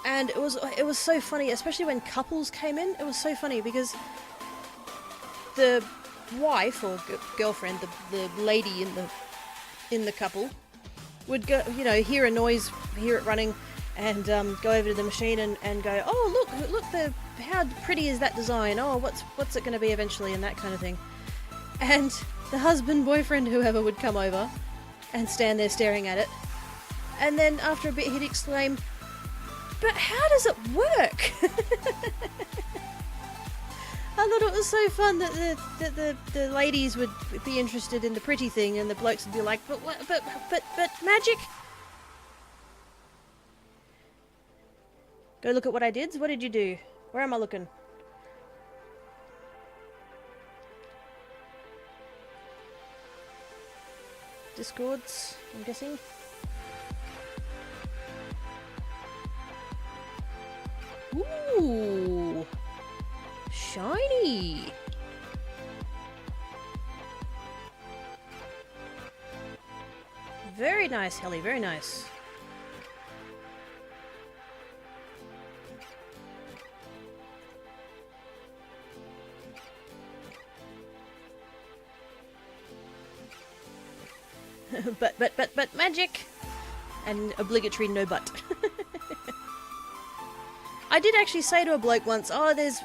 And it was so funny, especially when couples came in. It was so funny because the wife or girlfriend, the lady in the couple, would go, you know, hear a noise, hear it running, and go over to the machine and go, oh look, how pretty is that design? Oh, what's it going to be eventually, and that kind of thing. And the husband, boyfriend, whoever would come over and stand there staring at it, and then after a bit he'd exclaim, "But how does it work?" I thought it was so fun that the ladies would be interested in the pretty thing, and the blokes would be like, but magic? Go look at what I did. What did you do? Where am I looking? Discords, I'm guessing. Ooh! Shiny! Very nice, Helly, very nice. but magic! And obligatory no but. I did actually say to a bloke once, oh, there's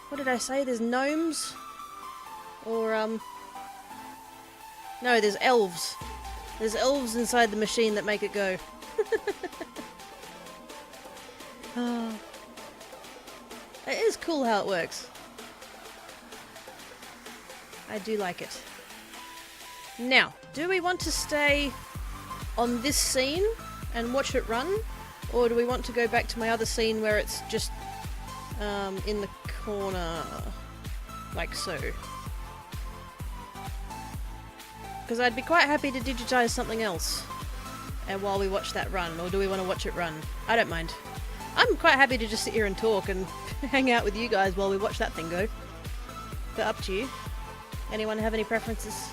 what did I say? There's gnomes? Or, no, there's elves. There's elves inside the machine that make it go. Oh. It is cool how it works. I do like it. Now, do we want to stay on this scene and watch it run? Or do we want to go back to my other scene where it's just in the corner, like so? Because I'd be quite happy to digitize something else and while we watch that run. Or do we want to watch it run? I don't mind. I'm quite happy to just sit here and talk and hang out with you guys while we watch that thing go. But up to you. Anyone have any preferences?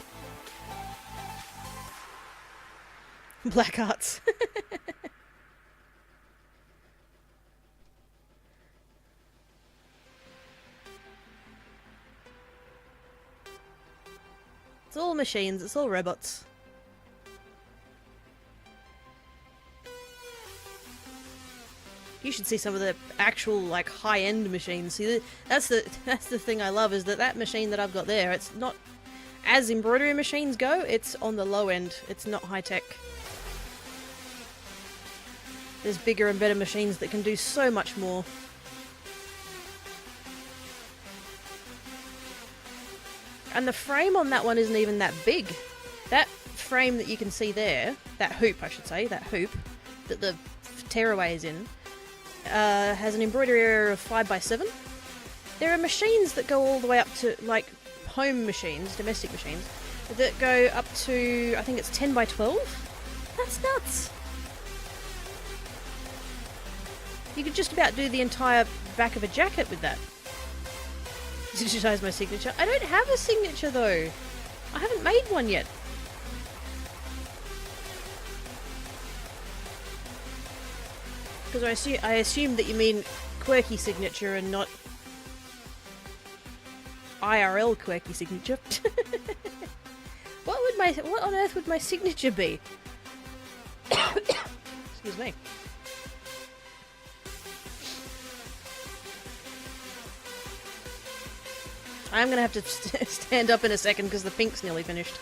Black Hearts. It's all machines, it's all robots. You should see some of the actual like high-end machines. See, that's the thing I love, is that machine that I've got there, it's not, as embroidery machines go, it's on the low end. It's not high-tech. There's bigger and better machines that can do so much more. And the frame on that one isn't even that big. That frame that you can see there, that hoop I should say, that hoop that the tearaway is in, has an embroidery area of 5x7. There are machines that go all the way up to, like, home machines, domestic machines, that go up to, I think it's 10x12. That's nuts! You could just about do the entire back of a jacket with that. Digitize my signature. I don't have a signature though. I haven't made one yet. Because I assume that you mean quirky signature and not IRL quirky signature. What on earth would my signature be? Excuse me. I'm gonna have to stand up in a second because the pink's nearly finished.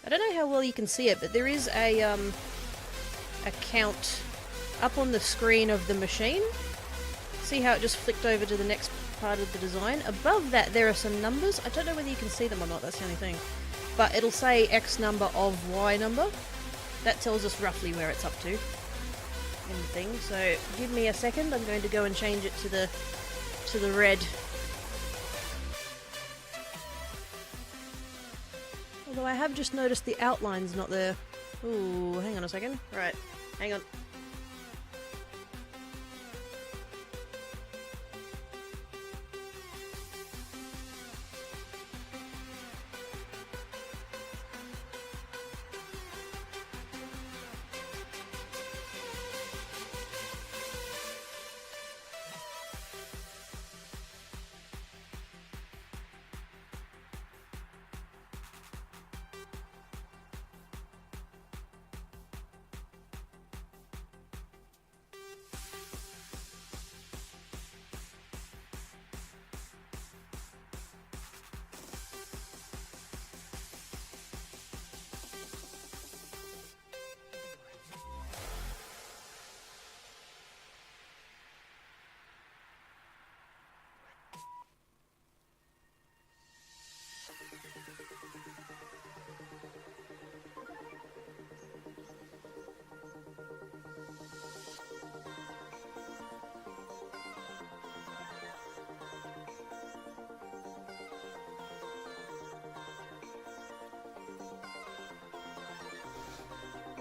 I don't know how well you can see it, but there is a count up on the screen of the machine. See how it just flicked over to the next part of the design? Above that there are some numbers. I don't know whether you can see them or not, that's the only thing. But it'll say X number of Y number. That tells us roughly where it's up to in the thing. So give me a second, I'm going to go and change it to the red. Although I have just noticed the outline's not there. Ooh, hang on a second. Right, hang on.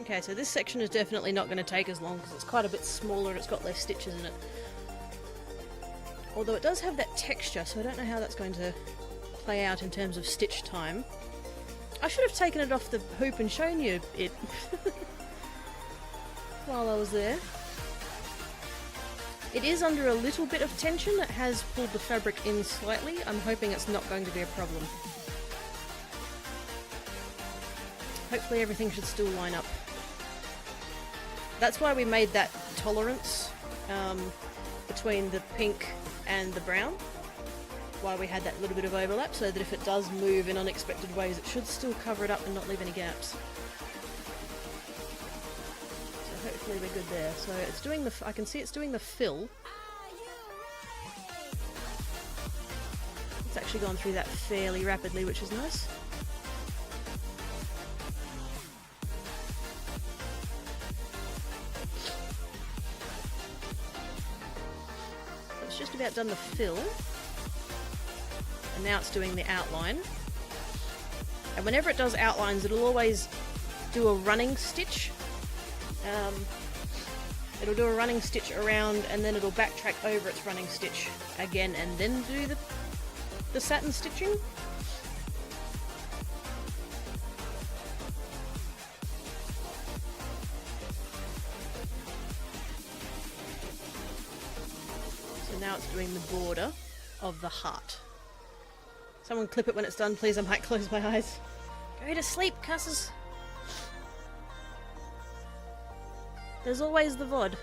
Okay, so this section is definitely not going to take as long because it's quite a bit smaller and it's got less stitches in it. Although it does have that texture, so I don't know how that's going to play out in terms of stitch time. I should have taken it off the hoop and shown you it while I was there. It is under a little bit of tension. It has pulled the fabric in slightly. I'm hoping it's not going to be a problem. Hopefully everything should still line up. That's why we made that tolerance between the pink and the brown. Why we had that little bit of overlap, so that if it does move in unexpected ways, it should still cover it up and not leave any gaps. So hopefully we're good there. So it's doing the, I can see it's doing the fill. It's actually gone through that fairly rapidly, which is nice. It's just about done the fill, and now it's doing the outline. And whenever it does outlines, it'll always do a running stitch. It'll do a running stitch around, and then it'll backtrack over its running stitch again, and then do the satin stitching. Now it's doing the border of the heart. Someone clip it when it's done, please. I might close my eyes. Go to sleep, cusses. There's always the VOD.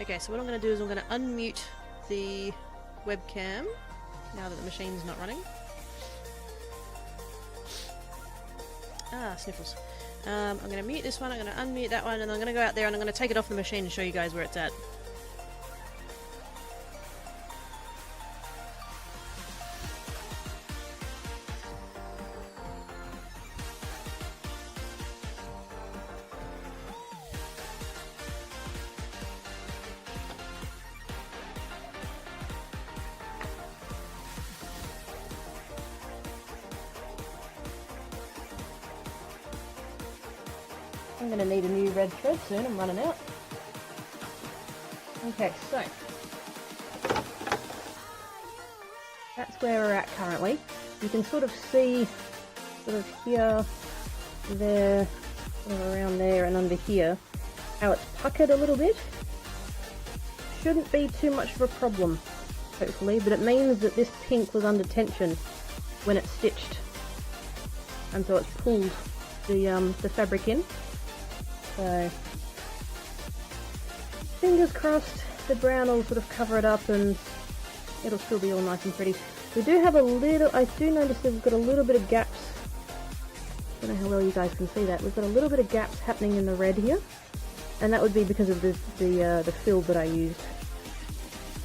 Okay, so what I'm going to do is I'm going to unmute the webcam now that the machine's not running. Ah, sniffles. I'm going to mute this one, I'm going to unmute that one, and I'm going to go out there and I'm going to take it off the machine and show you guys where it's at. I'm going to need a new red thread soon, I'm running out. Okay, so that's where we're at currently. You can sort of see, sort of here, there, sort of around there and under here, how it's puckered a little bit. Shouldn't be too much of a problem, hopefully, but it means that this pink was under tension when it's stitched, and so it's pulled the fabric in. So, fingers crossed the brown will sort of cover it up and it'll still be all nice and pretty. We do have a little, I do notice that we've got a little bit of gaps. I don't know how well you guys can see that. We've got a little bit of gaps happening in the red here, and that would be because of the fill that I used.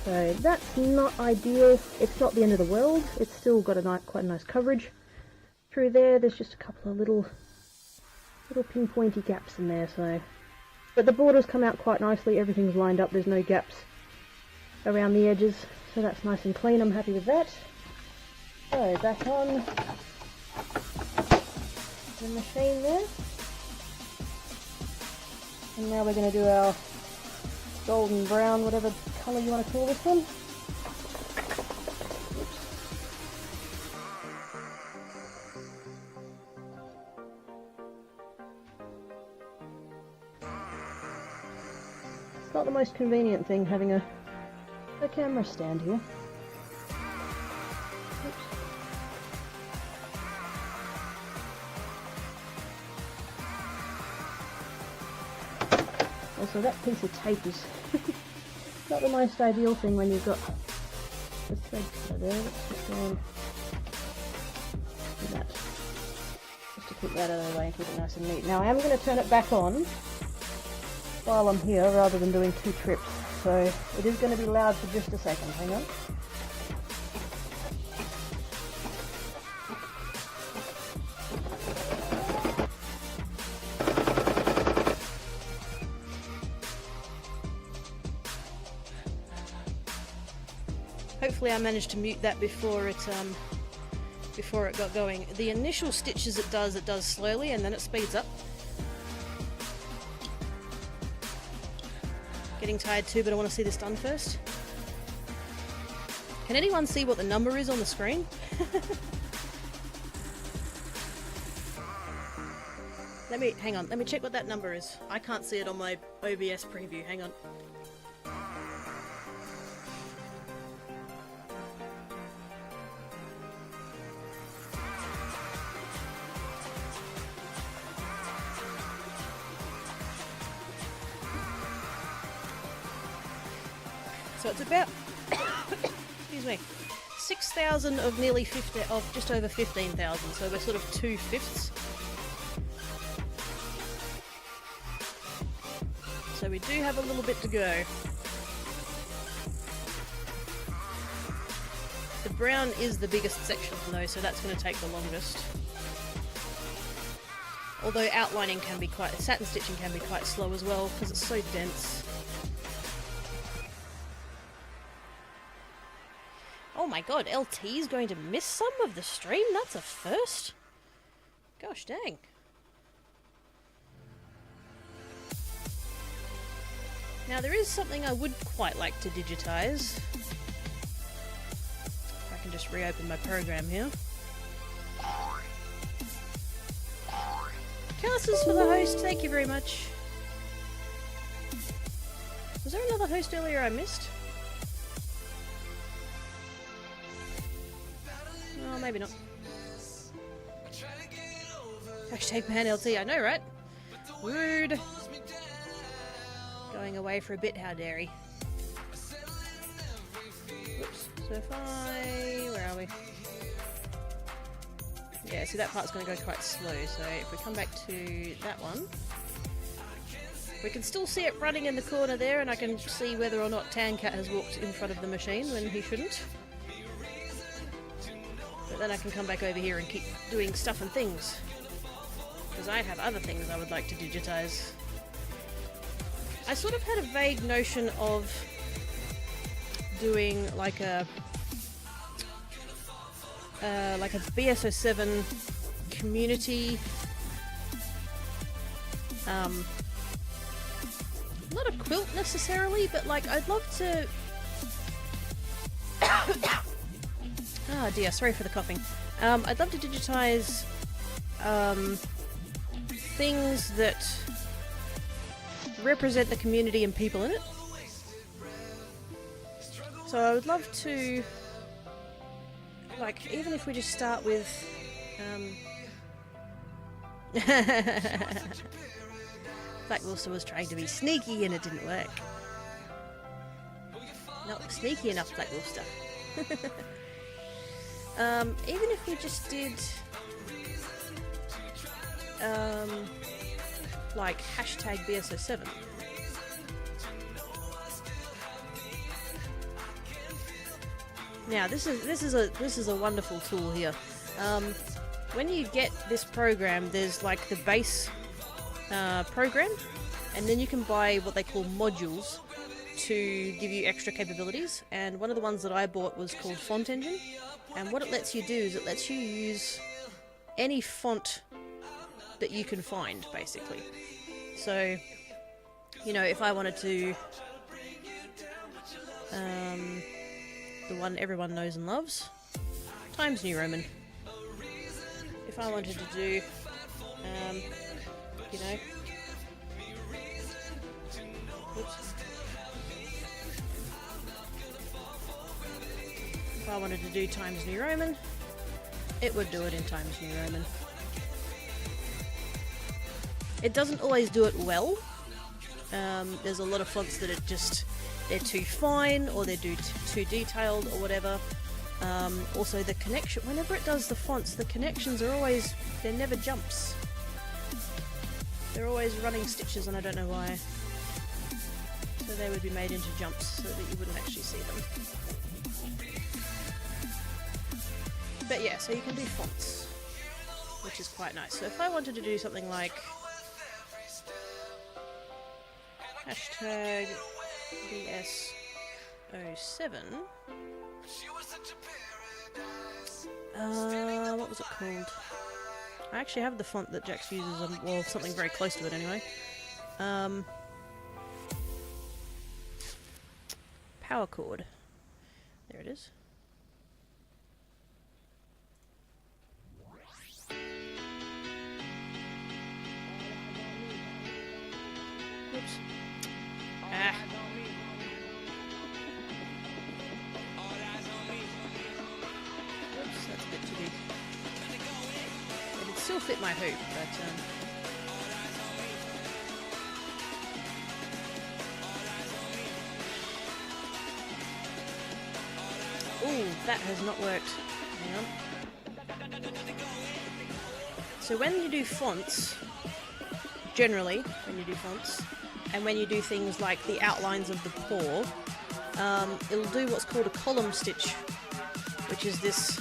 So that's not ideal. It's not the end of the world. It's still got quite a nice coverage through there. There's just a couple of little pinpointy gaps in there, so, but the borders come out quite nicely, everything's lined up, there's no gaps around the edges, so that's nice and clean, I'm happy with that. So back on the machine there, and now we're going to do our golden brown, whatever colour you want to call this one. Not the most convenient thing having a camera stand here. Oops. Also, that piece of tape is not the most ideal thing when you've got the thread cutter there. Let's just go and do that, just to keep that out of the way and keep it nice and neat. Now I am going to turn it back on while I'm here, rather than doing two trips, so it is going to be loud for just a second. Hang on. Hopefully I managed to mute that before it got going. The initial stitches it does slowly and then it speeds up. Getting tired too, but I want to see this done first. Can anyone see what the number is on the screen? Hang on, let me check what that number is. I can't see it on my OBS preview, hang on. So it's about, excuse me, 6,000 of nearly 50, of just over 15,000. So we're sort of 2/5. So we do have a little bit to go. The brown is the biggest section though, so that's going to take the longest. Although outlining can be quite, satin stitching can be quite slow as well because it's so dense. Oh my god, LT is going to miss some of the stream? That's a first? Gosh dang. Now there is something I would quite like to digitize. If I can just reopen my program here. Casters for the host, thank you very much. Was there another host earlier I missed? Oh, maybe not. Hashtag ban LT, I know, right? Rude. Going away for a bit, how dare he. Oops. So if I... where are we? Yeah, see that part's going to go quite slow, so if we come back to that one, we can still see it running in the corner there, and I can see whether or not Tan Cat has walked in front of the machine when he shouldn't. But then I can come back over here and keep doing stuff and things, because I have other things I would like to digitize. I sort of had a vague notion of doing like a BSO7 community, not a quilt necessarily, but like I'd love to. Oh dear, sorry for the coughing. I'd love to digitize things that represent the community and people in it. So I would love to, like, even if we just start with Black Wolfster was trying to be sneaky and it didn't work. Not sneaky enough, Black Wolfster. Even if we just did like hashtag BSO7. Now this is a wonderful tool here. When you get this program, there's like the base program, and then you can buy what they call modules to give you extra capabilities. And one of the ones that I bought was called Font Engine, and what it lets you do is it lets you use any font that you can find, basically. So, you know, if I wanted to the one everyone knows and loves, Times New Roman. If I wanted to do, you know, oops. If I wanted to do Times New Roman, it would do it in Times New Roman. It doesn't always do it well. There's a lot of fonts that they're too fine, or they're too detailed, or whatever. Also the connection, whenever it does the fonts, the connections are always, they're never jumps. They're always running stitches, and I don't know why. So they would be made into jumps so that you wouldn't actually see them. But yeah, so you can do fonts, which is quite nice. So if I wanted to do something like hashtag BS07, what was it called? I actually have the font that Jax uses, well, something very close to it anyway. Power chord. There it is. Oops. Ah. Oops, that's a bit too big. It'd still fit my hoop, but ooh, that has not worked. Hang on. So when you do fonts, generally, when you do fonts, and when you do things like the outlines of the paw, it'll do what's called a column stitch, which is this,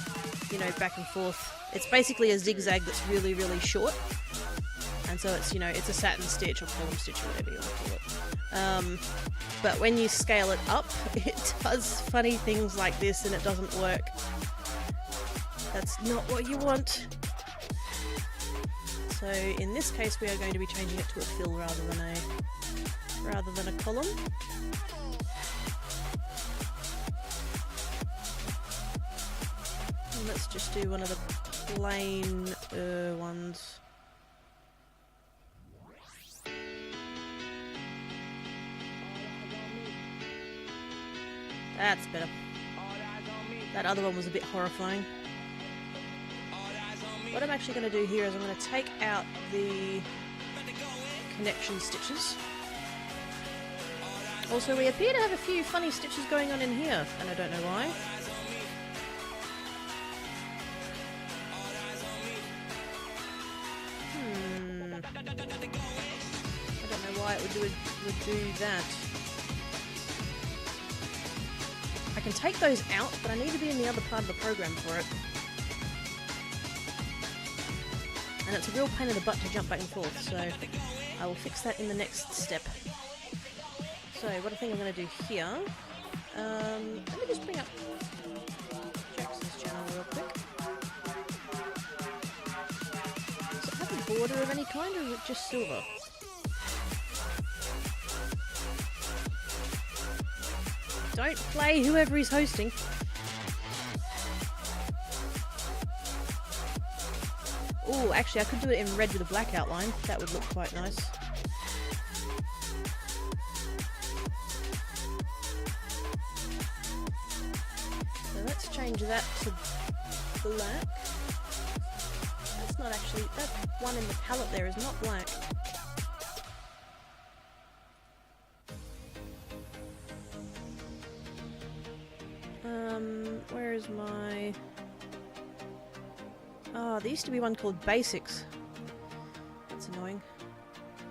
you know, back and forth. It's basically a zigzag that's really, really short, and so it's, you know, it's a satin stitch or column stitch or whatever you want to call it. But when you scale it up, it does funny things like this, and it doesn't work. That's not what you want. So in this case, we are going to be changing it to a fill rather than a column. And let's just do one of the plain ones. That's better. That other one was a bit horrifying. What I'm actually going to do here is I'm going to take out the connection stitches. Also, we appear to have a few funny stitches going on in here, and I don't know why. I don't know why it would do that. I can take those out, but I need to be in the other part of the program for it. And it's a real pain in the butt to jump back and forth, so I will fix that in the next step. So, what I think I'm going to do here, let me just bring up Jackson's channel real quick. Does it have a border of any kind, or is it just silver? Don't play whoever is hosting. Oh, actually I could do it in red with a black outline. That would look quite nice. So let's change that to black. That's not actually, that one in the palette there is not black. Where is my... Oh, there used to be one called Basics. That's annoying.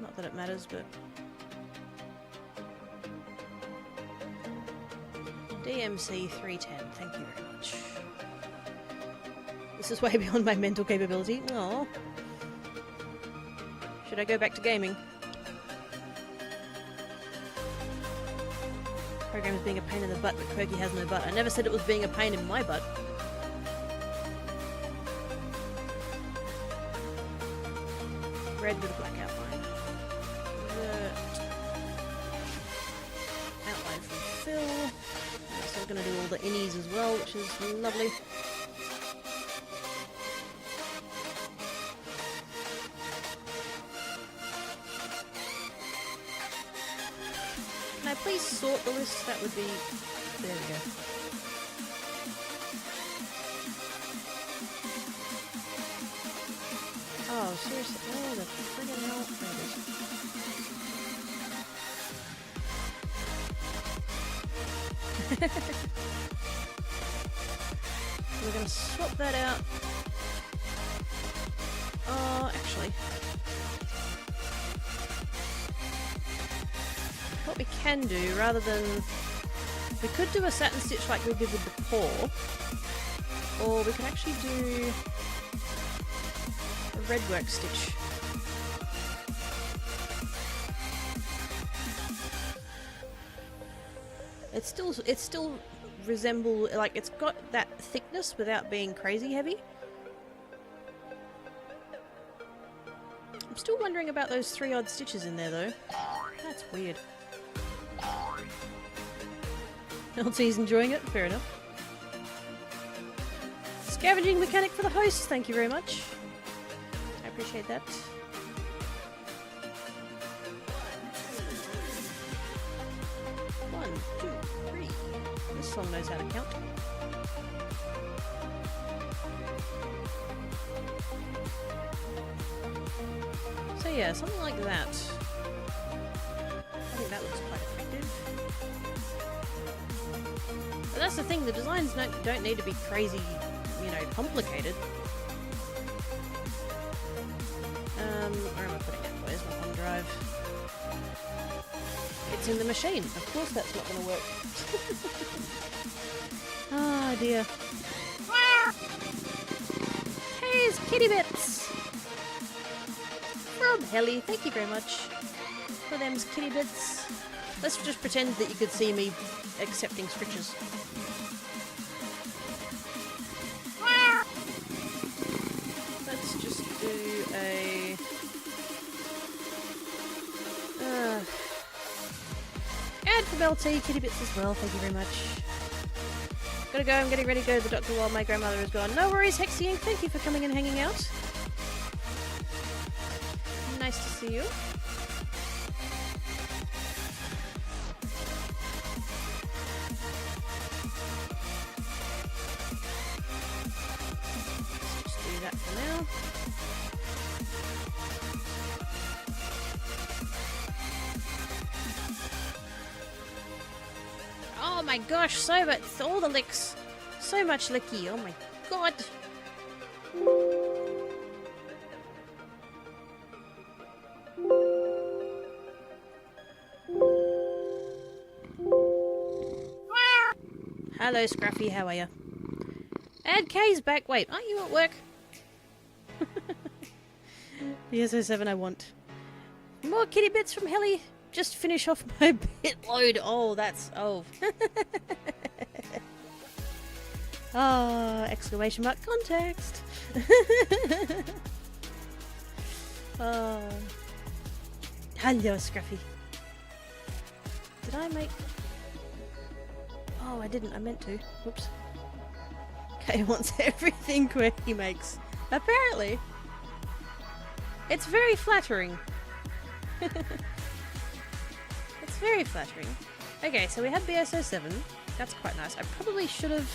Not that it matters, but... DMC 310, thank you very much. This is way beyond my mental capability. Aww. Should I go back to gaming? Program is being a pain in the butt, but Quirky has no butt. I never said it was being a pain in my butt. Red with a black outline. Outline from Phil. So we're going to do all the innies as well, which is lovely. Can I please sort the list? That would be... There we go. Oh, seriously? Oh, the friggin' hell. There it is. We're gonna swap that out. Oh, actually. What we can do, rather than... We could do a satin stitch like we did with the paw. Or we could actually do... a red work stitch. It's still resemble, like, it's got that thickness without being crazy heavy. I'm still wondering about those 3 odd stitches in there though. That's weird. LT's enjoying it, fair enough. Scavenging mechanic for the host, thank you very much. I appreciate that. One, two, three. This song knows how to count. So yeah, something like that. I think that looks quite effective. But that's the thing, the designs don't need to be crazy, you know, complicated. Where am I putting it? Where's my thumb drive? It's in the machine. Of course that's not going to work. Ah, dear. Hey, it's Kitty Bits! From Helly, thank you very much for them's kitty bits. Let's just pretend that you could see me accepting scritches. Let's just do a... add from LT, kitty bits as well, thank you very much. Gotta go, I'm getting ready to go to the doctor while my grandmother is gone. No worries, Hexying, thank you for coming and hanging out. Nice to see you. Let's just do that for now. my gosh, so much, all the licks. So much licky, oh my god. Hello Scruffy, how are you? And Kay's back. Wait, aren't you at work? BSO7 I want. More kitty bits from Helly. Just finish off my bit load. Oh, that's... oh. Oh, exclamation mark context. Oh. Hello, Scruffy. Did I make... oh, I didn't. I meant to. Whoops. Kay wants everything Quirky makes. Apparently. It's very flattering. It's very flattering. Okay, so we had BSO7. That's quite nice. I probably should have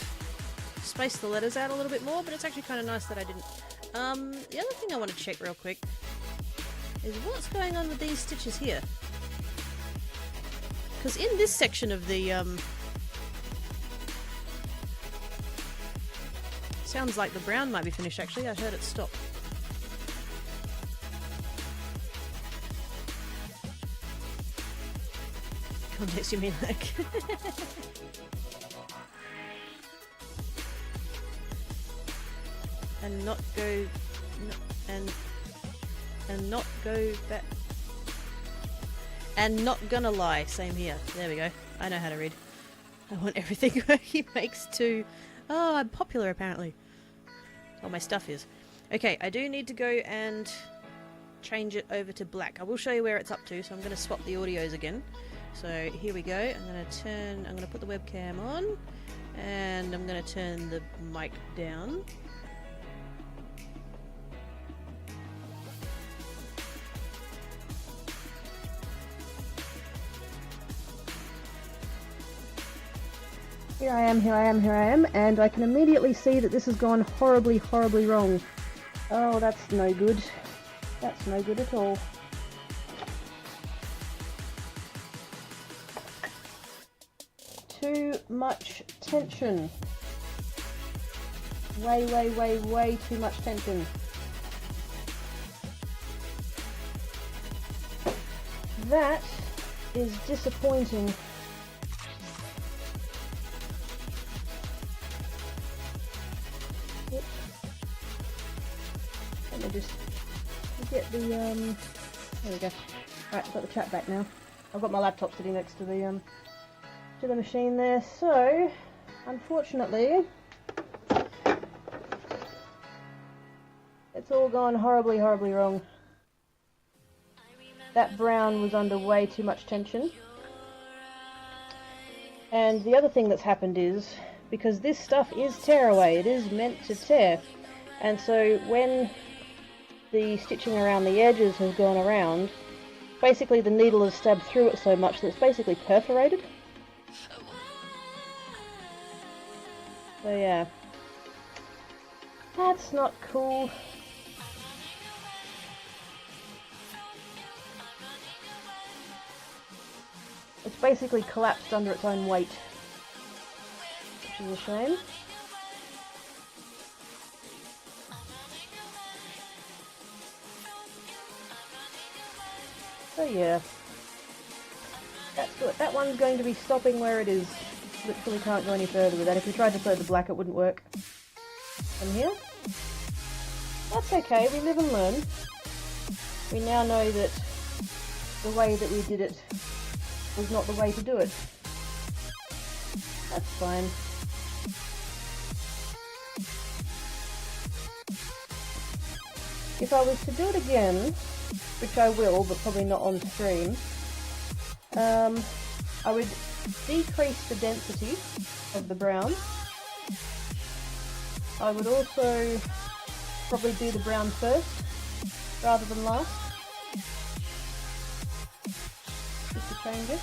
spaced the letters out a little bit more, but it's actually kind of nice that I didn't. The other thing I want to check real quick is what's going on with these stitches here. Because in this section of the, sounds like the brown might be finished actually. I heard it stop. Context, you mean like? And not go, and not go back. And not gonna lie. Same here. There we go. I know how to read. I want everything he makes too. Oh, I'm popular apparently. Well, my stuff is. Okay, I do need to go and change it over to black. I will show you where it's up to, so I'm going to swap the audios again. So here we go. I'm going to put the webcam on, and I'm going to turn the mic down. Here I am, and I can immediately see that this has gone horribly, horribly wrong. Oh, that's no good. That's no good at all. Too much tension. Way too much tension. That is disappointing. Let me just get the there we go. Right, I've got the chat back now. I've got my laptop sitting next to the machine there, so unfortunately it's all gone horribly wrong. That brown was under way too much tension. And the other thing that's happened is, because this stuff is tearaway, it is meant to tear, and so when the stitching around the edges has gone around, basically the needle has stabbed through it so much that it's basically perforated. So yeah, that's not cool. It's basically collapsed under its own weight, which is a shame. So yeah, that's good. That one's going to be stopping where it is. Literally can't go any further with that. If we tried to sew the black, it wouldn't work. From here, that's okay. We live and learn. We now know that the way that we did it was not the way to do it. That's fine. If I was to do it again, which I will, but probably not on stream, I would decrease the density of the brown. I would also probably do the brown first, rather than last, just to change it.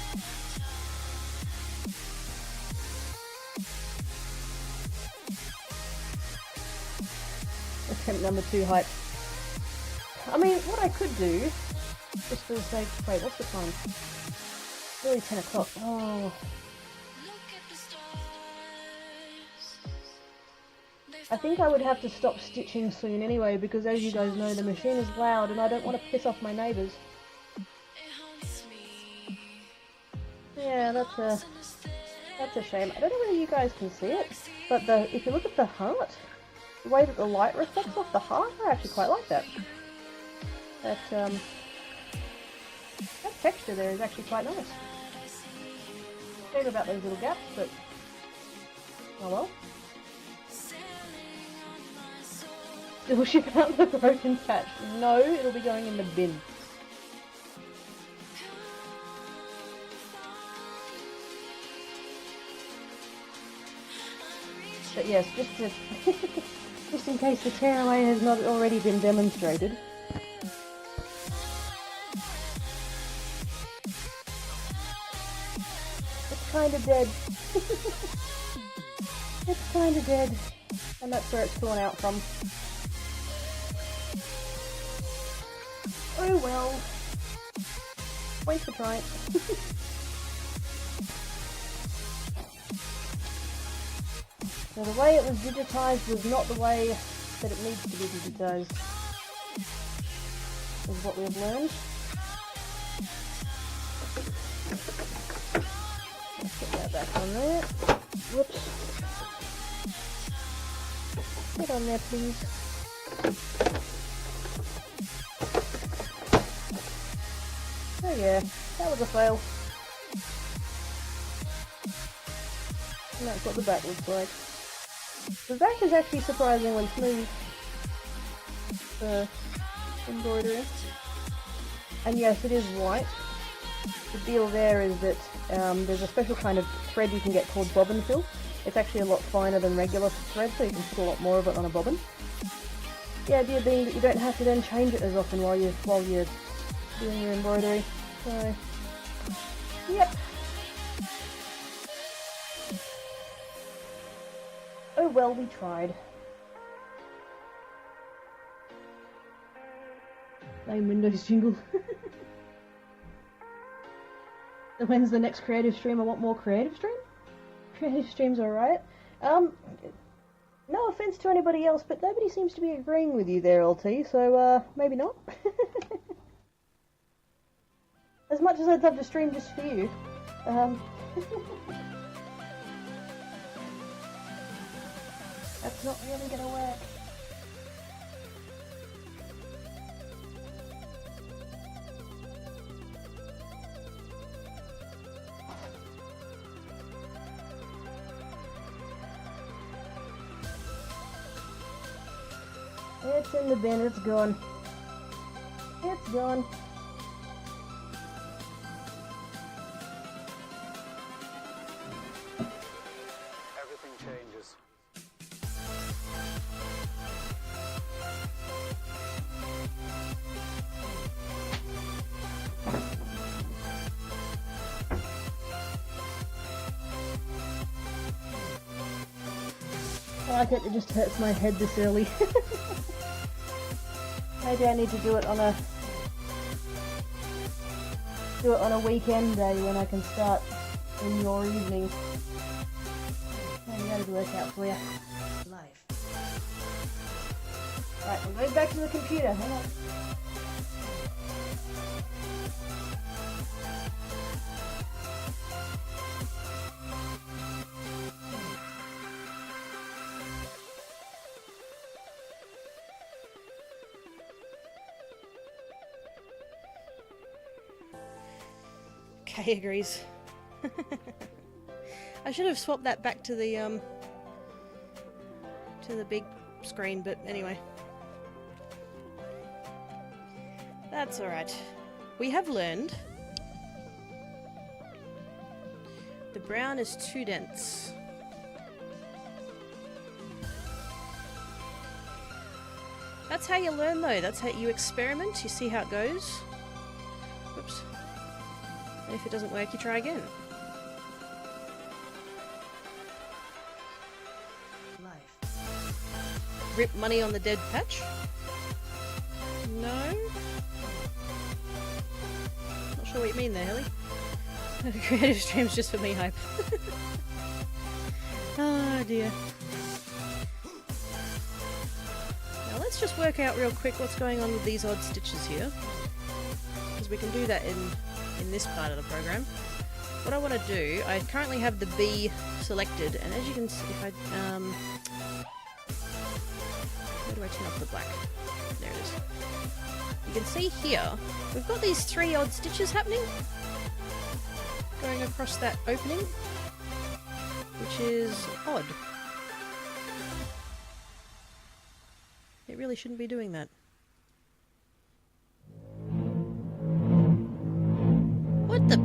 Attempt number 2 height. I mean, what I could do, just for the sake, wait, what's the time? It's really 10 o'clock. Oh. I think I would have to stop stitching soon anyway, because as you guys know, the machine is loud and I don't want to piss off my neighbours. Yeah, that's a shame. I don't know whether you guys can see it, but if you look at the heart, the way that the light reflects off the heart, I actually quite like that. That texture there is actually quite nice. Shame about those little gaps, but oh well. Still ship out the broken patch. No, it'll be going in the bin. But yes, just in case the tearaway has not already been demonstrated. It's kind of dead. It's kind of dead. And that's where it's fallen out from. Oh well. Wait for trying. So the way it was digitized was not the way that it needs to be digitized, is what we've learned. Let's get that back on there. Whoops. Get on there, please. Oh yeah, that was a fail. And that's what the back looks like. The back is actually surprisingly smooth for embroidery. And yes, it is white. The deal there is that there's a special kind of thread you can get called bobbin fill. It's actually a lot finer than regular thread, so you can put a lot more of it on a bobbin. The idea being that you don't have to then change it as often while you're doing your embroidery. So, yep. Oh well, we tried. Same Windows jingle. So when's the next creative stream? I want more creative stream? Creative stream's alright. No offense to anybody else, but nobody seems to be agreeing with you there, LT, so maybe not. As much as I'd love to stream just for you. That's not really gonna work. It's in the bin, it's gone. It's gone. Everything changes. I like it just hurts my head this early. Maybe I need to do it on a weekend day when I can start in your evening. Maybe that'll work out for you. Life. Right, I'm going back to the computer. Hang on. Kay agrees. I should have swapped that back to the big screen, but anyway. That's alright. We have learned the brown is too dense. That's how you learn though, that's how you experiment, you see how it goes. Whoops. And if it doesn't work, you try again. Life. Rip money on the dead patch? No? Not sure what you mean there, Hilly. Creative streams just for me hype. Oh dear. let's just work out real quick what's going on with these odd stitches here, because we can do that in this part of the program. What I want to do, I currently have the B selected, and as you can see, if I where do I turn off the black? There it is. You can see here we've got these 3 odd stitches happening going across that opening, which is odd. It really shouldn't be doing that. What the?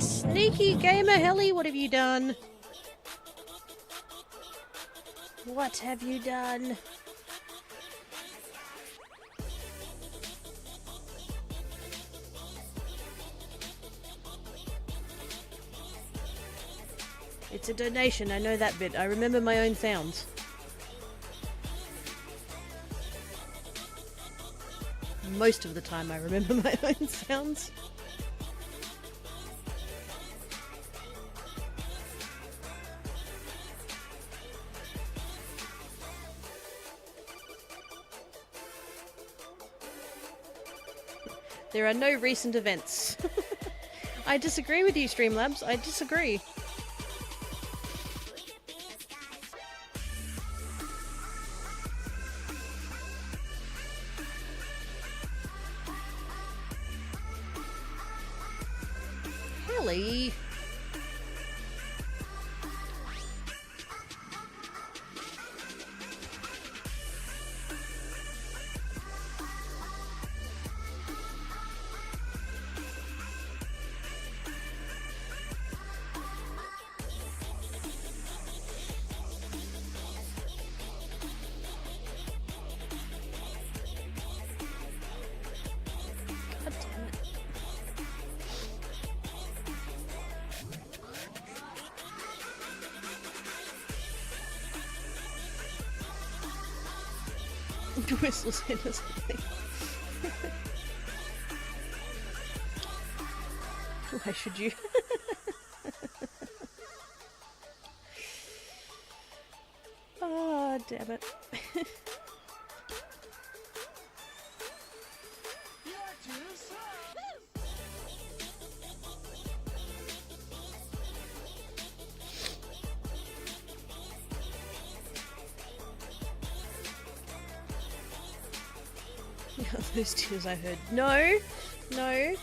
Sneaky gamer Helly, what have you done? What have you done? It's a donation, I know that bit. I remember my own sounds. Most of the time I remember my own sounds. There are no recent events. I disagree with you, Streamlabs. I disagree. Helly. God damn it. Whistles in or something. Why should you? Oh, damn it. Those tears I heard. No, no.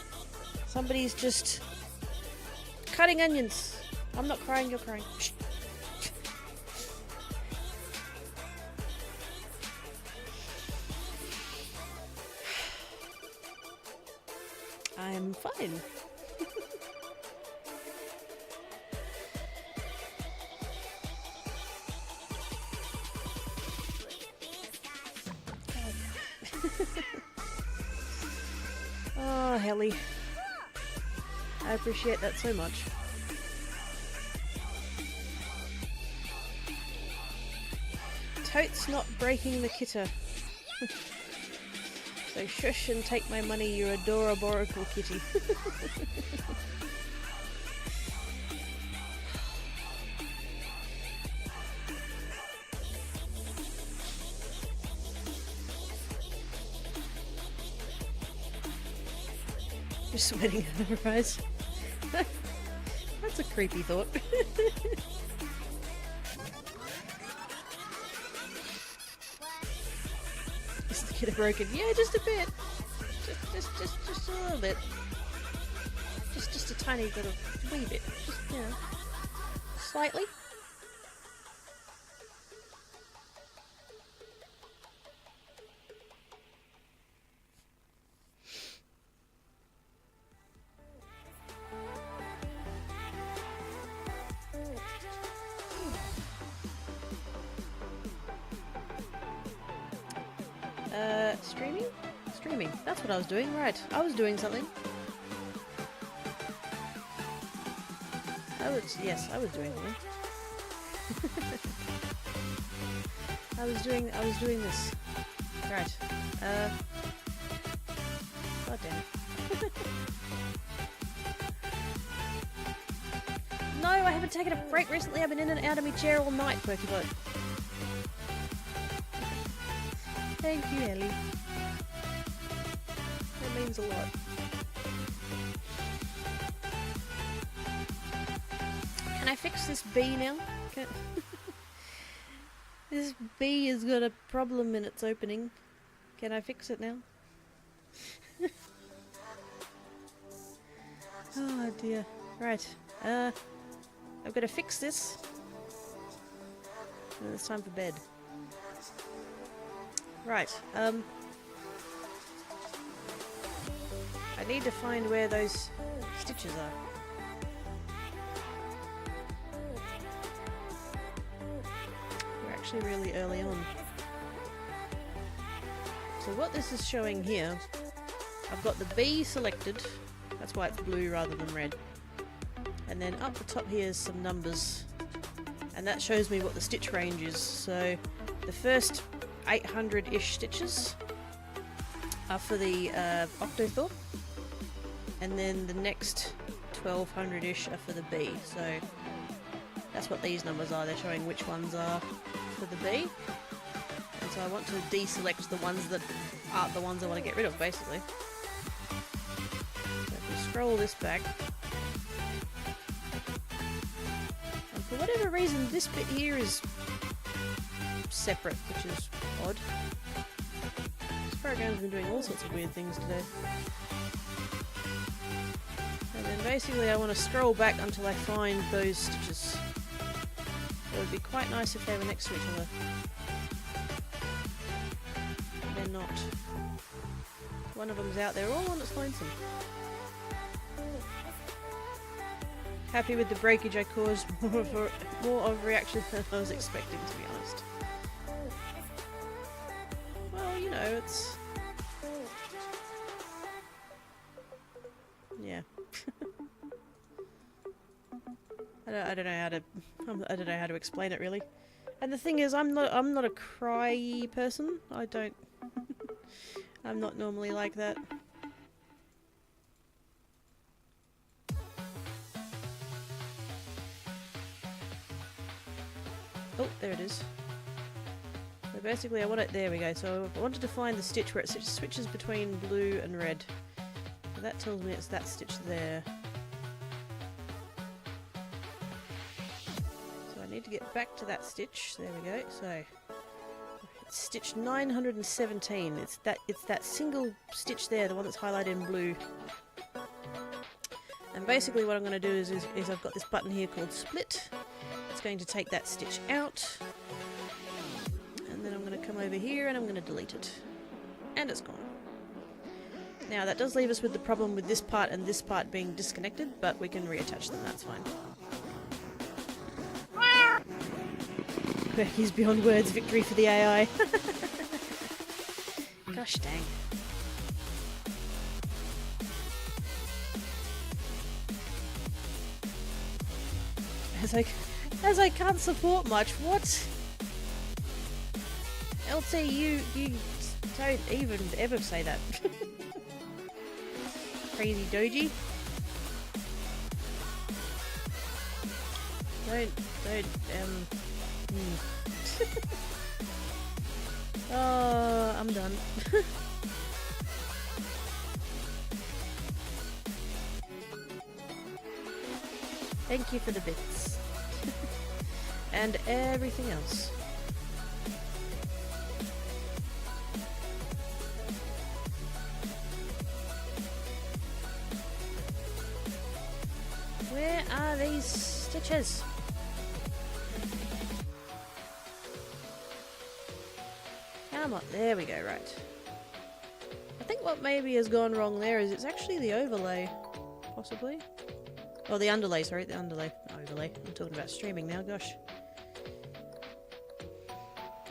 Somebody's just cutting onions. I'm not crying, you're crying. Shh. I'm fine. Oh, Helly. I appreciate that so much. Totes not breaking the kitter. So shush and take my money, you adorable kitty. You're sweating under her eyes. That's a creepy thought. Is the kid broken? Yeah, just a bit. Just a little bit. Just a tiny little wee bit. Just, you know, slightly. Streaming? Streaming. That's what I was doing, right. I was doing something. Yes, I was doing something. I was doing this. Right. God damn it. No, I haven't taken a break recently. I've been in and out of my chair all night, quirky2Loved. Thank you, Ellie. That means a lot. Can I fix this bee now? This bee has got a problem in its opening. Can I fix it now? Oh dear. Right. I've got to fix this. And it's time for bed. Right. I need to find where those stitches are. We're actually really early on. So what this is showing here, I've got the B selected. That's why it's blue rather than red. And then up the top here is some numbers. And that shows me what the stitch range is. So the first 800-ish stitches are for the octothorpe. And then the next 1200-ish are for the B. So that's what these numbers are. They're showing which ones are for the B. And so I want to deselect the ones that aren't the ones I want to get rid of, basically. So if we scroll this back, and for whatever reason this bit here is separate, which is odd. This program's been doing all sorts of weird things today. And then basically I want to scroll back until I find those stitches. It would be quite nice if they were next to each other. They're not. One of them's out there all on its lonesome. Happy with the breakage I caused. More of a reaction than I was expecting, to be honest. Well, you know, it's... yeah. I don't know how to explain it, really. And the thing is, I'm not a cry person. I don't... I'm not normally like that. Oh, there it is. So basically I want it... there we go. So I wanted to find the stitch where it switches between blue and red. So that tells me it's that stitch there. So I need to get back to that stitch. There we go. So it's stitch 917. It's that single stitch there, the one that's highlighted in blue. And basically what I'm going to do is I've got this button here called split. It's going to take that stitch out. And then I'm going to come over here and I'm going to delete it. And it's gone. Now that does leave us with the problem with this part and this part being disconnected, but we can reattach them, that's fine. Quirky's beyond words, victory for the AI. Gosh dang. As I can't support much, what? LT, you don't even ever say that. Crazy doji. Oh, I'm done. Thank you for the bits. And everything else. Where are these stitches? Come on, there we go, right. I think what maybe has gone wrong there is it's actually the overlay, possibly. Oh, the underlay, sorry, the underlay. Overlay. I'm talking about streaming now, gosh.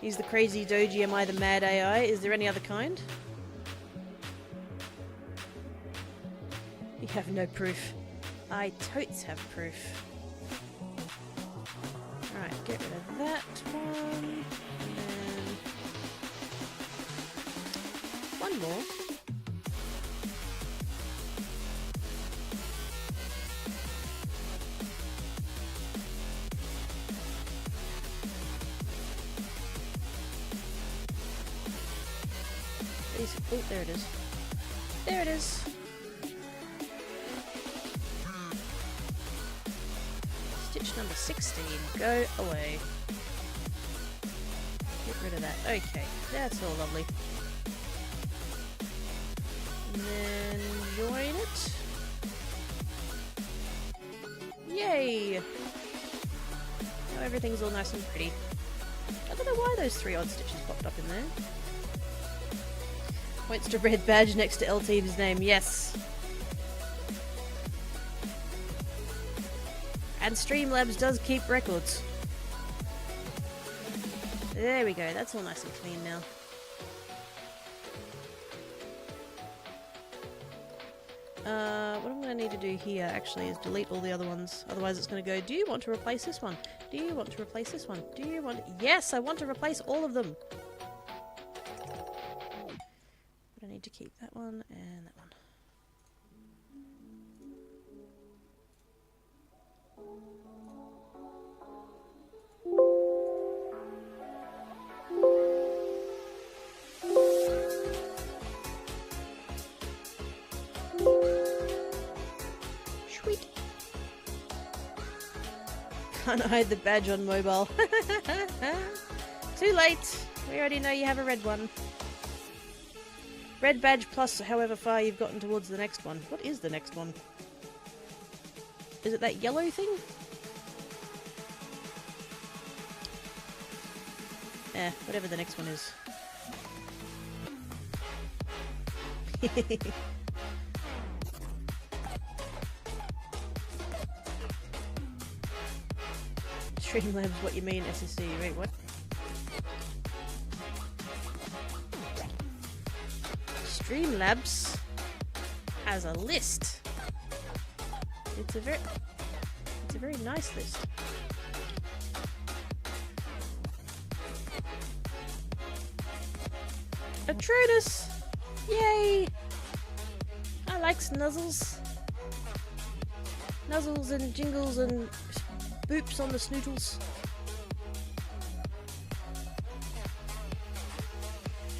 He's the crazy doji, am I the mad AI? Is there any other kind? You have no proof. I totes have proof. Alright, get rid of that one. And then one more. these? Oh, there it is. There it is. Stitch number 16. Go away. Get rid of that. Okay, that's all lovely. And then join it. Yay! Now everything's all nice and pretty. I don't know why those 3 odd stitches popped up in there. Points to red badge next to LT's name. Yes. And Streamlabs does keep records. There we go. That's all nice and clean now. What I'm going to need to do here actually is delete all the other ones. Otherwise it's going to go, do you want to replace this one? Do you want to replace this one? Do you want... Yes, I want to replace all of them. But I need to keep that one and that one. Sweet. Can't hide the badge on mobile. Too late. We already know you have a red one. Red badge plus however far you've gotten towards the next one. What is the next one? Is it that yellow thing? Whatever the next one is. Streamlabs, what you mean SSC? Wait, what? Streamlabs has a list. It's a very nice list. Atronus! Yay! I like snuzzles. Nuzzles and jingles and boops on the snootles.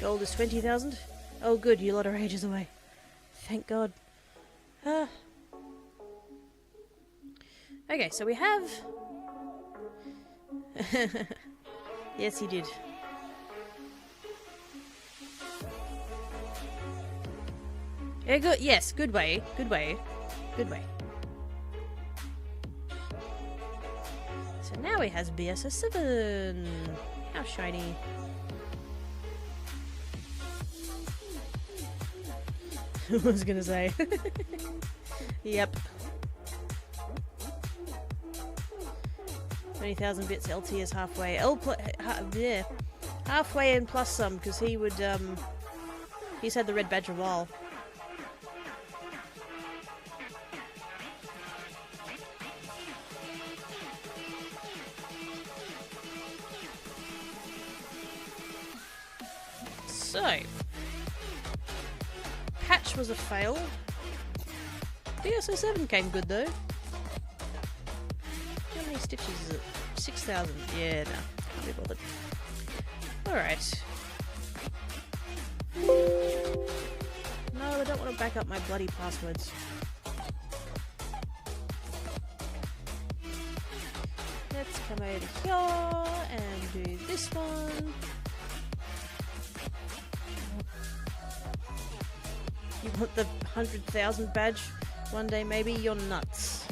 Gold is 20,000. Oh good, you lot are ages away. Thank God. Okay, so we have... Yes, he did. Yeah, good. Yes, good way. Good way. Good way. So now he has BSS 7. How shiny. I was gonna say. Yep. 20,000 bits. LT is halfway. Yeah, halfway and plus some, because he would. He's had the red badge a while. So, patch was a fail. BSO 7 came good though. How many stitches is it? 6,000. Yeah, no, can't be bothered. Alright. No, I don't want to back up my bloody passwords. Let's come over here and do this one. You want the 100,000 badge one day maybe? You're nuts.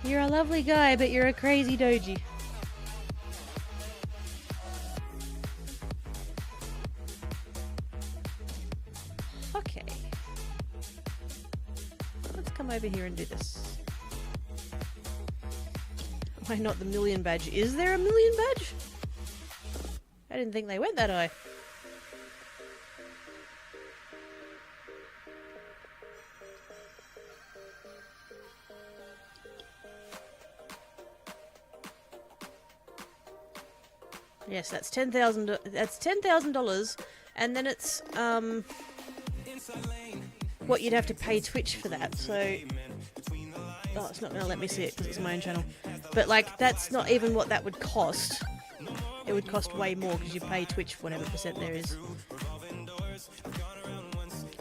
You're a lovely guy, but you're a crazy doji. Okay. Let's come over here and do this. Why not the million badge? Is there a million badge? I didn't think they went that high. Yes, that's $10,000. That's $10,000, and then it's what you'd have to pay Twitch for that. So, oh, it's not going to let me see it because it's my own channel. But like, that's not even what that would cost. it would cost way more because you pay Twitch whatever % there is.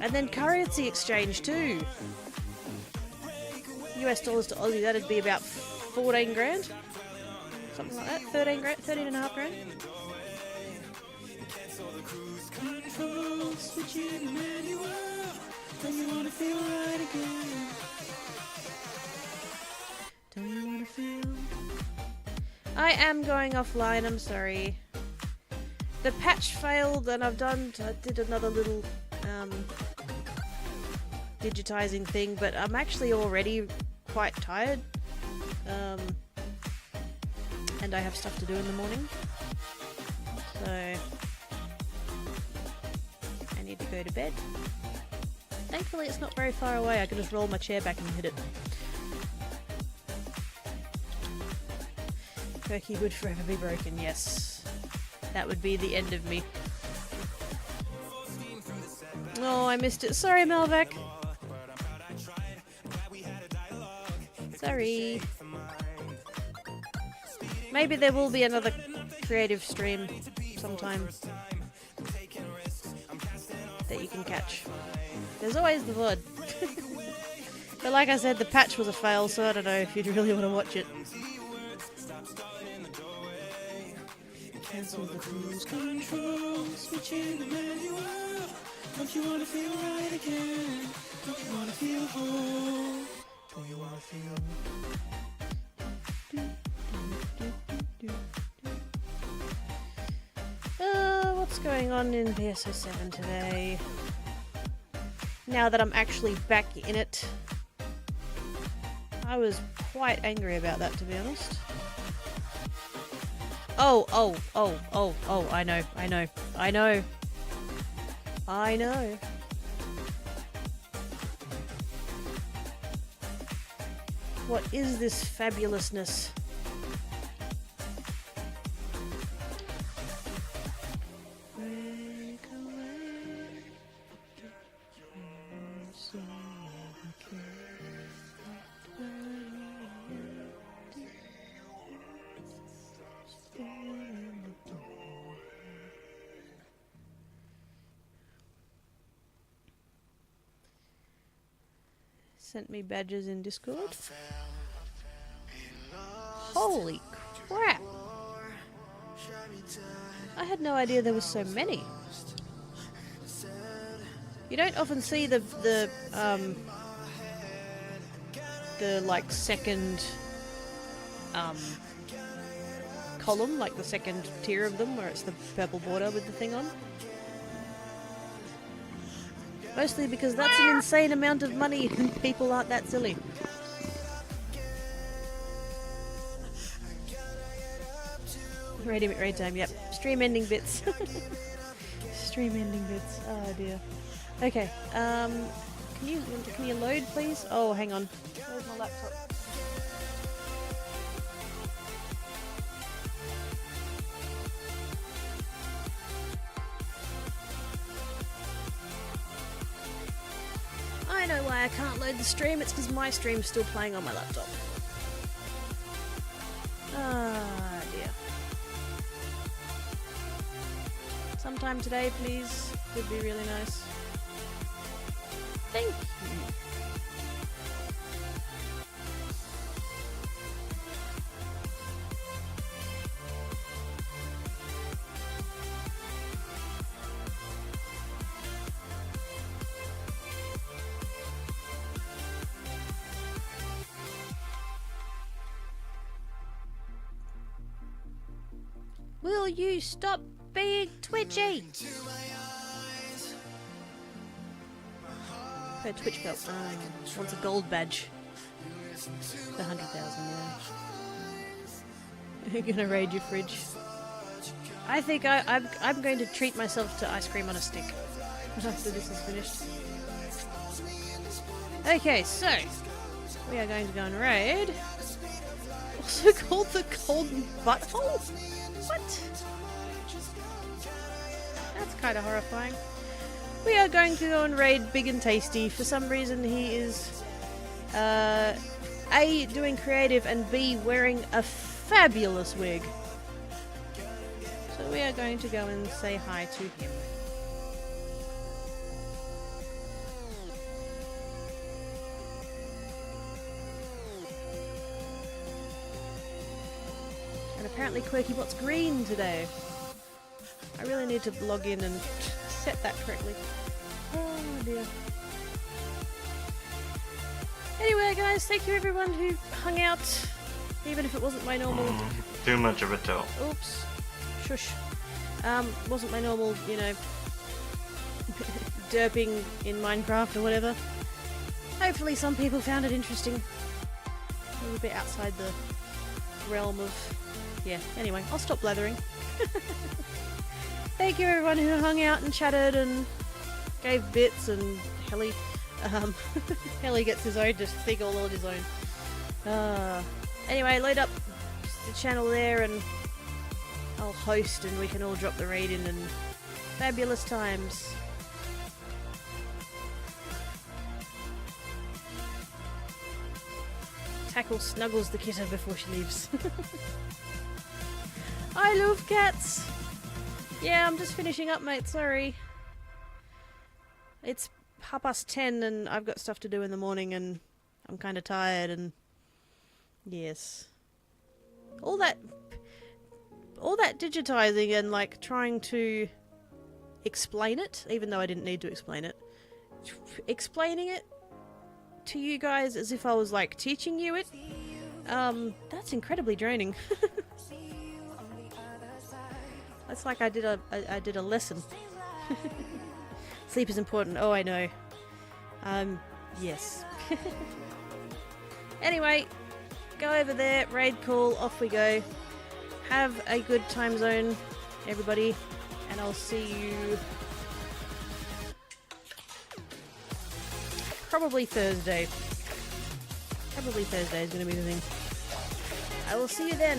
And then currency exchange too. US dollars to Aussie, that'd be about 14 grand. Something like that, 13 grand, 13 and a half grand. Control, switching manual, don't you wanna feel right again? Don't you wanna feel? I am going offline, I'm sorry. The patch failed and I did another little digitizing thing, but I'm actually already quite tired. And I have stuff to do in the morning. So I need to go to bed. Thankfully it's not very far away, I can just roll my chair back and hit it. Quirky would forever be broken, yes. That would be the end of me. Oh, I missed it. Sorry, Melvac. Sorry. Maybe there will be another creative stream sometime that you can catch. There's always the VOD. But like I said, the patch was a fail, so I don't know if you'd really want to watch it. Cancel the cruise control, switch in the manual. Don't you want to feel right again? Don't you want to feel whole? Don't you want to feel... What's going on in PSO7 today? Now that I'm actually back in it. I was quite angry about that, to be honest. Oh, I know. What is this fabulousness? Sent me badges in Discord. Holy crap! I had no idea there was so many. You don't often see the like second column, like the second tier of them, where it's the purple border with the thing on. Mostly because that's an insane amount of money and people aren't that silly. Raid time, yep. Stream ending bits. Stream ending bits. Oh dear. Okay, can you load please? Oh, hang on. Where's my laptop? I know why I can't load the stream, it's because my stream's still playing on my laptop. Ah, dear. Sometime today, please. Would be really nice. Thank you. Will you stop being twitchy? Per Twitch belt. Wants a gold badge. The 100,000, yeah. You're gonna raid your fridge. I think I'm going to treat myself to ice cream on a stick after this is finished. Okay, so we are going to go and raid. Also called the Golden Butthole? What? That's kind of horrifying. We are going to go and raid Big and Tasty. For some reason he is A, doing creative, and B, wearing a fabulous wig. So we are going to go and say hi to him. And apparently QuirkyBot's green today. I really need to log in and set that correctly. Oh dear. Anyway guys, thank you everyone who hung out, even if it wasn't my normal... Too much of a tell. Oops. Shush. Wasn't my normal, you know, derping in Minecraft or whatever. Hopefully some people found it interesting. A little bit outside the realm of... Yeah, anyway, I'll stop blathering. Thank you everyone who hung out and chatted and gave bits, and Helly, Helly gets his own just thing all on his own. Anyway, load up the channel there and I'll host and we can all drop the raid in and fabulous times. Tackle snuggles the kitten before she leaves. I love cats! Yeah, I'm just finishing up, mate, sorry. It's 10:30 and I've got stuff to do in the morning and I'm kind of tired and... Yes. All that digitizing and like trying to explain it, even though I didn't need to explain it. Explaining it to you guys as if I was like teaching you it. That's incredibly draining. That's like I did a lesson. Sleep is important. Oh, I know. Yes. Anyway, go over there, raid call, off we go. Have a good time zone, everybody, and I'll see you probably Thursday. Probably Thursday is going to be the thing. I will see you then.